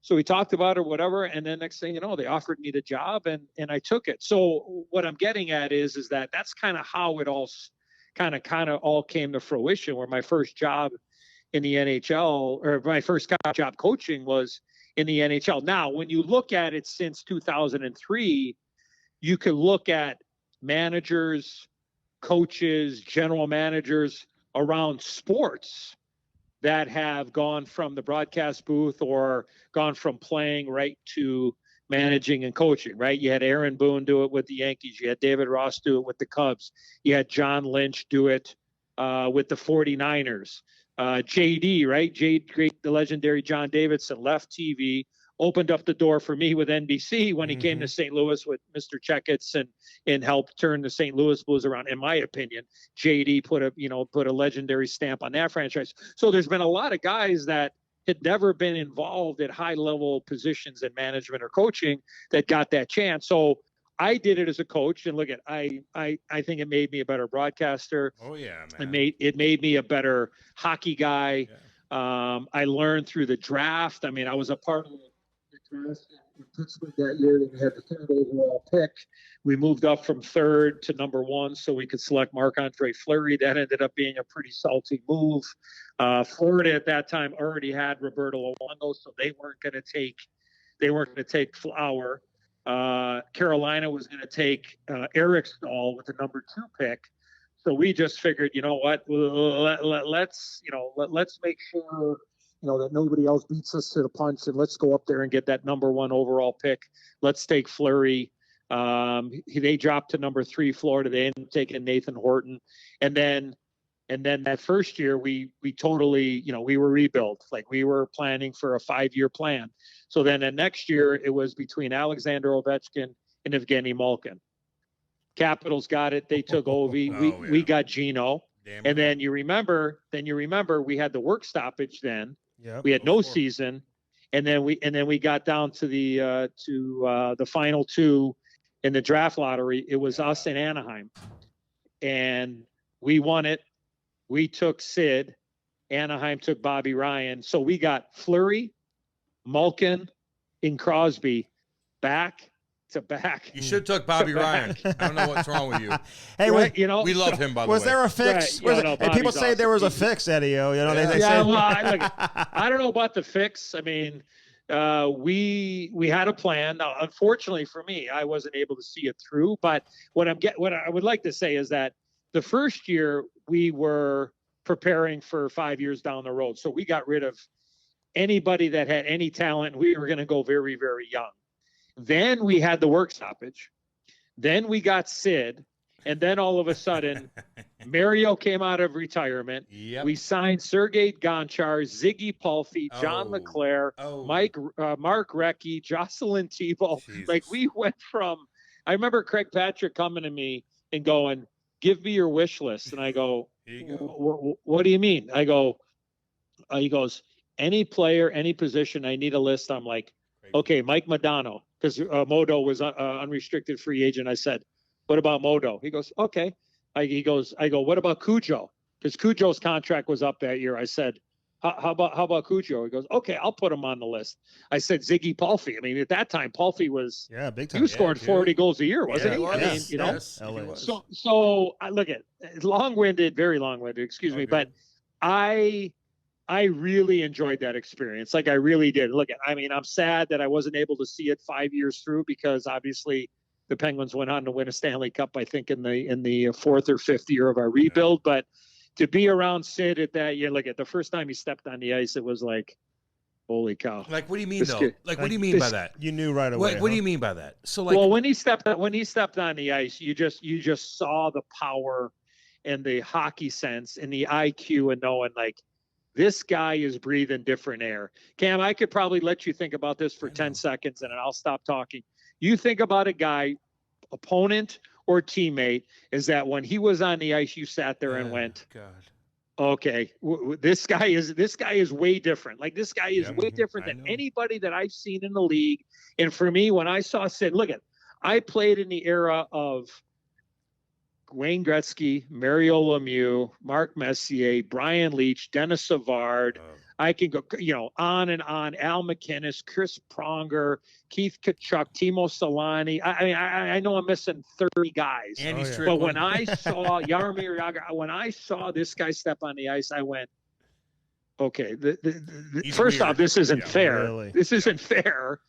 So we talked about it, whatever, and then next thing you know, they offered me the job, and I took it. So what I'm getting at is that that's kind of how it all kind of all came to fruition. Where my first job in the NHL, or my first job coaching, was in the NHL. Now, when you look at it since 2003, you can look at managers, coaches, general managers around sports that have gone from the broadcast booth or gone from playing right to managing and coaching, right? You had Aaron Boone do it with the Yankees. You had David Ross do it with the Cubs. You had John Lynch do it with the 49ers. JD, right? The legendary John Davidson left TV, opened up the door for me with NBC when he came to St. Louis with Mr. Checketts and helped turn the St. Louis Blues around. In my opinion, JD put a legendary stamp on that franchise. So there's been a lot of guys that had never been involved at high level positions in management or coaching that got that chance. So I did it as a coach, and look at, I think it made me a better broadcaster. Oh yeah, man. It made me a better hockey guy. Yeah. I learned through the draft. I mean, I was a part of the draft in Pittsburgh that year. We had the third overall pick. We moved up from third to number one so we could select Marc-Andre Fleury. That ended up being a pretty salty move. Florida at that time already had Roberto Luongo, so they weren't going to take Flower. Carolina was going to take Eric Stahl with the number 2 pick. So we just figured, you know what, let's make sure, that nobody else beats us to the punch, and let's go up there and get that number 1 overall pick. Let's take Fleury. They dropped to number 3, Florida. They ended up taking Nathan Horton. And then that first year, we totally, we were rebuilt. Like, we were planning for a 5-year plan. So then the next year, it was between Alexander Ovechkin and Evgeny Malkin. Capitals got it. They took Ovi. We got Gino. Damn. And then you remember we had the work stoppage then. Yep. We had no season. And then we got down to the final 2 in the draft lottery. It was us in Anaheim. And we won it. We took Sid. Anaheim took Bobby Ryan. So we got Fleury, Malkin, and Crosby back to back. You should have took Bobby Ryan. I don't know what's wrong with you. Hey, right, we love him, by the way. Was there a fix? Right. Hey, people say there was a fix, Eddie. They say. Well, I don't know about the fix. I mean, we had a plan. Now, unfortunately for me, I wasn't able to see it through. But what I would like to say is that the first year we were preparing for 5 years down the road. So we got rid of anybody that had any talent. We were going to go very, very young. Then we had the work stoppage. Then we got Sid. And then all of a sudden, Mario came out of retirement. Yep. We signed Sergei Gonchar, Ziggy Palffy, John LeClaire, Mark Recchi, Jocelyn Thibault. Jesus. Like, we went from, I remember Craig Patrick coming to me and going, give me your wish list. And I go, what do you mean? I go, he goes, any player, any position, I need a list. I'm like, okay, Mike Modano, because Modo was unrestricted free agent. I said, what about Modo? He goes, okay. I go, what about Cujo? Because Cujo's contract was up that year. I said, how about Cujo? He goes, okay, I'll put him on the list. I said, Ziggy Palffy. I mean, at that time, Palffy was big time. He was scoring 40 goals a year, wasn't he? Was. I mean, Yes. So I look at long-winded, very long-winded. Excuse me, but I really enjoyed that experience. Like, I really did. Look, I mean, I'm sad that I wasn't able to see it 5 years through because obviously the Penguins went on to win a Stanley Cup, I think, in the fourth or fifth year of our rebuild. But to be around Sid at that year, like at the first time he stepped on the ice, it was like, holy cow. Like, what do you mean though? Like, what do you mean by that? You knew right away. What do you mean by that? So like, well, when he stepped on the ice, you just saw the power and the hockey sense and the IQ and knowing like this guy is breathing different air. Cam, I could probably let you think about this for 10 seconds and then I'll stop talking. You think about a guy, opponent or teammate, is that when he was on the ice, you sat there and went, God. Okay, this guy is way different. Like this guy is way different than anybody that I've seen in the league. And for me, when I saw Sid, I played in the era of Wayne Gretzky, Mario Lemieux, Mark Messier, Brian Leach, Dennis Savard. I can go, on and on. Al McInnes, Chris Pronger, Keith Tkachuk, Timo Solani. I know I'm missing 30 guys. Andy Strick. But when I saw Jaromir Jagr, when I saw this guy step on the ice, I went, okay, first off, this isn't fair. Really. This isn't fair.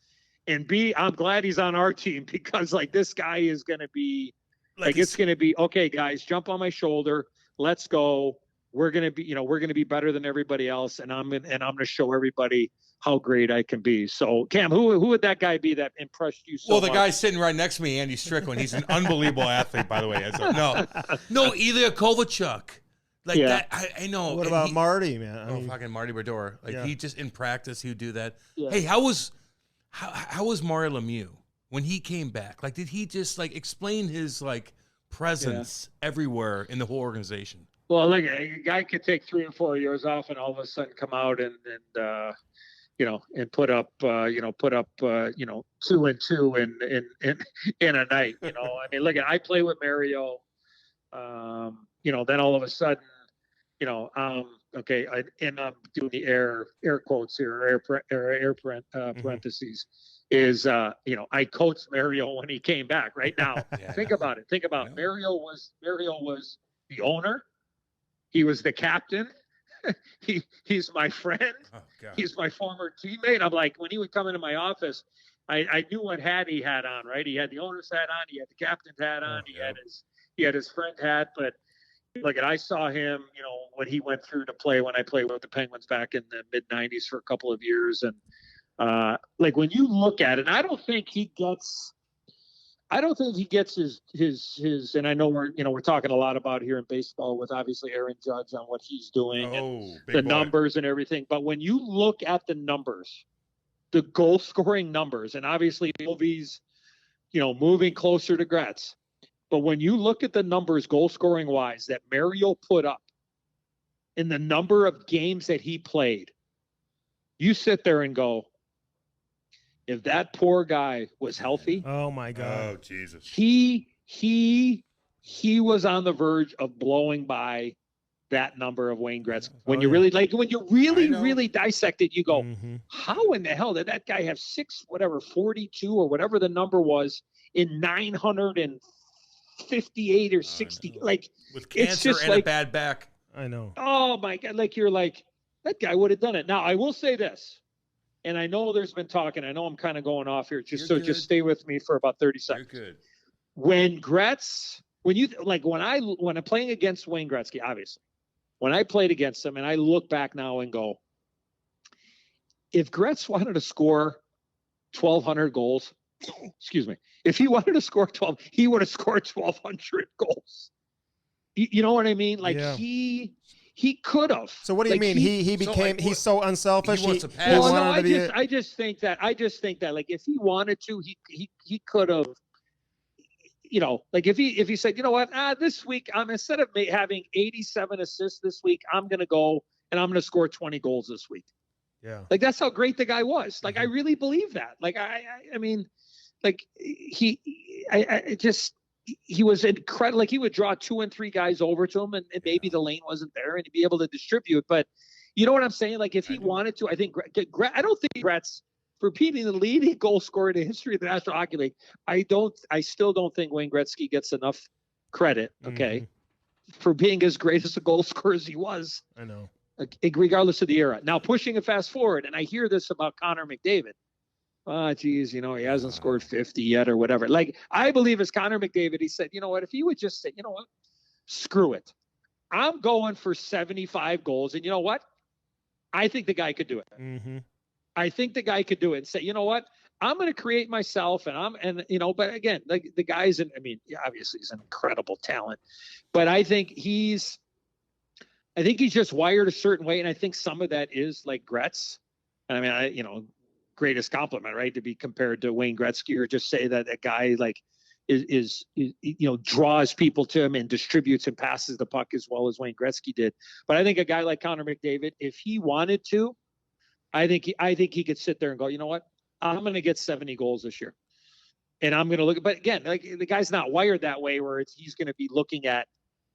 And B, I'm glad he's on our team because like this guy is going to be like it's going to be, okay, guys, jump on my shoulder. Let's go. We're going to be better than everybody else. And I'm going to show everybody how great I can be. So Cam, who would that guy be that impressed you so much? Well, the guy sitting right next to me, Andy Strickland, he's an unbelievable athlete, by the way. No, Ilya Kovalchuk. Like that, I know. What about Marty, man? Fucking Marty Brodeur. Like he just in practice, he would do that. Yeah. Hey, how was Mario Lemieux when he came back? Like, did he just like explain his like presence everywhere in the whole organization? Well, look, a guy could take 3 or 4 years off and all of a sudden come out and put up 2 and 2 in a night. I mean, look, I play with Mario. Then all of a sudden, I'm doing the air quotes here, parentheses. Is I coached Mario when he came back. Right now, think about it. Mario was the owner. He was the captain. He's my friend. Oh, he's my former teammate. I'm like, when he would come into my office, I knew what hat he had on, right? He had the owner's hat on. He had the captain's hat on. He had his friend hat. But look, I saw him, what he went through to play when I played with the Penguins back in the mid '90s for a couple of years. And like when you look at it, I don't think he gets his, and I know we're talking a lot about here in baseball with obviously Aaron Judge on what he's doing and the numbers and everything. But when you look at the numbers, the goal scoring numbers, and obviously Ovi's, moving closer to Gretz. But when you look at the numbers goal scoring wise that Mario put up in the number of games that he played, you sit there and go, if that poor guy was healthy, oh my God, oh Jesus, he was on the verge of blowing by that number of Wayne Gretzky. When you really dissect it, you go, how in the hell did that guy have 42 or whatever the number was in 958 or 60? Like with cancer and a bad back. I know. Oh my God! Like you're like that guy would have done it. Now I will say this. And I know there's been talk, and I know I'm kind of going off here. Just stay with me for about 30 seconds. You're good. When I'm playing against Wayne Gretzky, obviously, when I played against him, and I look back now and go, if Gretz wanted to score 1,200 goals, excuse me, if he wanted to score 12, he would have scored 1,200 goals. You know what I mean? Like he could have. So what do you mean? He's so unselfish. He wants to pass. I just think that like if he wanted to, he could have. Like if he said, you know what, this week I'm instead of having 87 assists this week, I'm gonna go and I'm gonna score 20 goals this week. Yeah. Like that's how great the guy was. Like I really believe that. Like I mean, like he was incredible. Like he would draw 2 and 3 guys over to him, and maybe the lane wasn't there, and he'd be able to distribute. But you know what I'm saying? Like if he wanted to, I think I don't think Gretz, for being the leading goal scorer in the history of the National Hockey League, I still don't think Wayne Gretzky gets enough credit. Okay, for being as great as a goal scorer as he was. I know. Regardless of the era. Now pushing it fast forward, and I hear this about Connor McDavid. geez, he hasn't scored 50 yet or whatever. Like, I believe as Connor McDavid, he said, you know what, if he would just say, you know what, screw it. I'm going for 75 goals. And you know what? I think the guy could do it. Mm-hmm. I think the guy could do it and say, you know what? I'm going to create myself but again, like the guy's obviously he's an incredible talent, but I think he's just wired a certain way. And I think some of that is like Gretz. And greatest compliment, right? To be compared to Wayne Gretzky, or just say that a guy like is draws people to him and distributes and passes the puck as well as Wayne Gretzky did. But I think a guy like Connor McDavid, if he wanted to, I think he could sit there and go, you know what? I'm going to get 70 goals this year. And I'm going to look, but again, like the guy's not wired that way where he's going to be looking at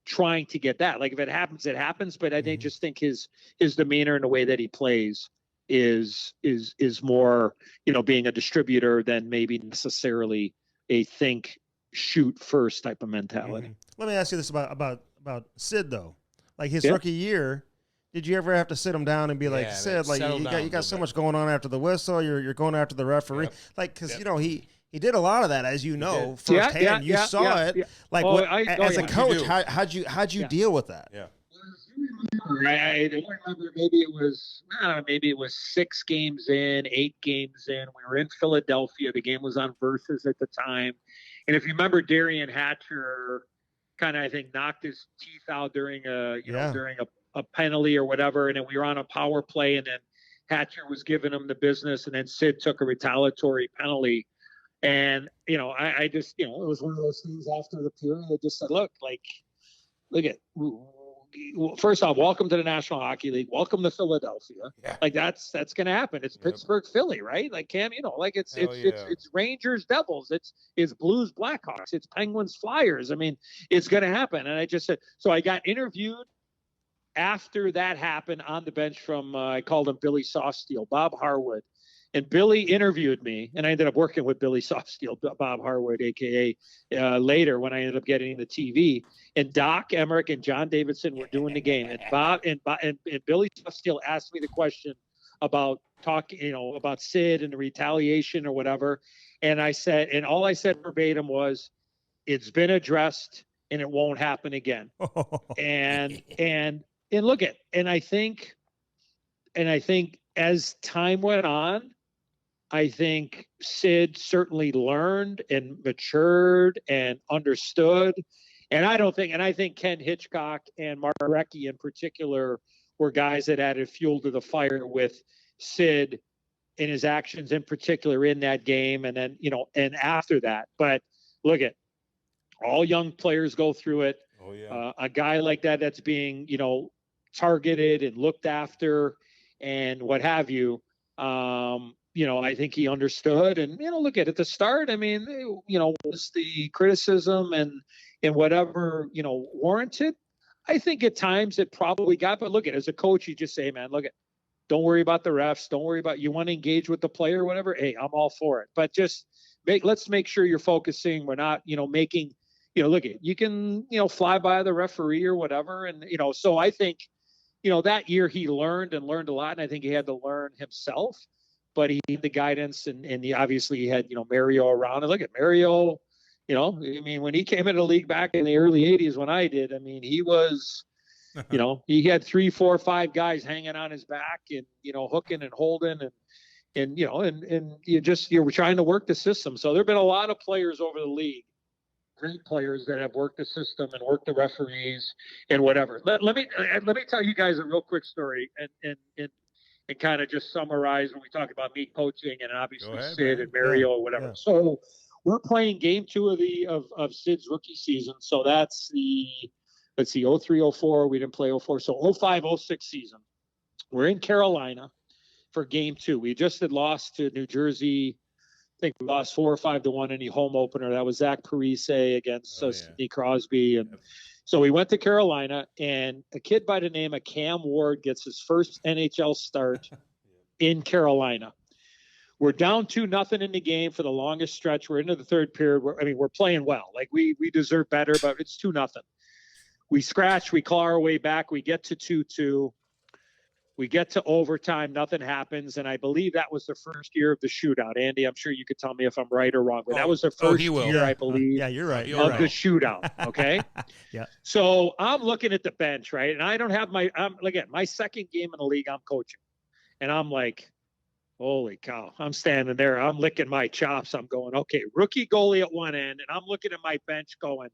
trying to get that. Like if it happens, it happens. But I just think his demeanor and the way that he plays is more, being a distributor than maybe necessarily a think, shoot first type of mentality. Let me ask you this about Sid though. Like his rookie year, did you ever have to sit him down and be like, Sid, like you got so much going on after the whistle, you're going after the referee, like because he did a lot of that, as you know, firsthand. You saw it. Yeah. Like as a coach, how'd you deal with that? Yeah. I don't remember. Maybe it was 6 games in, 8 games in. We were in Philadelphia. The game was on Versus at the time, and if you remember, Darian Hatcher kind of, I think, knocked his teeth out during a penalty or whatever, and then we were on a power play, and then Hatcher was giving him the business, and then Sid took a retaliatory penalty. And, I just, it was one of those things after the period. I just said, look at, first off, welcome to the National Hockey League. Welcome to Philadelphia. Yeah. Like that's going to happen. It's Pittsburgh, Philly, right? Like Cam, it's Rangers, Devils. It's Blues, Blackhawks. It's Penguins, Flyers. I mean, it's going to happen. And I just said, so I got interviewed after that happened on the bench from, I called him Billy Softsteel, Bob Harwood. And Billy interviewed me, and I ended up working with Billy Softsteel, Bob Harwood, a.k.a. Later when I ended up getting the TV. And Doc Emmerich and John Davidson were doing the game. And Billy Softsteel asked me the question about about Sid and the retaliation or whatever. And I said, and all I said verbatim was, it's been addressed and it won't happen again. and look at, and I think as time went on, I think Sid certainly learned and matured and understood. And I think Ken Hitchcock and Mark Recchi in particular were guys that added fuel to the fire with Sid and his actions in particular in that game. And then, and after that, but look at, all young players go through it. Oh yeah. A guy like that's being, targeted and looked after and what have you. I think he understood, and look at the start. I mean, was the criticism and whatever warranted. I think at times it probably got, but look at, as a coach, you just say, man, don't worry about the refs. Don't worry about, you want to engage with the player, whatever. Hey, I'm all for it, but just let's make sure you're focusing. We're not, making, look at, you can, fly by the referee or whatever, and so I think. That year he learned a lot, and I think he had to learn himself, but he had the guidance and obviously he had, Mario around. And look at Mario, when he came into the league back in the early 80s when I did, he was, he had 3, 4, 5 guys hanging on his back and, hooking and holding and you're trying to work the system. So there've been a lot of players over the league, great players that have worked the system and worked the referees and whatever. Let me tell you guys a real quick story and kind of just summarize when we talk about me coaching and obviously Sid and Mario or whatever. Yeah. So we're playing game 2 of Sid's rookie season. So that's the, let's see, 03-04. We didn't play 04. So 05-06 season. We're in Carolina for game 2. We just had lost to New Jersey. I think we lost 4 or 5-1 in the home opener. That was Zach Parise against Sidney Crosby. And so we went to Carolina, and a kid by the name of Cam Ward gets his first NHL start in Carolina. We're down 2-0 in the game for the longest stretch. We're into the third period. We're playing well. Like we deserve better, but it's 2-0. We scratch, we claw our way back. We get to 2-2. We get to overtime, nothing happens, and I believe that was the first year of the shootout. Andy, I'm sure you could tell me if I'm right or wrong, but that was the first year, I believe. Yeah, you're right. Of the shootout. Okay. Yeah. So I'm looking at the bench, right, and I don't have my second game in the league. I'm coaching, and I'm like, holy cow! I'm standing there, I'm licking my chops. I'm going, okay, rookie goalie at one end, and I'm looking at my bench, going,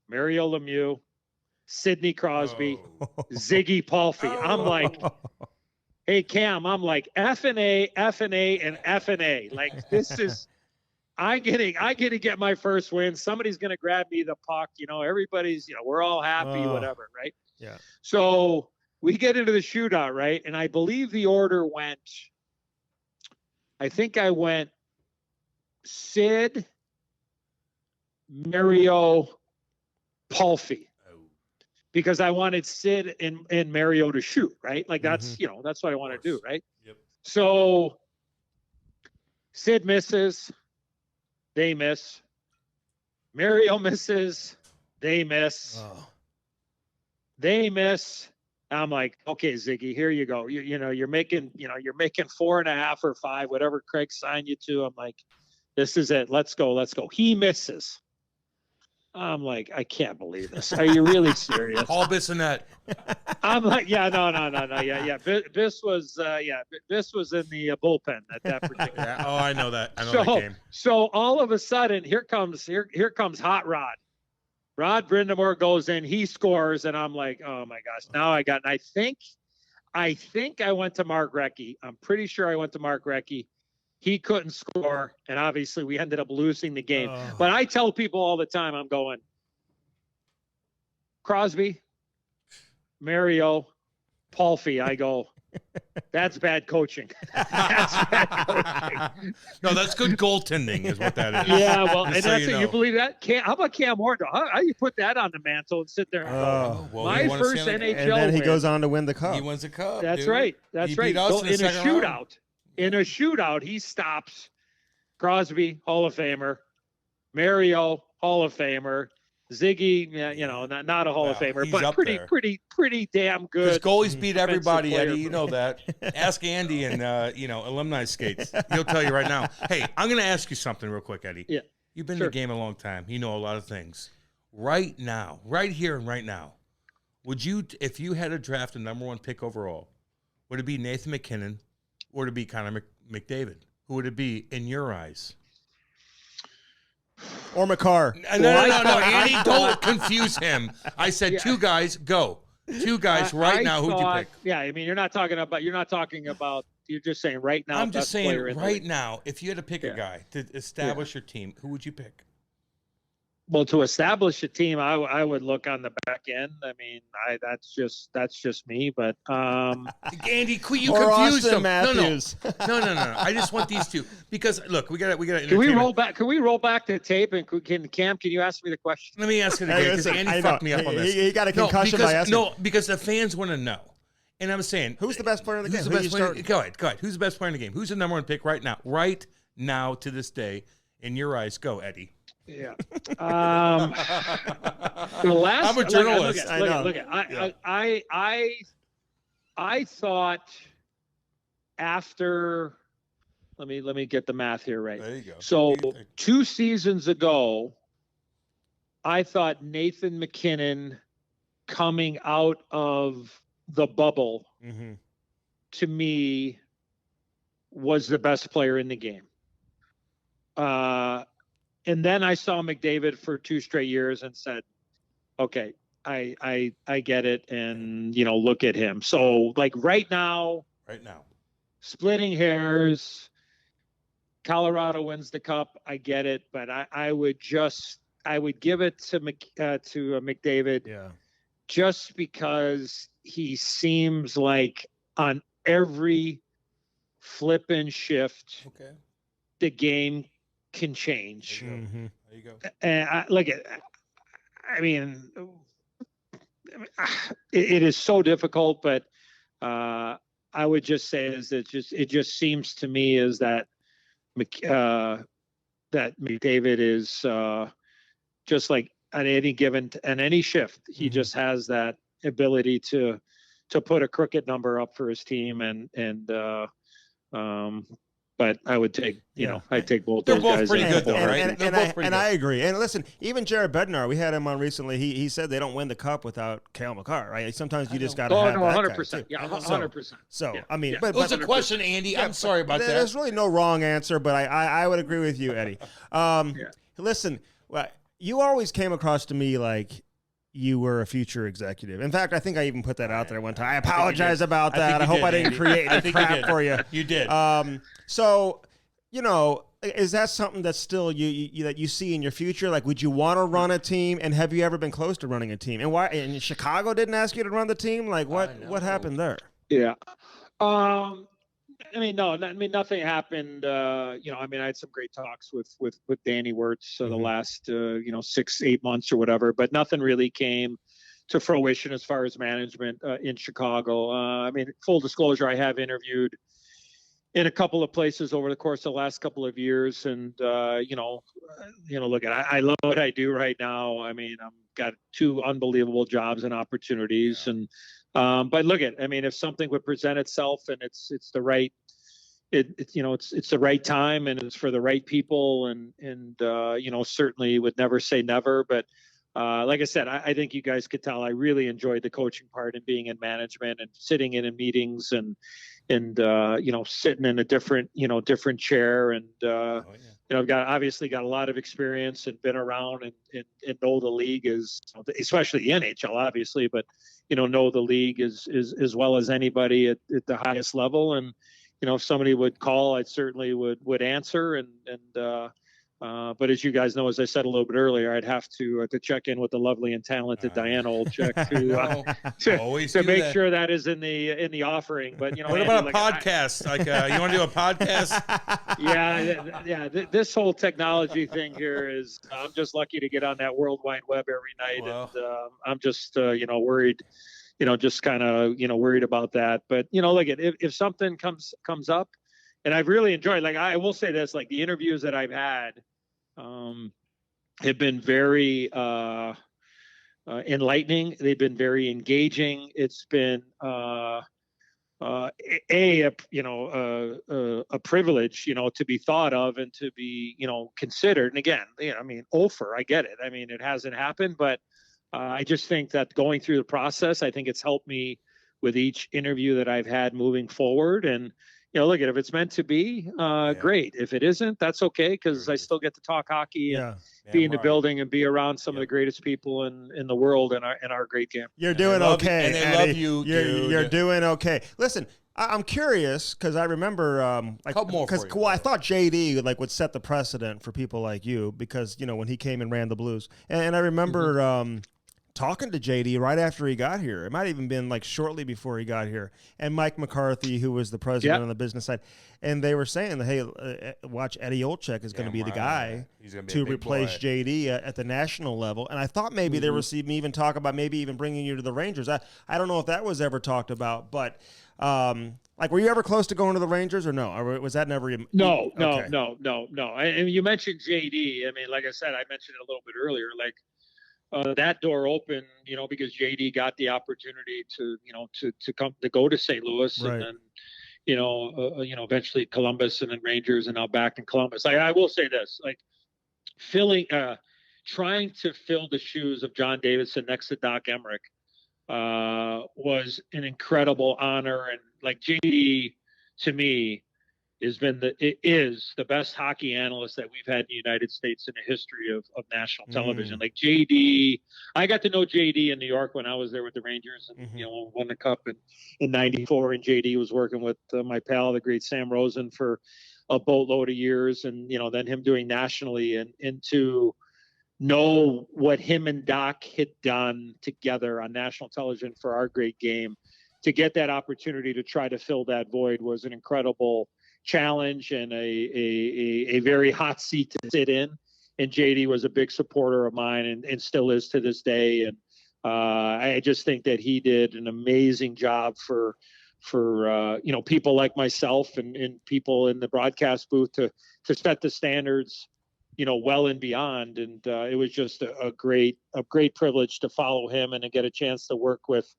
Mario Lemieux, Sidney Crosby, Ziggy Palffy. I'm like, hey, Cam, I'm like F and A, F and A, and F and A. Like, this is, I get to get my first win. Somebody's going to grab me the puck. Everybody's, we're all happy, whatever, right? Yeah. So we get into the shootout, right? And I believe the order went, I think I went Sid, Mario, Palffy, because I wanted Sid and Mario to shoot, right? Like that's, that's what I want to do, right? Yep. So Sid misses, they miss. Mario misses, they miss. Oh. They miss. I'm like, okay, Ziggy, here you go. You're making 4.5 or 5, whatever Craig signed you to. I'm like, this is it. Let's go. He misses. I'm like, I can't believe this. Are you really serious? Paul Bissonnette. I'm like, yeah, no. Yeah. Biss was in the bullpen at that particular. Yeah. Oh, I know that. I know that game. So all of a sudden, here comes Hot Rod. Rod Brindamore goes in, he scores, and I'm like, oh my gosh. Now I think I went to Mark Recchi. I'm pretty sure I went to Mark Recchi. He couldn't score, and obviously we ended up losing the game. But I tell people all the time, I'm going, Crosby, Mario, Palffy. I go, that's bad coaching. That's bad coaching. No, that's good goaltending is what that is. Yeah, well, and that's it. You believe that? How about Cam Horton? How you put that on the mantle and sit there? My first NHL and then he goes on to win the cup. He wins the cup. That's dude. right. That's right. So in a shootout. In a shootout, he stops Crosby, Hall of Famer, Mario, Hall of Famer, Ziggy, not a Hall of Famer, but pretty damn good. Because goalies beat everybody, Eddie. You know that. Ask Andy and alumni skates. He'll tell you right now. Hey, I'm going to ask you something real quick, Eddie. Yeah. You've been in the game a long time. You know a lot of things. Right now, right here and right now, would you, if you had to draft a number 1 pick overall, would it be Nathan MacKinnon? Or to be Connor McDavid? Who would it be in your eyes? Or McCarr? No, Andy, don't confuse him. I said 2 guys, go. 2 guys right now. Who'd you pick? Yeah, I mean, you're not talking about. You're just saying right now. I'm just saying right now. If you had to pick a guy to establish your team, who would you pick? Well, to establish a team, I would look on the back end. I mean, that's just me. But Andy, you confuse them. Matthews. No. I just want these 2 because look, we got. Can we roll back? Can we roll back the tape and Cam? Can you ask me the question? Let me ask it again because Andy fucked me up on this. He got a concussion by asking. No, because the fans want to know. And I'm saying, who's the best player in the game? Go ahead. Who's the best player in the game? Who's the number 1 pick right now? Right now to this day, in your eyes, go, Eddie. Yeah. I'm a journalist. Look at. I thought after. Let me get the math here right. There you go. So 2 seasons ago, I thought Nathan MacKinnon coming out of the bubble to me was the best player in the game. And then I saw McDavid for 2 straight years and said, okay, I get it. And, look at him. So like right now, splitting hairs, Colorado wins the cup. I get it. But I would give it to McDavid just because he seems like on every flip and shift, the game can change. There you go. And it is so difficult, but I would just say it just seems to me is that that McDavid is just like on any shift, he just has that ability to to put a crooked number up for his team, but I would take, I'd take both those guys. They're both pretty good, though, right? And I agree. And listen, even Jared Bednar, we had him on recently. He said they don't win the cup without Cale Makar, right? Sometimes you just got to have that 100%. guy too. Yeah, 100%. So yeah. I mean, yeah. but it was a question, Andy. I'm sorry about that. There's really no wrong answer, but I would agree with you, Eddie. Listen, you always came across to me like you were a future executive. In fact, I think I even put that out there one time. I apologize about that. I hope I didn't create any crap for you. You did. So, is that something that's still you that you see in your future? Like, would you want to run a team? And have you ever been close to running a team? And why? And Chicago didn't ask you to run the team? Like, what happened there? Yeah. Nothing happened. I had some great talks with Danny Wirtz the last 6-8 months or whatever, but nothing really came to fruition as far as management in Chicago. Full disclosure, I have interviewed in a couple of places over the course of the last couple of years, and look, I love what I do right now. I've got 2 unbelievable jobs and opportunities, and but look if something would present itself and it's the right. It's the right time and it's for the right people, and certainly would never say never. But like I said, I think you guys could tell I really enjoyed the coaching part and being in management and sitting in meetings and sitting in a different chair, and I've obviously got a lot of experience and been around and know the league especially the NHL, obviously, but know the league as well as anybody at the highest level. And if somebody would call, I certainly would answer. But as you guys know, as I said a little bit earlier, I'd have to check in with the lovely and talented Diana Olczyk to make sure that is in the offering. But what about a podcast? You want to do a podcast? Yeah. This whole technology thing here is I'm just lucky to get on that World Wide Web every night, and I'm just worried. Just kind of, worried about that. But, look, if something comes up, and I've really enjoyed, like, I will say this, like the interviews that I've had have been very enlightening. They've been very engaging. It's been a privilege, to be thought of and to be, considered. And again, Ofer, I get it. It hasn't happened, but I just think that going through the process, I think it's helped me with each interview that I've had moving forward. And, look, if it's meant to be, great. If it isn't, that's okay, because I still get to talk hockey and be in the building and be around some of the greatest people in the world in our great game. You're doing okay. And they love you. You're doing okay. Listen, I'm curious because I remember I thought JD would set the precedent for people like you because when he came and ran the Blues, and I remember talking to JD right after he got here. It might have even been shortly before he got here. And Mike McCarthy, who was the president on the business side, and they were saying that, hey, watch, Eddie Olczyk is going to be the guy to replace JD at the national level. And I thought maybe there was even talk about maybe even bringing you to the Rangers. I don't know if that was ever talked about, but were you ever close to going to the Rangers or no? Or was that never? No. And you mentioned JD. Like I said, I mentioned it a little bit earlier, that door opened, because JD got the opportunity to go to St. Louis, right. And then, eventually Columbus and then Rangers and now back in Columbus. I will say this, trying to fill the shoes of John Davidson next to Doc Emmerich was an incredible honor. And JD, to me, is the best hockey analyst that we've had in the United States in the history of national television. JD, I got to know JD in New York when I was there with the Rangers and won the cup in '94, and JD was working with my pal, the great Sam Rosen, for a boatload of years, and then him doing nationally, and to know what him and Doc had done together on national television for our great game, to get that opportunity to try to fill that void was an incredible challenge and a very hot seat to sit in. And JD was a big supporter of mine and still is to this day. And I just think that he did an amazing job for people like myself and people in the broadcast booth to set the standards, well and beyond. And it was just a great privilege to follow him and to get a chance to work with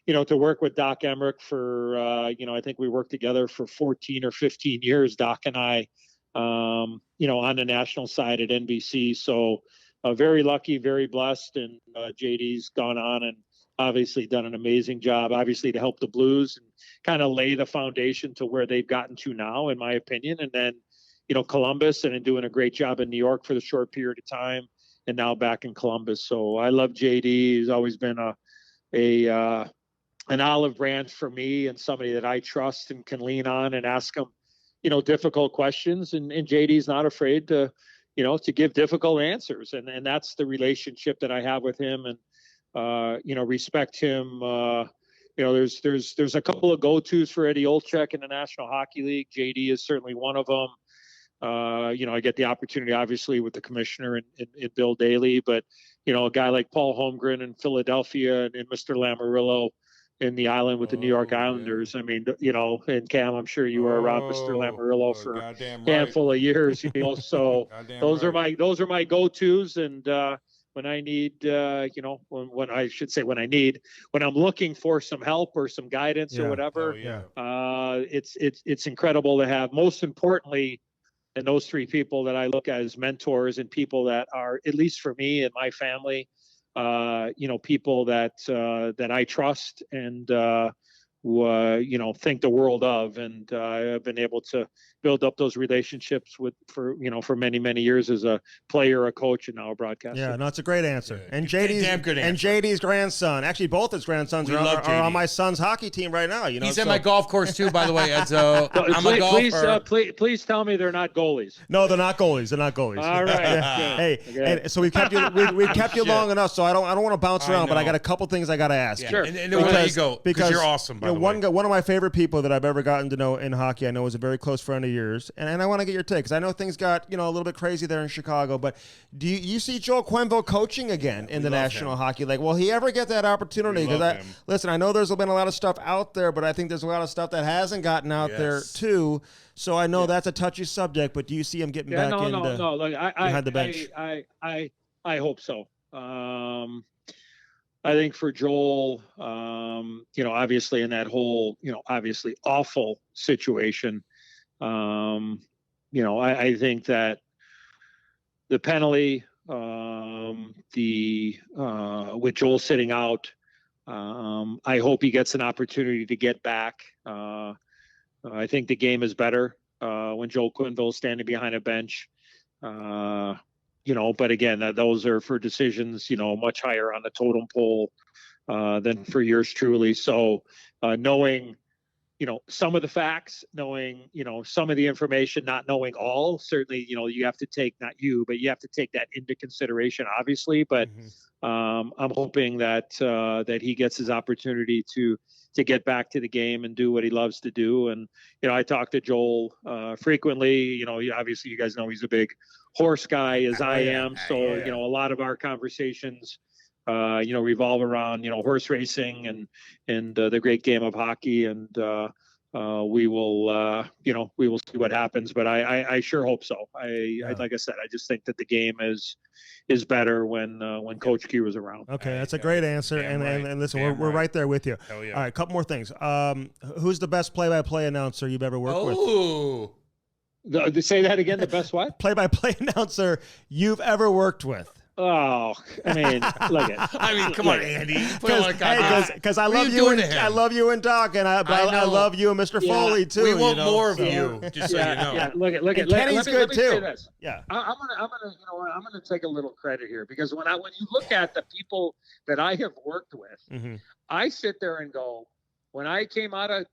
to work with Doc Emmerich for, I think we worked together for 14 or 15 years, Doc and I, on the national side at NBC. So very lucky, very blessed. And JD's gone on and obviously done an amazing job, obviously, to help the Blues and kind of lay the foundation to where they've gotten to now, in my opinion. And then, Columbus, and doing a great job in New York for the short period of time, and now back in Columbus. So I love JD. He's always been an olive branch for me, and somebody that I trust and can lean on and ask him, difficult questions. And JD's not afraid to give difficult answers. And that's the relationship that I have with him, and, respect him. There's a couple of go-tos for Eddie Olczyk in the National Hockey League. JD is certainly one of them. I get the opportunity, obviously, with the commissioner and Bill Daly, but, a guy like Paul Holmgren in Philadelphia and Mr. Lamoriello in the island with the New York Islanders. I mean, and Cam, I'm sure you were around Mr. Lamoriello for a handful of years, so those are my go-tos. And when I need, when I'm looking for some help or some guidance or whatever, it's incredible to have, most importantly, and those three people that I look at as mentors and people that are, at least for me and my family, people that I trust and who think the world of, and I've been able to build up those relationships for many years as a player, a coach, and now a broadcaster. Yeah, no, it's a great answer. Yeah. And Damn good answer. JD's grandson, actually both his grandsons are on my son's hockey team right now. He's at my golf course too, by the way, Edzo. I'm a golfer. Please tell me they're not goalies. No, they're not goalies. They're not goalies. All right. Hey, okay. And so we kept you long enough, so I don't want to bounce around, but I got a couple things I got to ask. Sure. And then we'll let you go because you're awesome. By the way. One of my favorite people that I've ever gotten to know in hockey, I know is a very close friend of yours, and I want to get your take because I know things got a little bit crazy there in Chicago. But do you see Joel Quenneville coaching again in the National Hockey League? Will he ever get that opportunity? Because I know there's been a lot of stuff out there, but I think there's a lot of stuff that hasn't gotten out there too. So I know that's a touchy subject, but do you see him getting back behind the bench? I hope so. I think for Joel, obviously in that whole, obviously awful situation, I think that the penalty, with Joel sitting out, I hope he gets an opportunity to get back. I think the game is better when Joel Quenneville is standing behind a bench. But again, those are for decisions, much higher on the totem pole than for yours truly. So knowing, some of the facts, knowing, some of the information, not knowing all, certainly, you have to take, not you, but you have to take that into consideration, obviously. But I'm hoping that he gets his opportunity to get back to the game and do what he loves to do. And, I talk to Joel frequently. Obviously you guys know he's a big horse guy as I am. So, a lot of our conversations, revolve around, horse racing and the great game of hockey. And we will see what happens. But I sure hope so. Like I said, I just think that the game is better when Coach Q is around. Okay, that's a great answer. And listen, we're right there with you. Hell yeah. All right, a couple more things. Who's the best play-by-play announcer you've ever worked with? Say that again. The best what? Play-by-play announcer you've ever worked with. Oh, I mean, look at. I mean, come on, Andy. Because I love you and Doc, and I love you and Mr. Foley too. We want more of you, just so you know. Yeah, look at. Kenny's good too. Yeah, I'm gonna take a little credit here because when you look at the people that I have worked with, I sit there and go, when I came out of,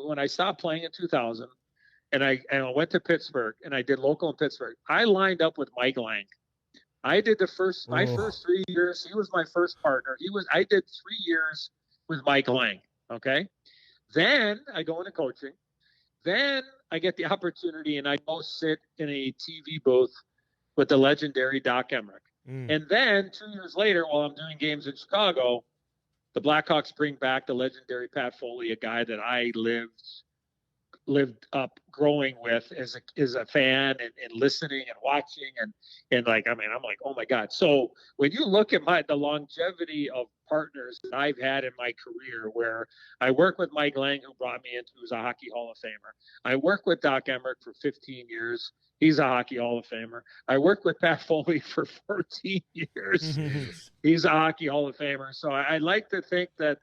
when I stopped playing in 2000, and I went to Pittsburgh and I did local in Pittsburgh, I lined up with Mike Lang. I did my first 3 years. He was my first partner. I did 3 years with Mike Lang. Okay. Then I go into coaching. Then I get the opportunity and I go sit in a TV booth with the legendary Doc Emmerich. And then 2 years later, while I'm doing games in Chicago, the Blackhawks bring back the legendary Pat Foley, a guy that I lived lived up growing with as a fan and listening and watching and like, I mean, I'm like, oh my God. So when you look at the longevity of partners that I've had in my career, where I work with Mike Lang, who brought me into, who's a Hockey Hall of Famer. I work with Doc Emmerich for 15 years. He's a Hockey Hall of Famer. I worked with Pat Foley for 14 years. He's a Hockey Hall of Famer. So I like to think that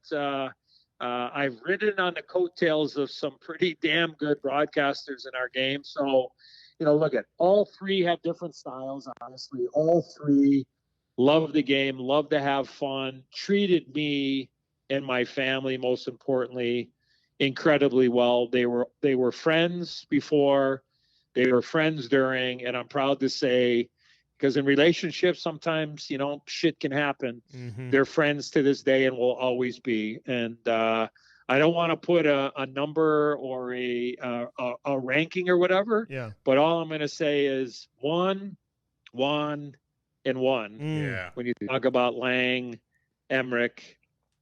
I've ridden on the coattails of some pretty damn good broadcasters in our game. So, look at all three have different styles, honestly. All three love the game, love to have fun, treated me and my family, most importantly, incredibly well. They were friends before. They were friends during, and I'm proud to say, because in relationships, sometimes, shit can happen. Mm-hmm. They're friends to this day and will always be. And I don't want to put a number or a ranking or whatever. Yeah. But all I'm going to say is one, and one. Yeah. When you talk about Lang, Emmerich,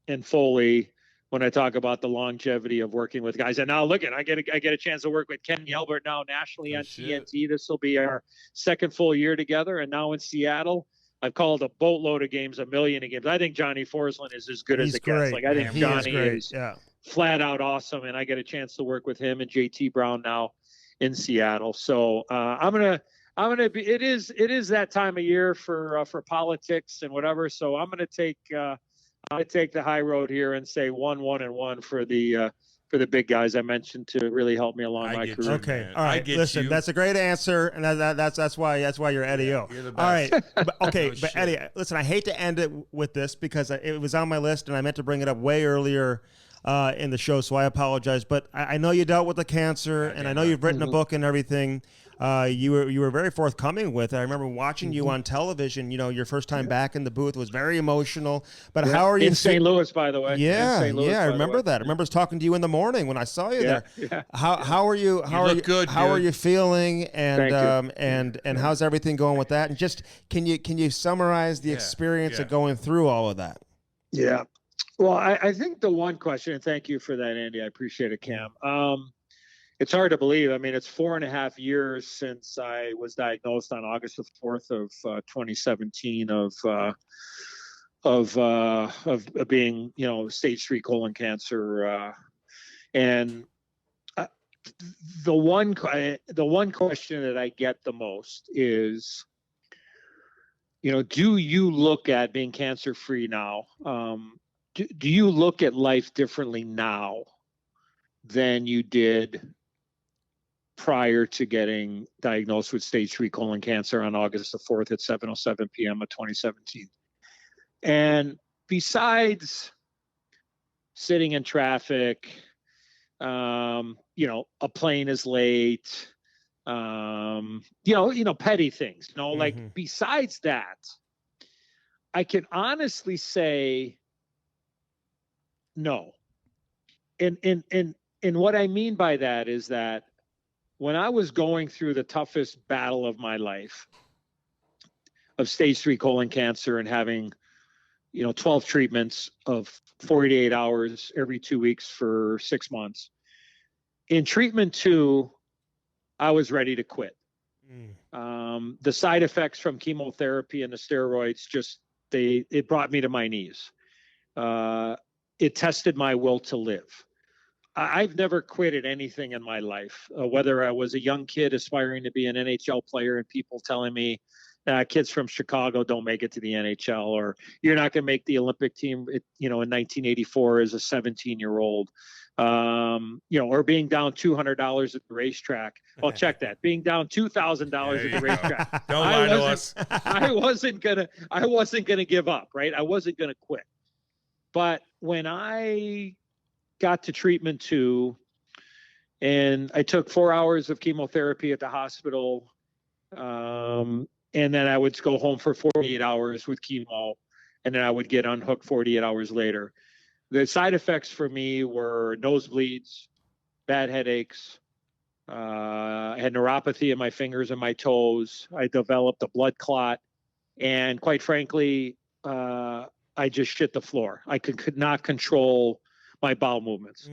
and Foley, when I talk about the longevity of working with guys. And now look at, I get a chance to work with Ken Yelbert now nationally on TNT. This will be our second full year together. And now in Seattle, I've called a boatload of games, a million of games. I think Johnny Forsland is as good as it gets. Like, I think Johnny is flat out awesome. And I get a chance to work with him and JT Brown now in Seattle. So it is that time of year for politics and whatever. So I'm going to take the high road here and say 1-1-1 for the big guys I mentioned to really help me along my career. Okay, all right. Listen, that's a great answer, and that's why you're Eddie O. You're the best. All right, okay, No but shit. Eddie, listen, I hate to end it with this because it was on my list, and I meant to bring it up way earlier in the show, so I apologize. But I know you dealt with the cancer, and I know you've written a book and everything. You were very forthcoming with it. I remember watching you on television. Your first time back in the booth was very emotional. But how are you in St. Louis, by the way? Yeah, I remember that. I remember talking to you in the morning when I saw you there. Yeah. How are you? How are you feeling? And how's everything going with that? And just can you summarize the experience of going through all of that? Yeah. Well, I think the one question, and thank you for that, Andy. I appreciate it, Cam. It's hard to believe. I mean, it's 4.5 years since I was diagnosed on August the 4th of 2017 of being, stage 3 colon cancer. And the one question that I get the most is, do you look at being cancer free now? Do you look at life differently now than you did prior to getting diagnosed with stage 3 colon cancer on August the 4th at 7:07 p.m. of 2017? And besides sitting in traffic, a plane is late, petty things, like besides that, I can honestly say no. And what I mean by that is that when I was going through the toughest battle of my life of stage 3 colon cancer and having, 12 treatments of 48 hours every 2 weeks for 6 months, in treatment 2, I was ready to quit. The side effects from chemotherapy and the steroids it brought me to my knees. It tested my will to live. I've never quit at anything in my life, whether I was a young kid aspiring to be an NHL player and people telling me kids from Chicago don't make it to the NHL, or you're not going to make the Olympic team, in 1984 as a 17-year-old, or being down $200 at the racetrack. Well, check that. Being down $2,000 at the racetrack. Don't lie to us. I wasn't gonna give up, right? I wasn't gonna quit. But when I got to treatment 2 and I took 4 hours of chemotherapy at the hospital, and then I would go home for 48 hours with chemo, and then I would get unhooked 48 hours later. The side effects for me were nosebleeds, bad headaches. I had neuropathy in my fingers and my toes. I developed a blood clot, and quite frankly, I just shit the floor. I could not control my bowel movements.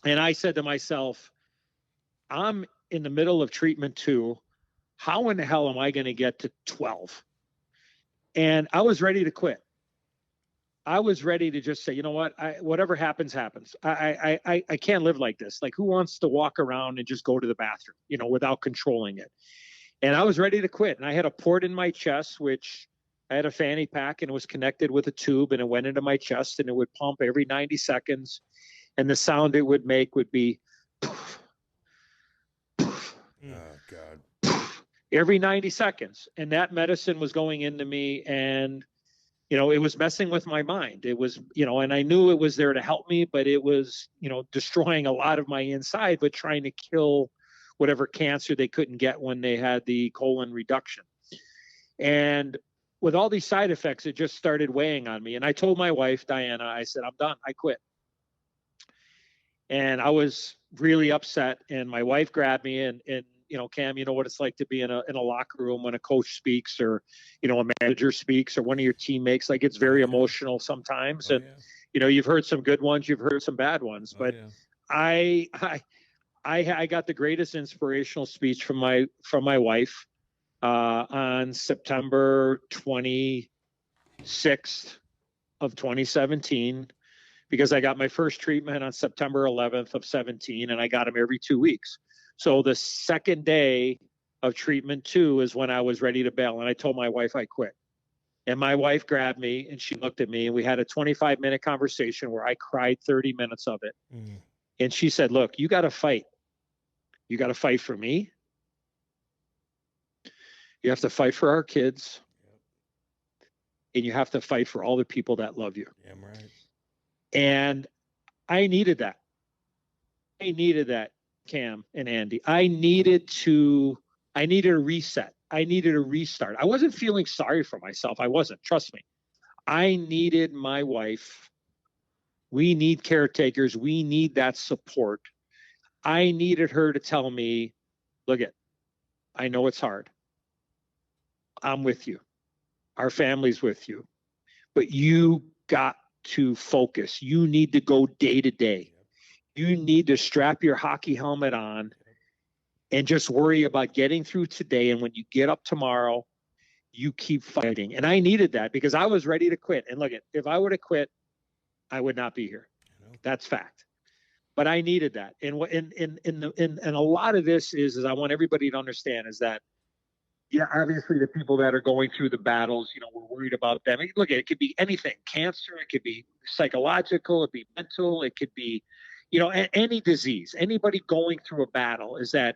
And I said to myself, I'm in the middle of treatment 2. How in the hell am I going to get to 12? And I was ready to quit. I was ready to just say, you know what, whatever happens, happens. I can't live like this. Like, who wants to walk around and just go to the bathroom, without controlling it? And I was ready to quit. And I had a port in my chest, which I had a fanny pack, and it was connected with a tube, and it went into my chest, and it would pump every 90 seconds. And the sound it would make would be poof, poof, Oh, God. poof, every 90 seconds. And that medicine was going into me, and it was messing with my mind. It was, and I knew it was there to help me, but it was, destroying a lot of my inside, but trying to kill whatever cancer they couldn't get when they had the colon reduction. And with all these side effects, it just started weighing on me. And I told my wife, Diana, I said, I'm done. I quit. And I was really upset. And my wife grabbed me and Cam, you know what it's like to be in a locker room when a coach speaks, or, a manager speaks, or one of your teammates. Like, it's very emotional sometimes. And, you've heard some good ones, you've heard some bad ones, but I got the greatest inspirational speech from my wife on September 26th of 2017, because I got my first treatment on September 11th of 17, and I got them every 2 weeks. So the second day of treatment 2 is when I was ready to bail. And I told my wife I quit. And my wife grabbed me and she looked at me, and we had a 25-minute conversation where I cried 30 minutes of it. Mm. And she said, look, you got to fight. You got to fight for me. You have to fight for our kids. And you have to fight for all the people that love you. Yeah, right. And I needed that. Cam and Andy. I needed a reset. I needed a restart. I wasn't feeling sorry for myself. I wasn't. Trust me. I needed my wife. We need caretakers. We need that support. I needed her to tell me, look I know it's hard. I'm with you. Our family's with you. But you got to focus. You need to go day to day. You need to strap your hockey helmet on and just worry about getting through today. And when you get up tomorrow, you keep fighting. And I needed that because I was ready to quit. And look, if I would have quit, I would not be here. That's fact. But I needed that. And a lot of this is I want everybody to understand is that, obviously the people that are going through the battles, we're worried about them. Look, it could be anything, cancer, it could be psychological, it could be mental, it could be, any disease, anybody going through a battle, is that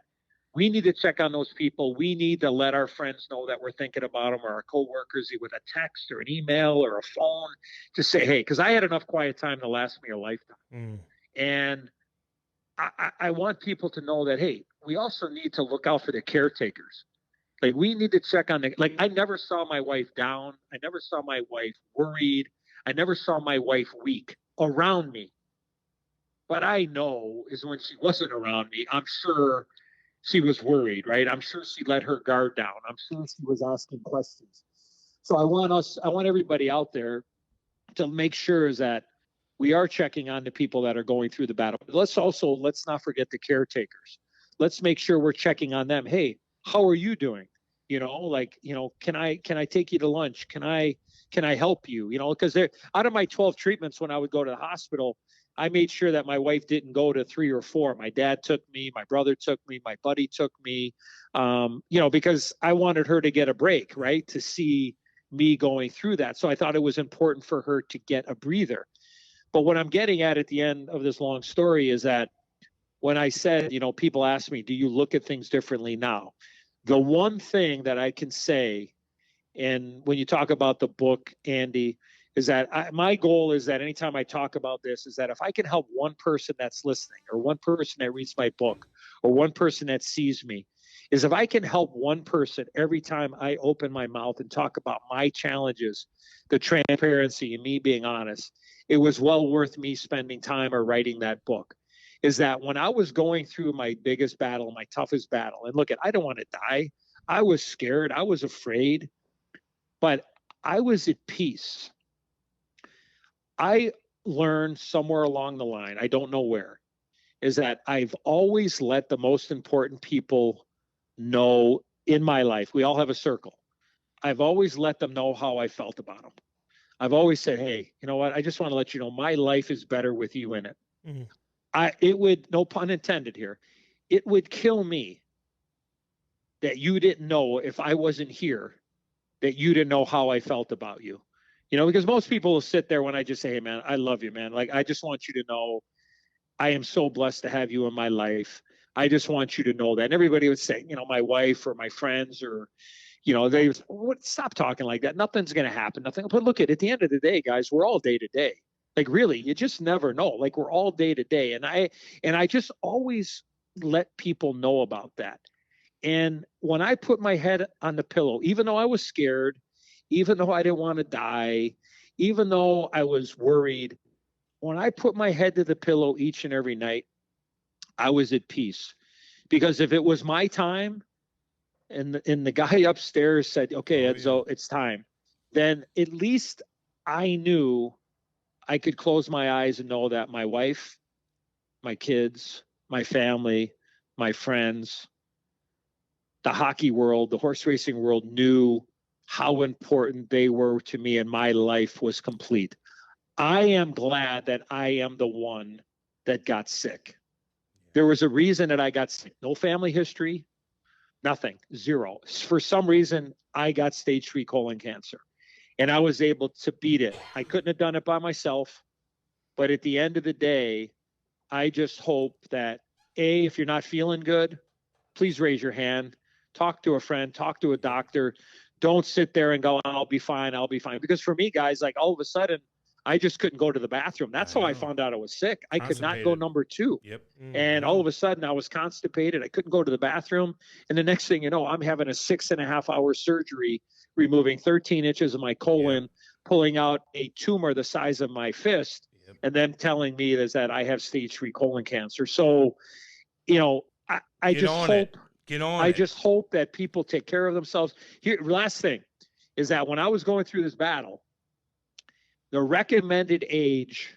we need to check on those people. We need to let our friends know that we're thinking about them, or our coworkers with a text or an email or a phone to say, hey, because I had enough quiet time to last me a lifetime. Mm. And I want people to know that, hey, we also need to look out for the caretakers. Like, we need to check on I never saw my wife down. I never saw my wife worried. I never saw my wife weak around me. But I know is when she wasn't around me, I'm sure she was worried, right? I'm sure she let her guard down. I'm sure she was asking questions. So I want everybody out there to make sure is that we are checking on the people that are going through the battle. But let's not forget the caretakers. Let's make sure we're checking on them. Hey, how are you doing? Can I take you to lunch? Can I help you? Because out of my 12 treatments when I would go to the hospital, I made sure that my wife didn't go to 3 or 4. My dad took me, my brother took me, my buddy took me, because I wanted her to get a break, right? To see me going through that. So I thought it was important for her to get a breather. But what I'm getting at the end of this long story is that when I said, people ask me, do you look at things differently now? The one thing that I can say, and when you talk about the book, Andy, is that my goal is that anytime I talk about this is that if I can help one person that's listening, or one person that reads my book, or one person that sees me, is if I can help one person every time I open my mouth and talk about my challenges, the transparency and me being honest, it was well worth me spending time or writing that book. Is that when I was going through my biggest battle, my toughest battle, and look, I don't want to die. I was scared. I was afraid, but I was at peace. I learned somewhere along the line, I don't know where, is that I've always let the most important people know in my life. We all have a circle. I've always let them know how I felt about them. I've always said, hey, you know what? I just want to let you know my life is better with you in it. Mm-hmm. It would, no pun intended here, it would kill me that you didn't know if I wasn't here, that you didn't know how I felt about you. You know, because most people will sit there when I just say, hey, man, I love you, man. Like, I just want you to know I am so blessed to have you in my life. I just want you to know that. And everybody would say, you know, my wife or my friends or, you know, they would stop talking like that. Nothing's going to happen. Nothing. But look, at the end of the day, guys, we're all day to day. Like, really, you just never know. Like, we're all day to day. And I just always let people know about that. And when I put my head on the pillow, even though I was scared, even though I didn't want to die, even though I was worried, when I put my head to the pillow each and every night, I was at peace. Because if it was my time and the guy upstairs said, okay, Edzo, it's time, then at least I knew I could close my eyes and know that my wife, my kids, my family, my friends, the hockey world, the horse racing world knew how important they were to me, and my life was complete. I am glad that I am the one that got sick. There was a reason that I got sick. No family history, nothing, zero. For some reason, I got stage 3 colon cancer, and I was able to beat it. I couldn't have done it by myself, but at the end of the day, I just hope that, A, if you're not feeling good, please raise your hand. Talk to a friend, talk to a doctor. Don't sit there and go, I'll be fine, I'll be fine. Because for me, guys, like all of a sudden, I just couldn't go to the bathroom. That's how I found out I was sick. I could not go number 2. Yep. And all of a sudden I was constipated. I couldn't go to the bathroom. And the next thing you know, I'm having a 6.5-hour surgery, removing 13 inches of my colon, pulling out a tumor the size of my fist, and then telling me that I have stage 3 colon cancer. So, you know, I just hope... I just hope that people take care of themselves. Here, last thing is that when I was going through this battle, the recommended age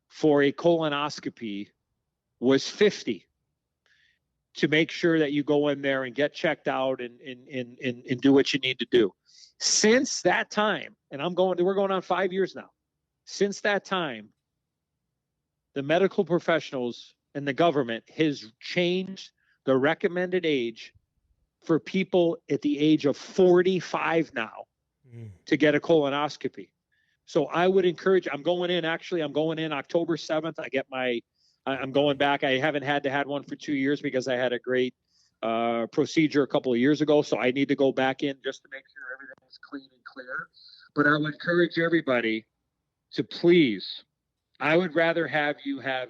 for a colonoscopy was 50, to make sure that you go in there and get checked out and do what you need to do. Since that time, and we're going on 5 years now. Since that time, the medical professionals and the government has changed the recommended age for people at the age of 45 now to get a colonoscopy. So I would encourage, I'm going in October 7th. I'm going back. I haven't had one for 2 years because I had a great procedure a couple of years ago. So I need to go back in just to make sure everything is clean and clear. But I would encourage everybody to please, I would rather have you have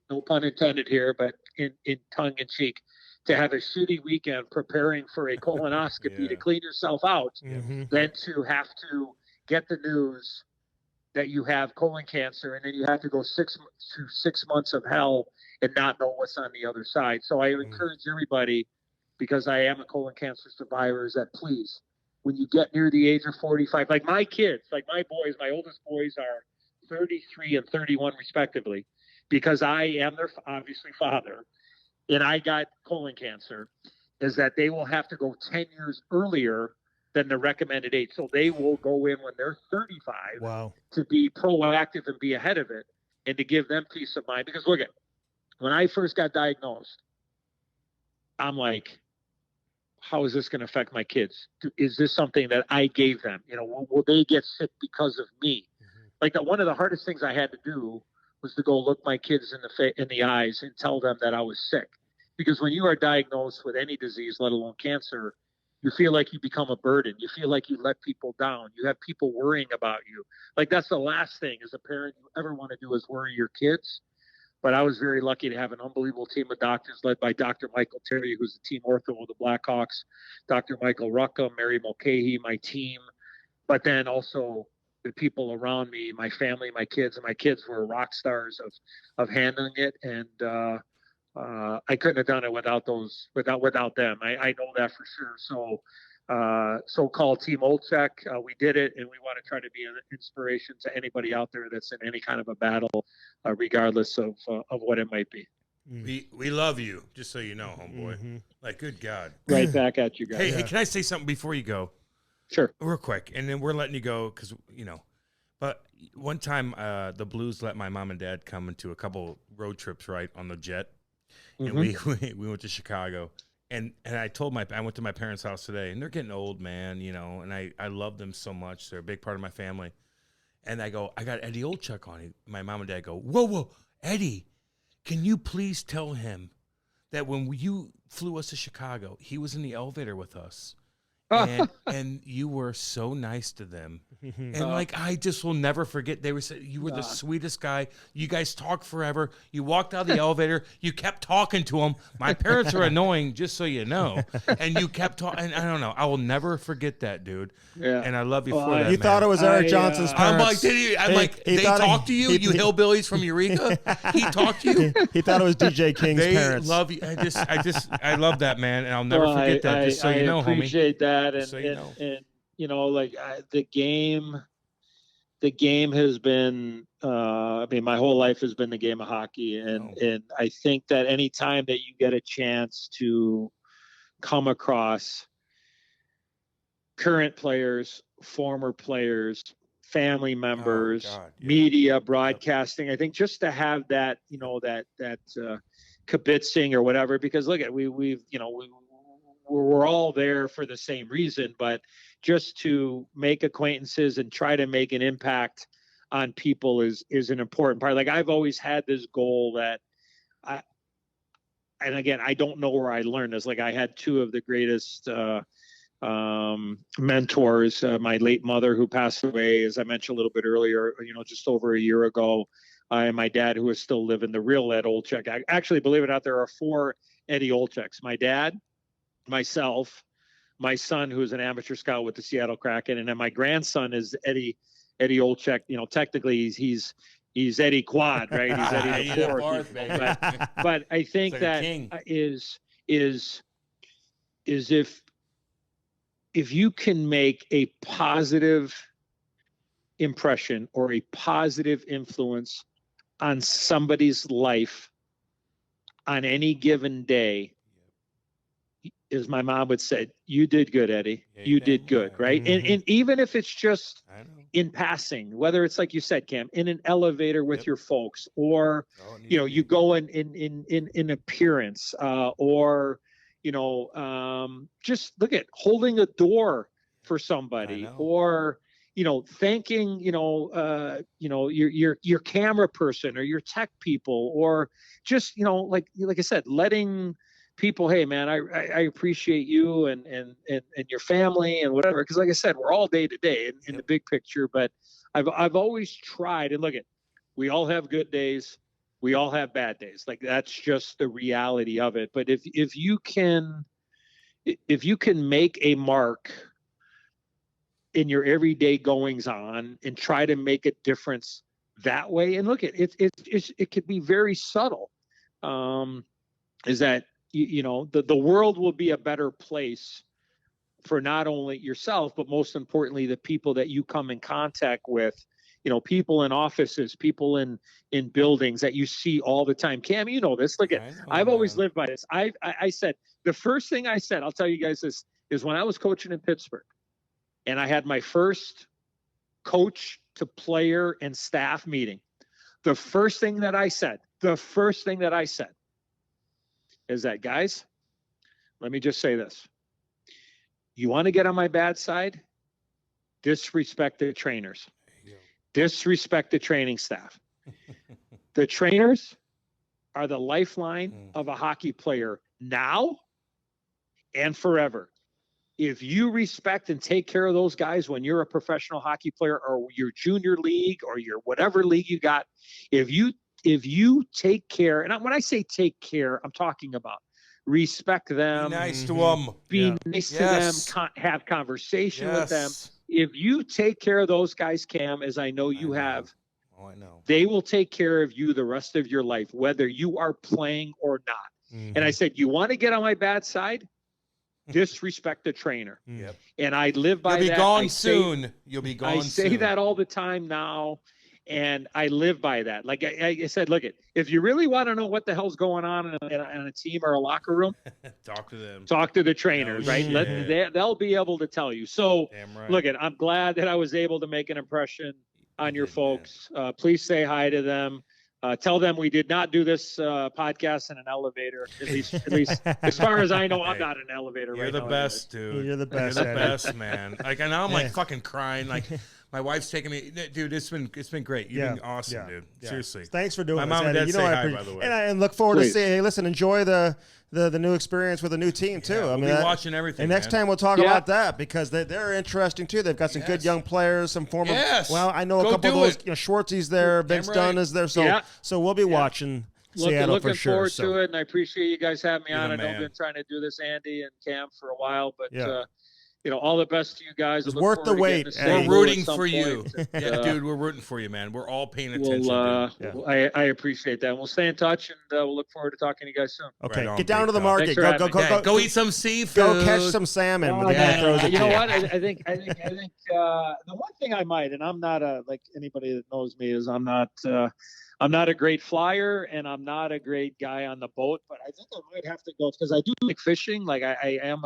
no pun intended here, but in tongue in cheek, to have a shitty weekend preparing for a colonoscopy to clean yourself out than to have to get the news that you have colon cancer and then you have to go 6 months of hell and not know what's on the other side. So I encourage everybody, because I am a colon cancer survivor, is that please, when you get near the age of 45, like my kids, like my boys, my oldest boys are 33 and 31 respectively, because I am their obviously father, and I got colon cancer, is that they will have to go 10 years earlier than the recommended age. So they will go in when they're 35 to be proactive and be ahead of it and to give them peace of mind. Because look at, when I first got diagnosed, I'm like, how is this going to affect my kids? Is this something that I gave them? You know, will they get sick because of me? Like one of the hardest things I had to do was to go look my kids in the eyes and tell them that I was sick. Because when you are diagnosed with any disease, let alone cancer, you feel like you become a burden. You feel like you let people down. You have people worrying about you. Like that's the last thing as a parent you ever want to do, is worry your kids. But I was very lucky to have an unbelievable team of doctors led by Dr. Michael Terry, who's the team ortho of the Blackhawks, Dr. Michael Rucka, Mary Mulcahy, my team, but then also the people around me, my family, my kids, and my kids were rock stars of handling it. And I couldn't have done it without them. I know that for sure. So so-called Team Olczyk, we did it, and we want to try to be an inspiration to anybody out there that's in any kind of a battle, regardless of what it might be. We love you, just so you know, homeboy. Mm-hmm. Like, good God. Right back at you guys. Hey, can I say something before you go? Sure. Real quick, and then we're letting you go because, But one time the Blues let my mom and dad come into a couple road trips, right, on the jet. And we went to Chicago. And I went to my parents' house today, and they're getting old, man, and I love them so much. They're a big part of my family. And I go, I got Eddie Olczyk on. My mom and dad go, whoa, Eddie, can you please tell him that when you flew us to Chicago, he was in the elevator with us. And you were so nice to them. And I just will never forget. They were saying you were the sweetest guy. You guys talked forever. You walked out of the elevator. You kept talking to him. My parents are annoying, just so you know. And you kept talking. And I don't know. I will never forget that, dude. Yeah. And I love you for that. You thought it was Eric Johnson's parents. I'm like, they talked to you? You hillbillies from Eureka? He talked to you? He thought it was DJ King's parents. They love you. I love that, man. And I'll never forget that. Just so you know, homie. I appreciate that. And, so the game has been, my whole life has been the game of hockey. And I think that any time that you get a chance to come across current players, former players, family members, media, broadcasting, I think just to have that, that kibitzing or whatever, because look at, we're all there for the same reason, but just to make acquaintances and try to make an impact on people is an important part. Like, I've always had this goal that and again, I don't know where I learned this. Like, I had two of the greatest mentors, my late mother, who passed away, as I mentioned a little bit earlier, just over a year ago, and my dad, who is still living, the real Ed Olczyk. Actually, believe it or not, there are 4 Eddie Olczyks. My dad, myself, my son, who's an amateur scout with the Seattle Kraken, and then my grandson is Eddie Olczyk. Technically he's Eddie Quad, right? He's Eddie the fourth. But I think that is if you can make a positive impression or a positive influence on somebody's life on any given day, as my mom would say, you did good, Eddie. You did good, right? Mm-hmm. And even if it's just in passing, whether it's like you said, Cam, in an elevator with your folks, or you go in appearance, or just look at holding a door for somebody, or thanking your camera person or your tech people, or just like I said, letting people, hey man, I appreciate you and your family and whatever, because like I said, we're all day to day in the big picture. But I've always tried, and look at, we all have good days, we all have bad days. Like, that's just the reality of it. But if you can make a mark in your everyday goings on and try to make a difference that way, and look at it could be very subtle, is that the world will be a better place for not only yourself, but most importantly, the people that you come in contact with, people in offices, people in buildings that you see all the time. Cam, you know this. Look at, I've always lived by this. I said, the first thing I said, I'll tell you guys this, is when I was coaching in Pittsburgh and I had my first coach to player and staff meeting. The first thing that I said is that, guys, let me just say this. You want to get on my bad side? Disrespect the trainers. Disrespect the training staff. The trainers are the lifeline of a hockey player now and forever. If you respect and take care of those guys when you're a professional hockey player, or your junior league, or your whatever league you got, if you take care, and when I say take care, I'm talking about respect them, be nice to them, be nice to them, have conversation with them. If you take care of those guys, Cam, as I know you have, they will take care of you the rest of your life, whether you are playing or not. Mm-hmm. And I said, you want to get on my bad side? Disrespect the trainer. Yep. And I live by that. You'll be gone soon. You'll be gone soon. I say that all the time now. And I live by that. Like I said, look, if you really want to know what the hell's going on in a team or a locker room, talk to them. Talk to the trainers, right? They'll be able to tell you. So, look, I'm glad that I was able to make an impression on your folks. Please say hi to them. Tell them we did not do this podcast in an elevator. At least as far as I know, I'm not in an elevator. You're the best, dude. You're the best. You're the best, man. Like, and now I'm like fucking crying. Like, my wife's taking me, dude. It's been great. You've been awesome, dude. Seriously. Thanks for doing my this. mom and dad you know, say hi, by the way. And look forward to seeing. Hey, listen, enjoy the new experience with the new team too. We'll be watching everything. And next time we'll talk about that because they're interesting too. They've got some good young players, some former. Well, I know a couple of those. Schwartzy's there, Vince Dunn is there, so we'll be watching. Seattle looking for sure, forward to it, and I appreciate you guys having me on. I know I've been trying to do this, Andy and Cam, for a while, but all the best to you guys. It's worth the wait. We're rooting for you. Dude, we're rooting for you, man. We're all paying attention. I appreciate that. We'll stay in touch, and we'll look forward to talking to you guys soon. Okay, get down to the market. Go eat some seafood. Go catch some salmon. When the guy throws it. You know what? I think the one thing I might, and I'm not like anybody that knows me, is I'm not a great flyer, and I'm not a great guy on the boat, but I think I might have to go because I do like fishing. Like I am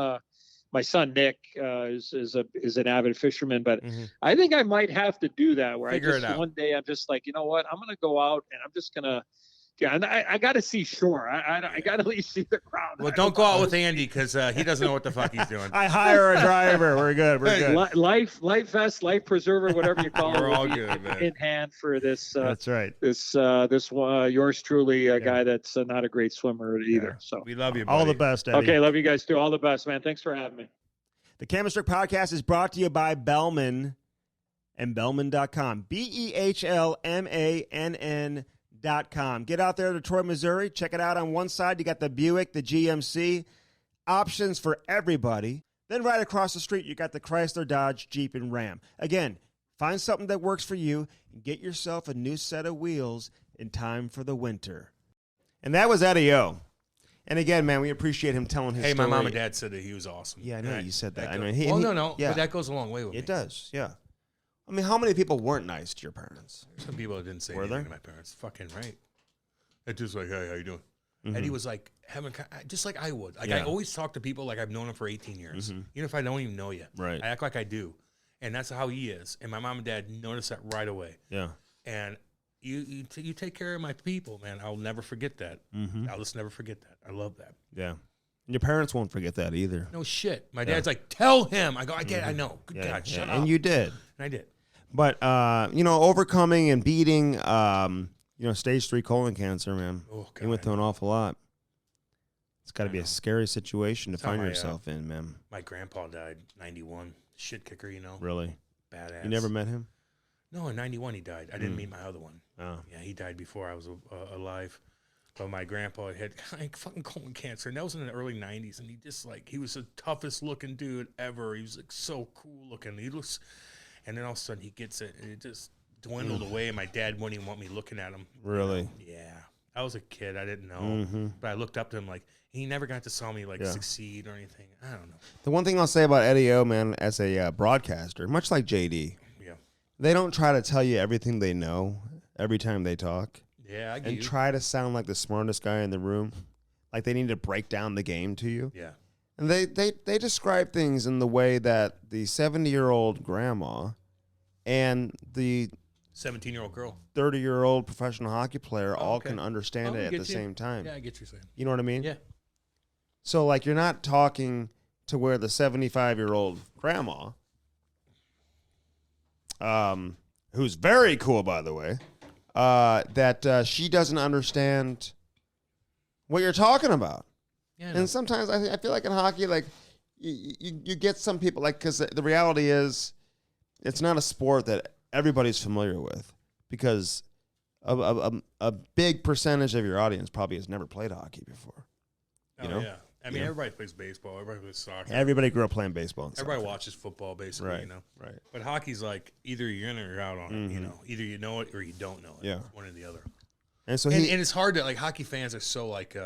my son Nick is an avid fisherman, but I think I might have to do that where one day I'm just like, you know what, I'm gonna go out and I'm just gonna. Yeah, and I got to see shore. I got to at least see the crowd. Well, don't go out with Andy because he doesn't know what the fuck he's doing. I hire a driver. We're good. Life vest, life preserver, whatever you call it. We're all good, man. In hand for this. That's right. This yours truly, a guy that's not a great swimmer either. Yeah. So we love you, buddy. All the best, Eddie. Okay, love you guys too. All the best, man. Thanks for having me. The Cam Strick podcast is brought to you by Bellman and Bellman.com. BEHLMANN.com. Get out there to Detroit, Missouri. Check it out. On one side, you got the Buick, the GMC. Options for everybody. Then right across the street, you got the Chrysler, Dodge, Jeep, and Ram. Again, find something that works for you and get yourself a new set of wheels in time for the winter. And that was Eddie O. And again, man, we appreciate him telling his story. Hey, my mom and dad said that he was awesome. Yeah, I know you said that. I know. But that goes a long way with me. It does, yeah. I mean, how many people weren't nice to your parents? Some people didn't say anything to my parents. Fucking right. It's just like, hey, how you doing? Eddie was like, just like I would. Like I always talk to people like I've known them for 18 years. Even if I don't even know you. Right. I act like I do. And that's how he is. And my mom and dad noticed that right away. Yeah. And you take care of my people, man. I'll never forget that. I'll just never forget that. I love that. Yeah. And your parents won't forget that either. No shit. My dad's like, tell him. I go, I get it. I know. Good God, shut up. And you did. And I did. But, overcoming and beating, stage 3 colon cancer, man. Oh, God, you went through an awful lot. It's got to be a scary situation to find yourself in, man. My grandpa died 91. Shit kicker, Really? Badass. You never met him? No, in 91 he died. I didn't meet my other one. Oh. Yeah, he died before I was alive. But my grandpa had fucking colon cancer, and that was in the early 90s. And he was the toughest looking dude ever. He was like so cool looking. And then all of a sudden he gets it, and it just dwindled away. And my dad wouldn't even want me looking at him. Really? Yeah. I was a kid. I didn't know. But I looked up to him he never got to saw me succeed or anything. I don't know. The one thing I'll say about Eddie O, man, as a broadcaster, much like JD, they don't try to tell you everything they know every time they talk. Yeah, I get and try to sound like the smartest guy in the room. Like they need to break down the game to you. Yeah. And they describe things in the way that the 70-year-old grandma and the 17-year-old girl, 30-year-old professional hockey player all can understand it at the same time. Yeah, I get what you're saying. You know what I mean? Yeah. So, like, you're not talking to where the 75-year-old grandma, who's very cool, by the way, that she doesn't understand what you're talking about. Yeah, and sometimes I feel like in hockey, like, you get some people, like, because the reality is it's not a sport that everybody's familiar with because a big percentage of your audience probably has never played hockey before. You know? Yeah. I mean, everybody plays baseball. Everybody plays soccer. Everybody grew up playing baseball. Everybody watches football, basically, right, Right. But hockey's like either you're in or you're out on it, Either you know it or you don't know it. Yeah. One or the other. And so and it's hard to, like, hockey fans are so, like,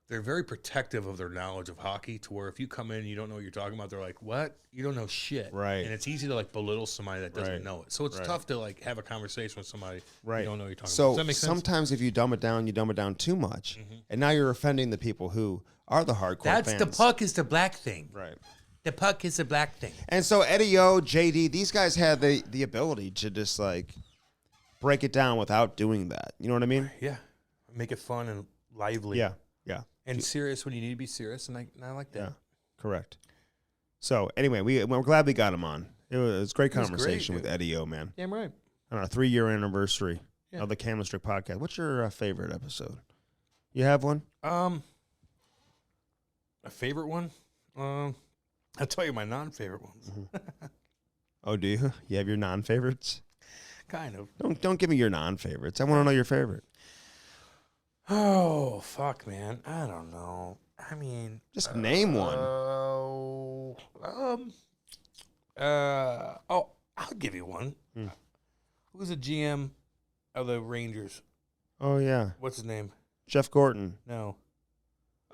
they're very protective of their knowledge of hockey to where if you come in and you don't know what you're talking about, they're like, what? You don't know shit. Right. And it's easy to like belittle somebody that doesn't Right. know it. So it's tough to like have a conversation with somebody Right. you don't know what you're talking So about. Does that make sense? sometimes if you dumb it down too much, and now you're offending the people who are the hardcore That's fans. the puck is the black thing. Right. The puck is the black thing. And so Eddie O, JD, these guys had the ability to just like break it down without doing that. You know what I mean? Yeah. Make it fun and lively. Yeah. Yeah. And serious when you need to be serious. And I like that. Yeah. Correct. So anyway, we're glad we got him on. It was a great It was conversation great, with Eddie O, man. Damn right. On our 3-year anniversary Yeah. of the Cam Strick podcast. What's your favorite episode? You have one? A favorite one? I'll tell you my non-favorite ones. Oh, do you? You have your non-favorites? Kind of. Don't give me your non-favorites. I want to know your favorite. Oh, fuck, man. I don't know. I mean, Just name one. I'll give you one. Hmm. Who's the GM of the Rangers? Oh yeah, What's his name? Jeff Gorton. No.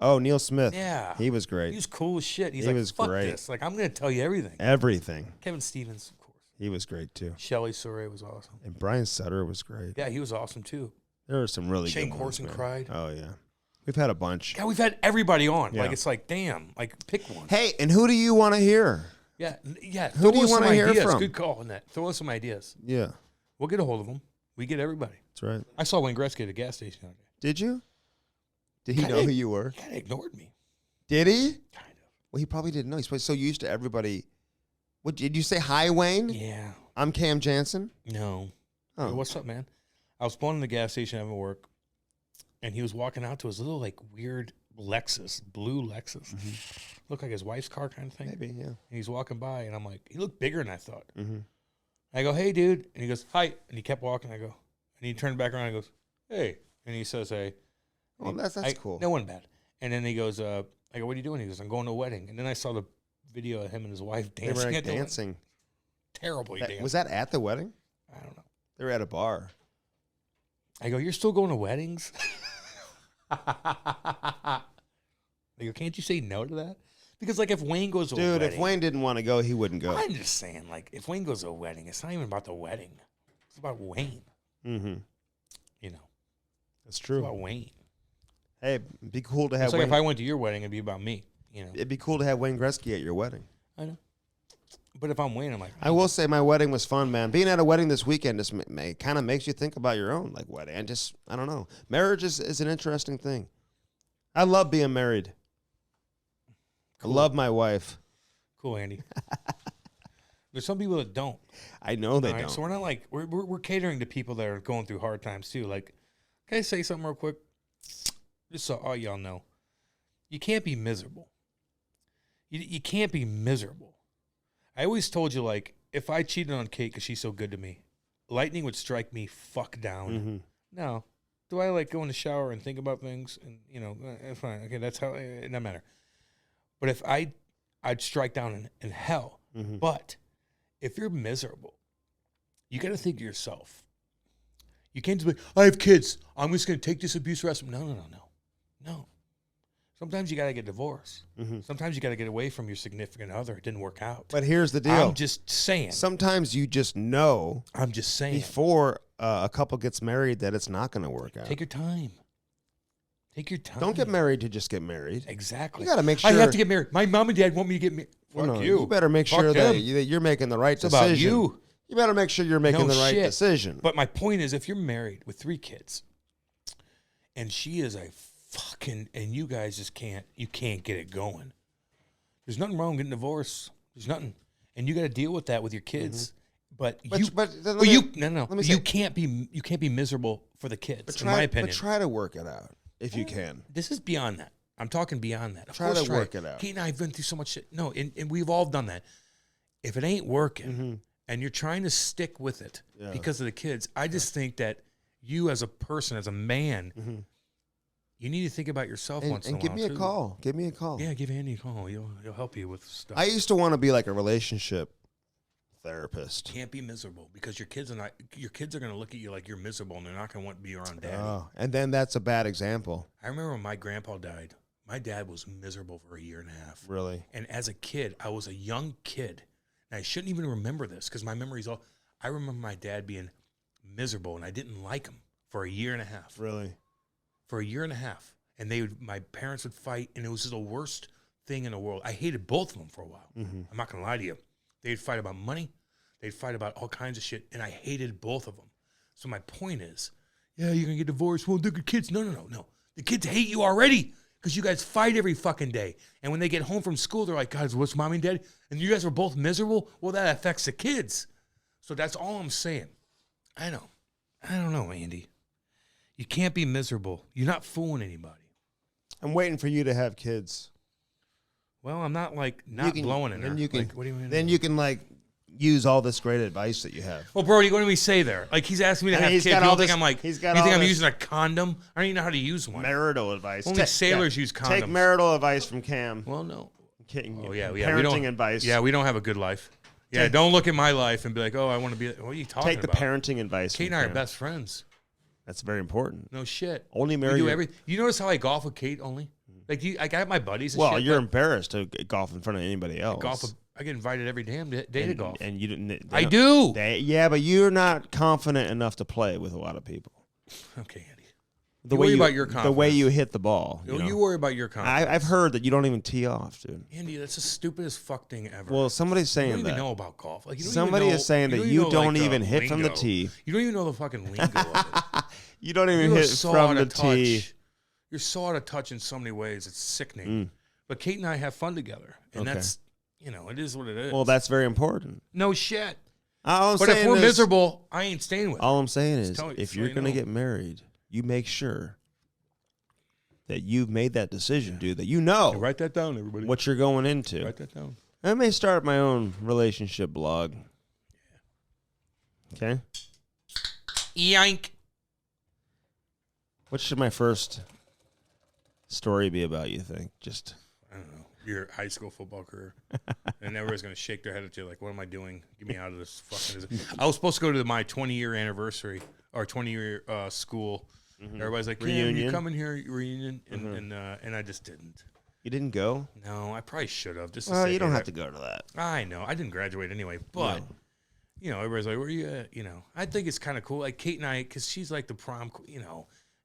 Oh, Neil Smith. Yeah. He was great. He was cool as shit. He's He like, was fuck great. this. Like, I'm going to tell you everything. Everything. Kevin Stevens, of course. He was great too. Shelley Soray was awesome. And Brian Sutter was great. Yeah, he was awesome, too. There were some really Shane good ones, Corson man. cried. Oh yeah, we've had a bunch. Yeah, we've had everybody on. Yeah. Like, it's like, damn. Like, pick one. Hey, and who do you want to hear? Yeah, yeah. Who do you want wanna to hear ideas. from? Good call on that. Throw us some ideas. Yeah, We'll get a hold of them. We get everybody. that's right. I saw Wayne Gretzky at a gas station the other day. Did you? Did he Kinda- know who you were? He kind of ignored me. Did he? Kind of. Well, he probably didn't know. He's probably so used to everybody. What did you say? Hi, Wayne. Yeah. I'm Cam Jansen. No. Oh, Hey, what's up, man? I was pulling in the gas station having work, and he was walking out to his little, like, weird Lexus, blue Lexus. Looked like his wife's car kind of thing. maybe. Yeah. And he's walking by, and I'm like, he looked bigger than I thought. Mm-hmm. I go, hey, dude. And he goes, hi. And he kept walking. I go, and he turned back around and goes, hey. And he says, hey. Well, that's cool. No one bad. And then he goes, I go, what are you doing? He goes, I'm going to a wedding. And then I saw the video of him and his wife They were dancing like at the wedding. dancing. Terribly dancing. Was that at the wedding? I don't know. They were at a bar. I go, you're still going to weddings? I go, can't you say no to that? Because, like, if Wayne goes to a Dude, wedding. if Wayne didn't want to go, he wouldn't go. I'm just saying, like, if Wayne goes to a wedding, it's not even about the wedding. It's about Wayne. Mm-hmm. You know, That's it's true. about Wayne. Hey, it'd be cool to have It's like Wayne. if I went to your wedding, it'd be about me. You know, It'd be cool to have Wayne Gretzky at your wedding. I know. But if I'm Wayne, I'm like, I will say my wedding was fun, man. Being at a wedding this weekend just kind of makes you think about your own like wedding. And just, I don't know. Marriage is an interesting thing. I love being married. Cool. I love my wife. cool, Andy. There's some people that don't. I know they All right, don't. so we're not like we're catering to people that are going through hard times too. Like, can I say something real quick? Just so all y'all know, you can't be miserable. You can't be miserable. I always told you, like, if I cheated on Kate because she's so good to me, lightning would strike me fuck down. Mm-hmm. No, do I like go in the shower and think about things and fine, okay, that's how it doesn't matter. But if I'd strike down in hell. Mm-hmm. But if you're miserable, you got to think of yourself. You can't just be, I have kids. I'm just going to take this abuse rest. No. Sometimes you got to get divorced. Mm-hmm. Sometimes you got to get away from your significant other. It didn't work out. But here's the deal. I'm just saying. Sometimes you just know I'm just saying. before a couple gets married that it's not going to work out. Take your time. Take your time. Don't get married to just get married. Exactly. You got to make sure. I have to get married. My mom and dad want me to get married. Well, Fuck no, you. You better make Fuck sure them. that you're making the right It's decision. about you. You better make sure you're making No the right shit. decision. But my point is, if you're married with 3 kids, and she is a fucking, and you guys just can't get it going. There's nothing wrong with getting divorced. There's nothing, and you got to deal with that with your kids. Mm-hmm. But then let me- no. let me say- You can't be miserable for the kids. but in my try, opinion, but try to work it out if you can. this is beyond that. I'm talking beyond that. Of Try course, to work it out. Kate and I have been through so much shit. No, and we've all done that. If it ain't working, and you're trying to stick with it Yeah. because of the kids, I just think that you as a person, as a man, you need to think about yourself once in a And while. give me a too. call. Give me a call. Yeah, give Andy a call. He'll help you with stuff. I used to want to be like a relationship therapist. Can't be miserable because your kids are going to look at you like you're miserable, and they're not going to want to be around daddy. Oh, and then that's a bad example. I remember when my grandpa died. My dad was miserable for a year and a half. Really? And as a kid, I was a young kid. And I shouldn't even remember this because my memory's all. I remember my dad being miserable, and I didn't like him for a year and a half. Really? For a year and a half. And my parents would fight, and it was just the worst thing in the world. I hated both of them for a while. Mm-hmm. I'm not going to lie to you. They'd fight about money. They'd fight about all kinds of shit, and I hated both of them. So my point is, yeah, you're going to get divorced. Well, look at kids. No. The kids hate you already because you guys fight every fucking day. And when they get home from school, they're like, guys, what's mommy and daddy? And you guys are both miserable? Well, that affects the kids. So that's all I'm saying. I don't know, Andy. You can't be miserable. You're not fooling anybody. I'm waiting for you to have kids. Well, I'm not blowing in her. Like, what do you mean? Then you can use all this great advice that you have. Well, Brody, what do we say there? Like, he's asking me to have kids. You don't think I'm like, you think I'm using a condom? I don't even know how to use one. Marital advice. Only sailors use condoms. Take marital advice from Cam. Well, no. Oh, yeah. Parenting advice. Yeah, we don't have a good life. Yeah, don't look at my life and be like, oh, I want to be. What are you talking about? Take the parenting advice. Kate and I are best friends. That's very important. No shit. Only marry. We do everything. You notice how I golf with Kate only? Like, I got my buddies. And shit, you're embarrassed to golf in front of anybody else. I get invited every damn day to golf. And you didn't. I do. But you're not confident enough to play with a lot of people. Okay, Andy. The way you hit the ball. You worry about your confidence. I've heard that you don't even tee off, dude. Andy, that's the stupidest fuck thing ever. Well, somebody's saying that. You don't even know about golf. Like, somebody is saying that you don't even hit from the tee. You don't even know the fucking lingo of it. You don't even hit from the tee. You're so out of touch in so many ways. It's sickening. But Kate and I have fun together. And that's, it is what it is. Well, that's very important. No shit. But if we're miserable, I ain't staying with all I'm saying is, if you're going to get married, you make sure that you've made that decision, dude, that you know. Write that down, everybody. What you're going into. Write that down. I may start my own relationship blog. Okay? Yank. What should my first story be about, you think? Just, I don't know, your high school football career. And everyone's going to shake their head at you like, what am I doing? Get me out of this fucking... I was supposed to go to my 20-year anniversary, or 20-year school. Mm-hmm. Everybody's like, Cam, you coming here, reunion? And I just didn't. You didn't go? No, I probably should have. Well, you don't have to go to that. I know. I didn't graduate anyway, but... No. Everybody's like, where are you at? I think it's kind of cool. Like, Kate and I, because she's like the prom,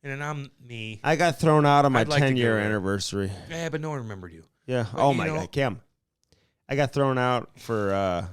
and then I'm me. I got thrown out on my 10-year anniversary. Yeah, but no one remembered you. Yeah. But, my God, Cam. I got thrown out for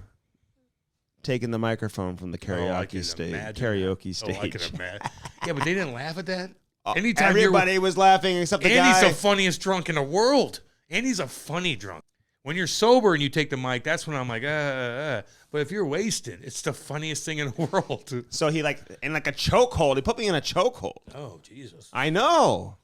taking the microphone from the karaoke stage. Karaoke stage. I can imagine. Yeah, but they didn't laugh at that. Anytime everybody was laughing except the guy. Andy's the funniest drunk in the world. Andy's a funny drunk. When you're sober and you take the mic, that's when I'm like, But if you're wasted, it's the funniest thing in the world. So he in a chokehold. He put me in a chokehold. Oh, Jesus. I know.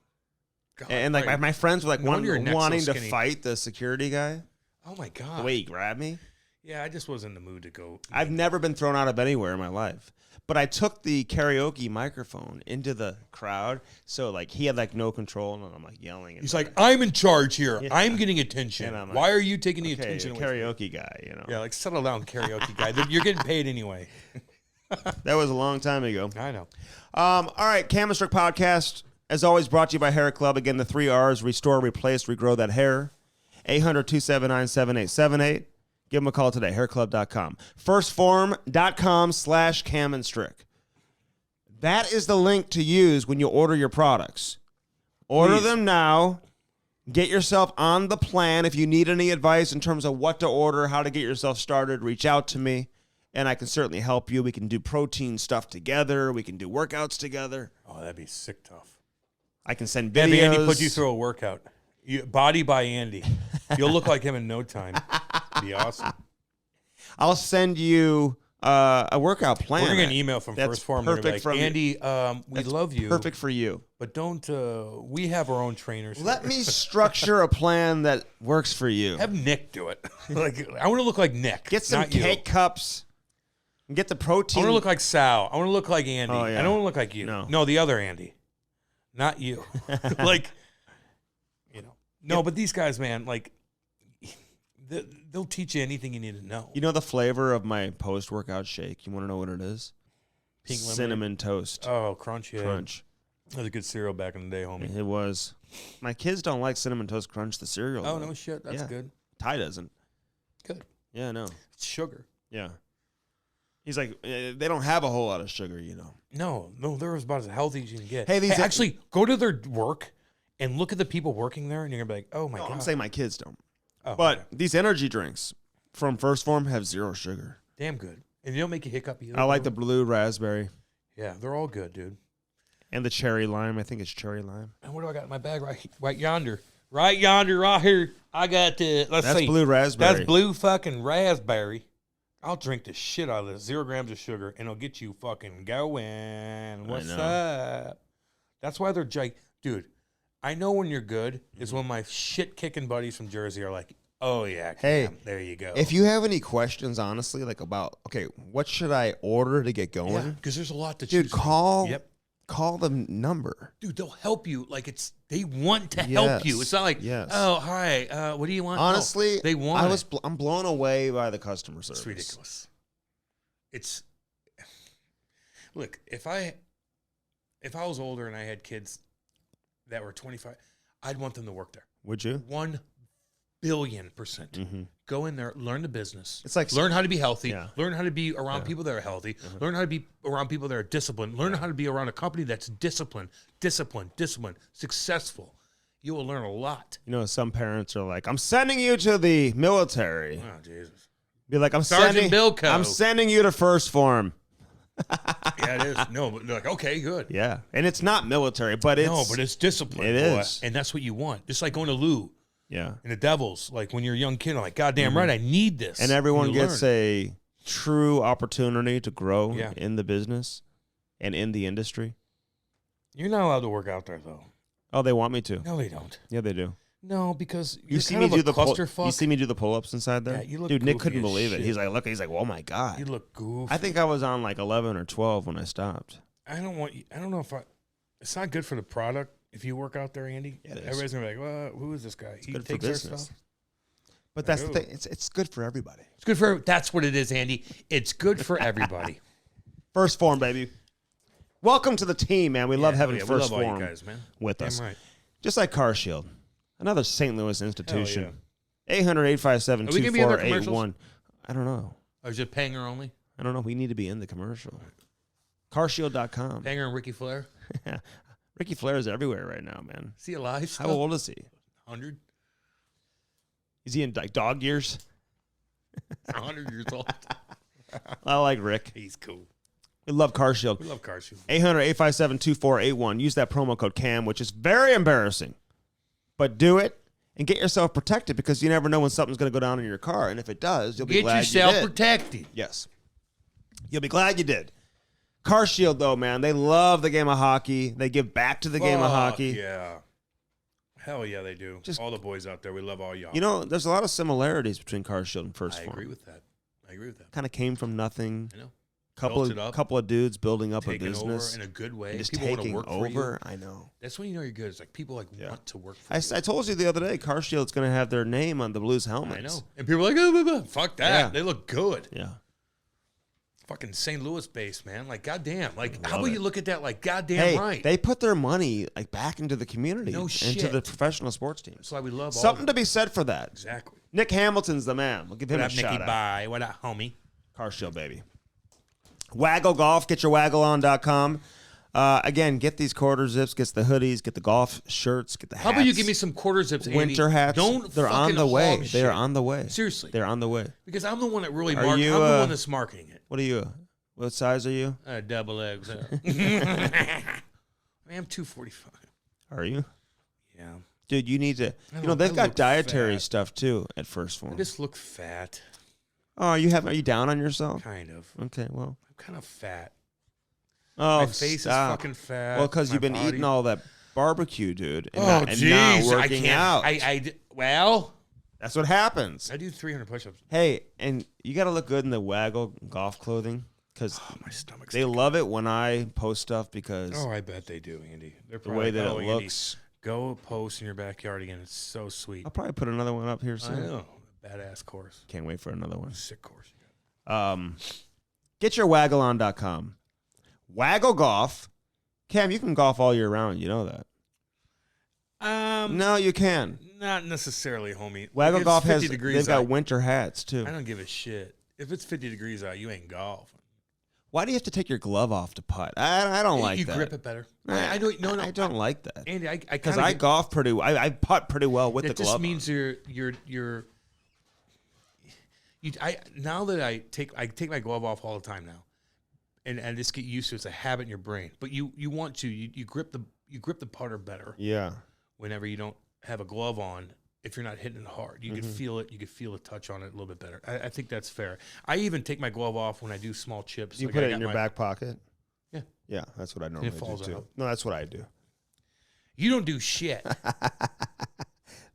God, and my friends were wanting to fight the security guy. Oh, my God. The way he grabbed me. Yeah, I just wasn't in the mood to go. I've never been thrown out of anywhere in my life. But I took the karaoke microphone into the crowd, so he had no control, and I'm yelling. He's like, I'm in charge here. Yeah. I'm getting attention. Why are you taking the attention away? Karaoke guy, Yeah, settle down, karaoke guy. You're getting paid anyway. That was a long time ago. I know. All right, Cam Strick podcast, as always, brought to you by Hair Club. Again, the 3 R's: restore, replace, regrow that hair. 800-279-7878. Give them a call today, hairclub.com. Firstform.com/Cam and Strick. That is the link to use when you order your products. Order them now. Get yourself on the plan. If you need any advice in terms of what to order, how to get yourself started, reach out to me, and I can certainly help you. We can do protein stuff together. We can do workouts together. Oh, that'd be sick tough. I can send videos. Have Andy put you through a workout. Body by Andy. You'll look like him in no time. Be awesome. I'll send you a workout plan. We're going to get an email from First Form. Perfect from Andy, we love you. Perfect for you. But don't, we have our own trainers. Let me structure a plan that works for you. Have Nick do it. I want to look like Nick. Get some cake cups. And get the protein. I want to look like Sal. I want to look like Andy. Oh, yeah. I don't want to look like you. No, the other Andy. Not you. No, but these guys, man, they'll teach you anything you need to know. You know the flavor of my post-workout shake? You want to know what it is? Pink cinnamon toast. Oh, crunch, yeah. Crunch. That was a good cereal back in the day, homie. It was. My kids don't like Cinnamon Toast Crunch, the cereal. Oh, though. no shit. That's good. Ty doesn't. Good. Yeah, no. It's sugar. Yeah. He's like, they don't have a whole lot of sugar, No, they're about as healthy as you can get. Hey, actually, go to their work and look at the people working there, and you're going to be like, oh, my God. I'm saying my kids don't. Oh, but okay. these energy drinks from First Form have 0 sugar. Damn good. And they don't make you hiccup either. I like the blue raspberry. Yeah, they're all good, dude. And the cherry lime. I think it's cherry lime. And what do I got in my bag right yonder? Right yonder, right here. I got the, That's blue raspberry. That's blue fucking raspberry. I'll drink the shit out of this. 0 grams of sugar, and it'll get you fucking going. What's up? That's why they're dude, I know when you're good is when my shit-kicking buddies from Jersey are like, oh, yeah, Cam, hey, there you go. If you have any questions, honestly, like about, okay, what should I order to get going? Yeah, because there's a lot to choose. Dude, call. Yep. Call the number. Dude, they'll help you. Like they want to help you. It's not like, oh, hi, what do you want? Honestly, no, they want I'm blown away by the customer service. It's ridiculous. Look, if I was older and I had kids that were 25, I'd want them to work there. Would you? 1 billion %. Mm-hmm. Go in there, learn the business. It's like learn how to be healthy. Yeah. Learn how to be around people that are healthy. Learn how to be around people that are disciplined. Learn how to be around a company that's disciplined, successful. You will learn a lot. Some parents are like, I'm sending you to the military. Oh, Jesus. Be like, I'm Sergeant Bilko. I'm sending you to First Form. Yeah, it is. No, but they're like, okay, good. Yeah. And it's not military, but it's discipline. It is. And that's what you want. Just like going to Lou. Yeah. And the Devils, like when you're a young kid, I'm like, goddamn right, I need this. And everyone gets a true opportunity to grow Yeah. in the business and in the industry. You're not allowed to work out there, though. Oh, they want me to. No, they don't. Yeah, they do. No, because You see me do the clusterfuck. You see me do the pull-ups inside there? Yeah, you look Dude, Nick goofy couldn't as believe it. shit. He's like, oh my God. You look goofy. I think I was on like 11 or 12 when I stopped. I don't know if it's not good for the product if you work out there, Andy. Yeah, it is. Everybody's going to be like, well, who is this guy? It's good for business. But that's the thing. It's good for everybody. It's good for, that's what it is, Andy. It's good for everybody. First Form, baby. Welcome to the team, man. We love having we First love all Form you guys, man. with Damn us. right. Just like Car Shield, another St. Louis institution. Hell 800-857-2481. I don't know. Or is it Panger only? I don't know. We need to be in the commercial. Carshield.com. Panger and Ricky Flair? Ricky Flair is everywhere right now, man. Is he alive still? How old is he? 100? Is he in like dog years? 100 years old. I like Rick. He's cool. We love Car Shield. We love Car Shield. 800-857-2481. Use that promo code CAM, which is very embarrassing. But do it and get yourself protected because you never know when something's going to go down in your car. And if it does, you'll be glad you did. Get yourself protected. Yes. You'll be glad you did. Car Shield, though, man, they love the game of hockey. They give back to the game of hockey. Yeah. Hell yeah, they do. Just all the boys out there, we love all y'all. There's a lot of similarities between Car Shield and First Form. I agree with that. Kind of came from nothing. I know. Couple of dudes building up a taking business over in a good way. just people taking want to over. work for you. I know. That's when you know you're good. It's like people want to work for you. I told you the other day, Car Shield's going to have their name on the Blues helmets. I know. And people are like, oh, fuck that. Yeah. They look good. Yeah. Fucking St. Louis based, man. Like, goddamn. Like, how about you look at that like goddamn hey, right? They put their money like back into the community. No shit. Into the professional sports teams. That's why we love Something all to be said for that. Exactly. Nick Hamilton's the man. We'll give him a shout out. Bye. What up, homie? Car Shield, baby. Waggle Golf. Get your waggleon.com. Again, get these quarter zips, get the hoodies, get the golf shirts, get the hats. How about you give me some quarter zips, Andy? Winter hats. They're on the way. They are on the way. Seriously. They're on the way. Because I'm the one that really I'm the one that's marketing it. What are you? What size are you? Double XL. I'm 245. Are you? Yeah. Dude, you need to. They've got dietary stuff too at First Form. I just look fat. Oh, are you down on yourself? Kind of. Okay, well. I'm kind of fat. Oh, my face is fucking fat. Well, because you've been eating all that barbecue, dude. And not working out. Well, that's what happens. I do 300 push-ups. Hey, and you got to look good in the Waggle golf clothing because my stomach's they love it when I post stuff because I bet they do, Andy. They're the way that it looks. Go post in your backyard again. It's so sweet. I'll probably put another one up here soon. I know. Badass course. Can't wait for another one. Sick course. Get your waggleon.com. Waggle Golf. Cam, you can golf all year round. You know that. No, you can. Not necessarily, homie. Waggle Golf has. They've got winter hats too. I don't give a shit. If it's 50 degrees out, you ain't golfing. Why do you have to take your glove off to putt? I don't like that. You grip it better. I don't like that. Andy, because I golf pretty well. I putt pretty well with the glove. That just means you're. Now that I take my glove off all the time now, and I just get used to it. It's a habit in your brain. But you want to you grip the putter better. Yeah. Whenever you don't have a glove on, if you're not hitting it hard, you can feel it. You can feel the touch on it a little bit better. I think that's fair. I even take my glove off when I do small chips. You put it in your back pocket? Yeah. Yeah, that's what I normally do too. Out. No, that's what I do. You don't do shit.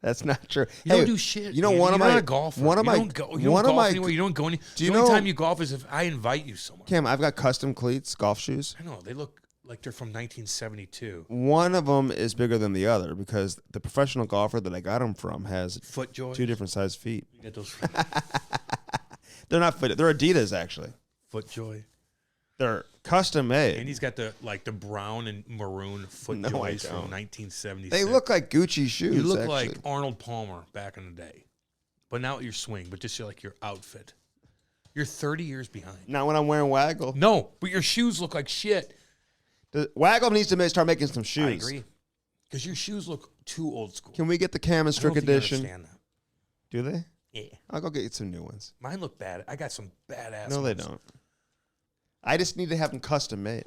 That's not true. You don't do shit. You know, man. one of You're my not a golfer. One of you my don't go, you don't golf anywhere. You don't go any. The only time you golf is if I invite you somewhere. Cam, I've got custom cleats, golf shoes. I know they look like they're from 1972. One of them is bigger than the other because the professional golfer that I got them from has FootJoy. 2 different size feet. You get those. They're not fitted. They're Adidas actually. FootJoy. They're custom made. And he's got the brown and maroon FootJoys from 1976. They look like Gucci shoes. You look actually like Arnold Palmer back in the day, but not your swing, but just like your outfit. You're 30 years behind. Not when I'm wearing Waggle. No, but your shoes look like shit. Waggle needs to start making some shoes. I agree. Because your shoes look too old school. Can we get the Cam and Strick edition? I don't think Do they? Yeah. I'll go get you some new ones. Mine look bad. I got some badass No, they ones. don't. I just need to have them custom made.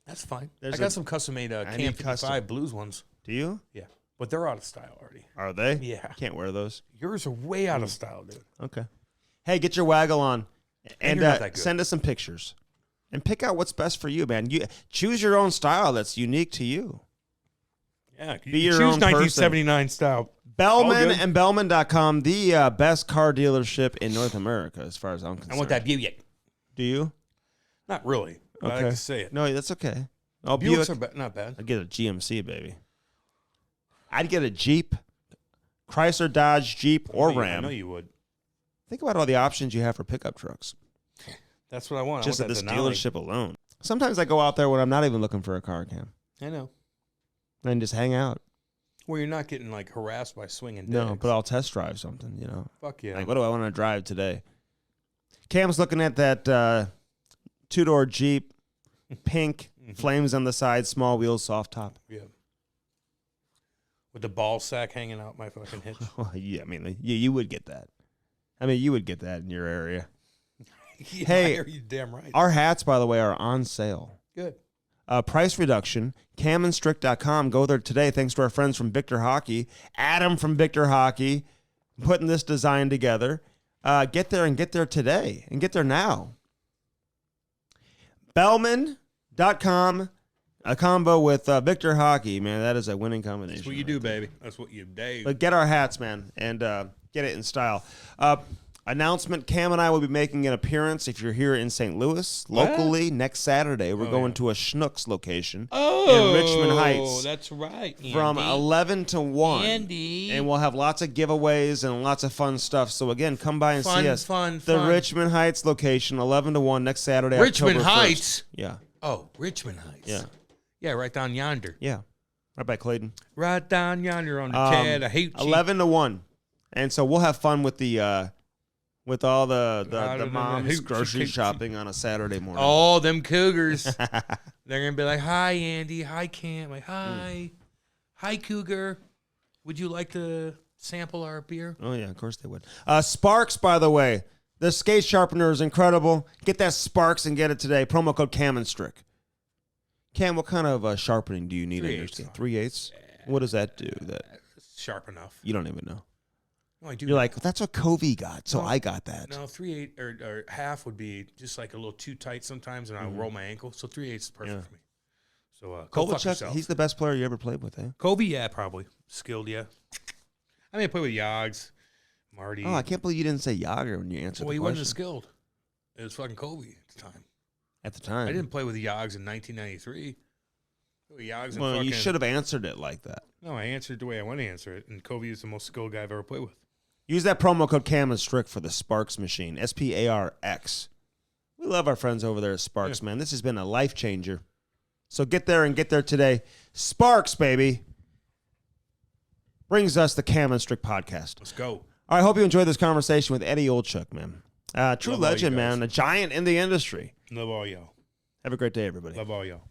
That's fine. I got some custom made Cam 55 Blues ones. Do you? Yeah. But they're out of style already. Are they? Yeah. Can't wear those. Yours are way out of style, dude. Okay. Hey, get your Waggle on and you're not that good. Send us some pictures. And pick out what's best for you, man. You choose your own style that's unique to you. Yeah, Be your choose own 1979 person. style. Bellman and Bellman.com, the best car dealership in North America, as far as I'm concerned. I want that Buick. Do you? Not really. But I like to say it. No, that's okay. Oh, Buicks are not bad. I'd get a GMC, baby. I'd get a Jeep, Chrysler, Dodge, Jeep, or Ram. I know you would. Think about all the options you have for pickup trucks. That's what I want. Just I at want this that Denali. dealership alone. Sometimes I go out there when I'm not even looking for a car, Cam. I know. And just hang out. Well, you're not getting like harassed by swinging dicks. No, but I'll test drive something, you know. Fuck yeah. Like, what do I want to drive today? Cam's looking at that 2-door Jeep, pink, flames on the side, small wheels, soft top. Yeah. With the ball sack hanging out my fucking hitch. Well, yeah, I mean, you would get that. I mean, you would get that in your area. Yeah, hey, you're damn right. Our hats, by the way, are on sale. Good. Price reduction, camandstrick.com. Go there today thanks to our friends from Victor Hockey. Adam from Victor Hockey putting this design together. Get there and get there today and get there now. Bellman.com, a combo with Victor Hockey. Man, that is a winning combination. That's what you do, baby. That's what you do. But get our hats, man, and get it in style. Announcement, Cam and I will be making an appearance if you're here in St. Louis, locally, next Saturday. We're going to a Schnucks location in Richmond Heights. Oh, that's right, Andy. From 11 to 1. Andy. And we'll have lots of giveaways and lots of fun stuff. So, again, come by and see us. The Richmond Heights location, 11 to 1, next Saturday, Richmond October 1st. Heights? Yeah. Oh, Richmond Heights. Yeah. Yeah, right down yonder. Yeah. Right by Clayton. Right down yonder on the Chad. I hate 11 to 1. And so we'll have fun with the... with all the moms grocery shopping on a Saturday morning. Oh, them cougars. They're going to be like, hi, Andy. Hi, Cam. Like, hi. Hi, cougar. Would you like to sample our beer? Oh, yeah, of course they would. Sparks, by the way. The skate sharpener is incredible. Get that Sparks and get it today. Promo code Cam and Strick. Cam, what kind of sharpening do you need? 3/8. 3/8? What does that do? Sharp enough. You don't even know. No, I do. You're like, that's what Covey got, so I got that. No, 3/8 or half would be just like a little too tight sometimes, and I roll my ankle. So 3/8 is perfect for me. So go fuck yourself. He's the best player you ever played with, eh? Kobe, yeah, probably skilled, yeah. I mean, I played with Yogs, Marty. Oh, I can't believe you didn't say Yager when you answered the question. Well, he wasn't as skilled. It was fucking Kobe at the time. At the time, I didn't play with the Yogs in 1993. Well, you should have answered it like that. No, I answered the way I want to answer it, and Kobe is the most skilled guy I've ever played with. Use that promo code Cam and Strick for the Sparks machine. SPARX. We love our friends over there at Sparks, man. This has been a life changer. So get there and get there today. Sparks, baby. Brings us the Cam and Strick podcast. Let's go. I hope you enjoyed this conversation with Eddie Olczyk, man. True Love legend, man. A giant in the industry. Love all y'all. Have a great day, everybody. Love all y'all.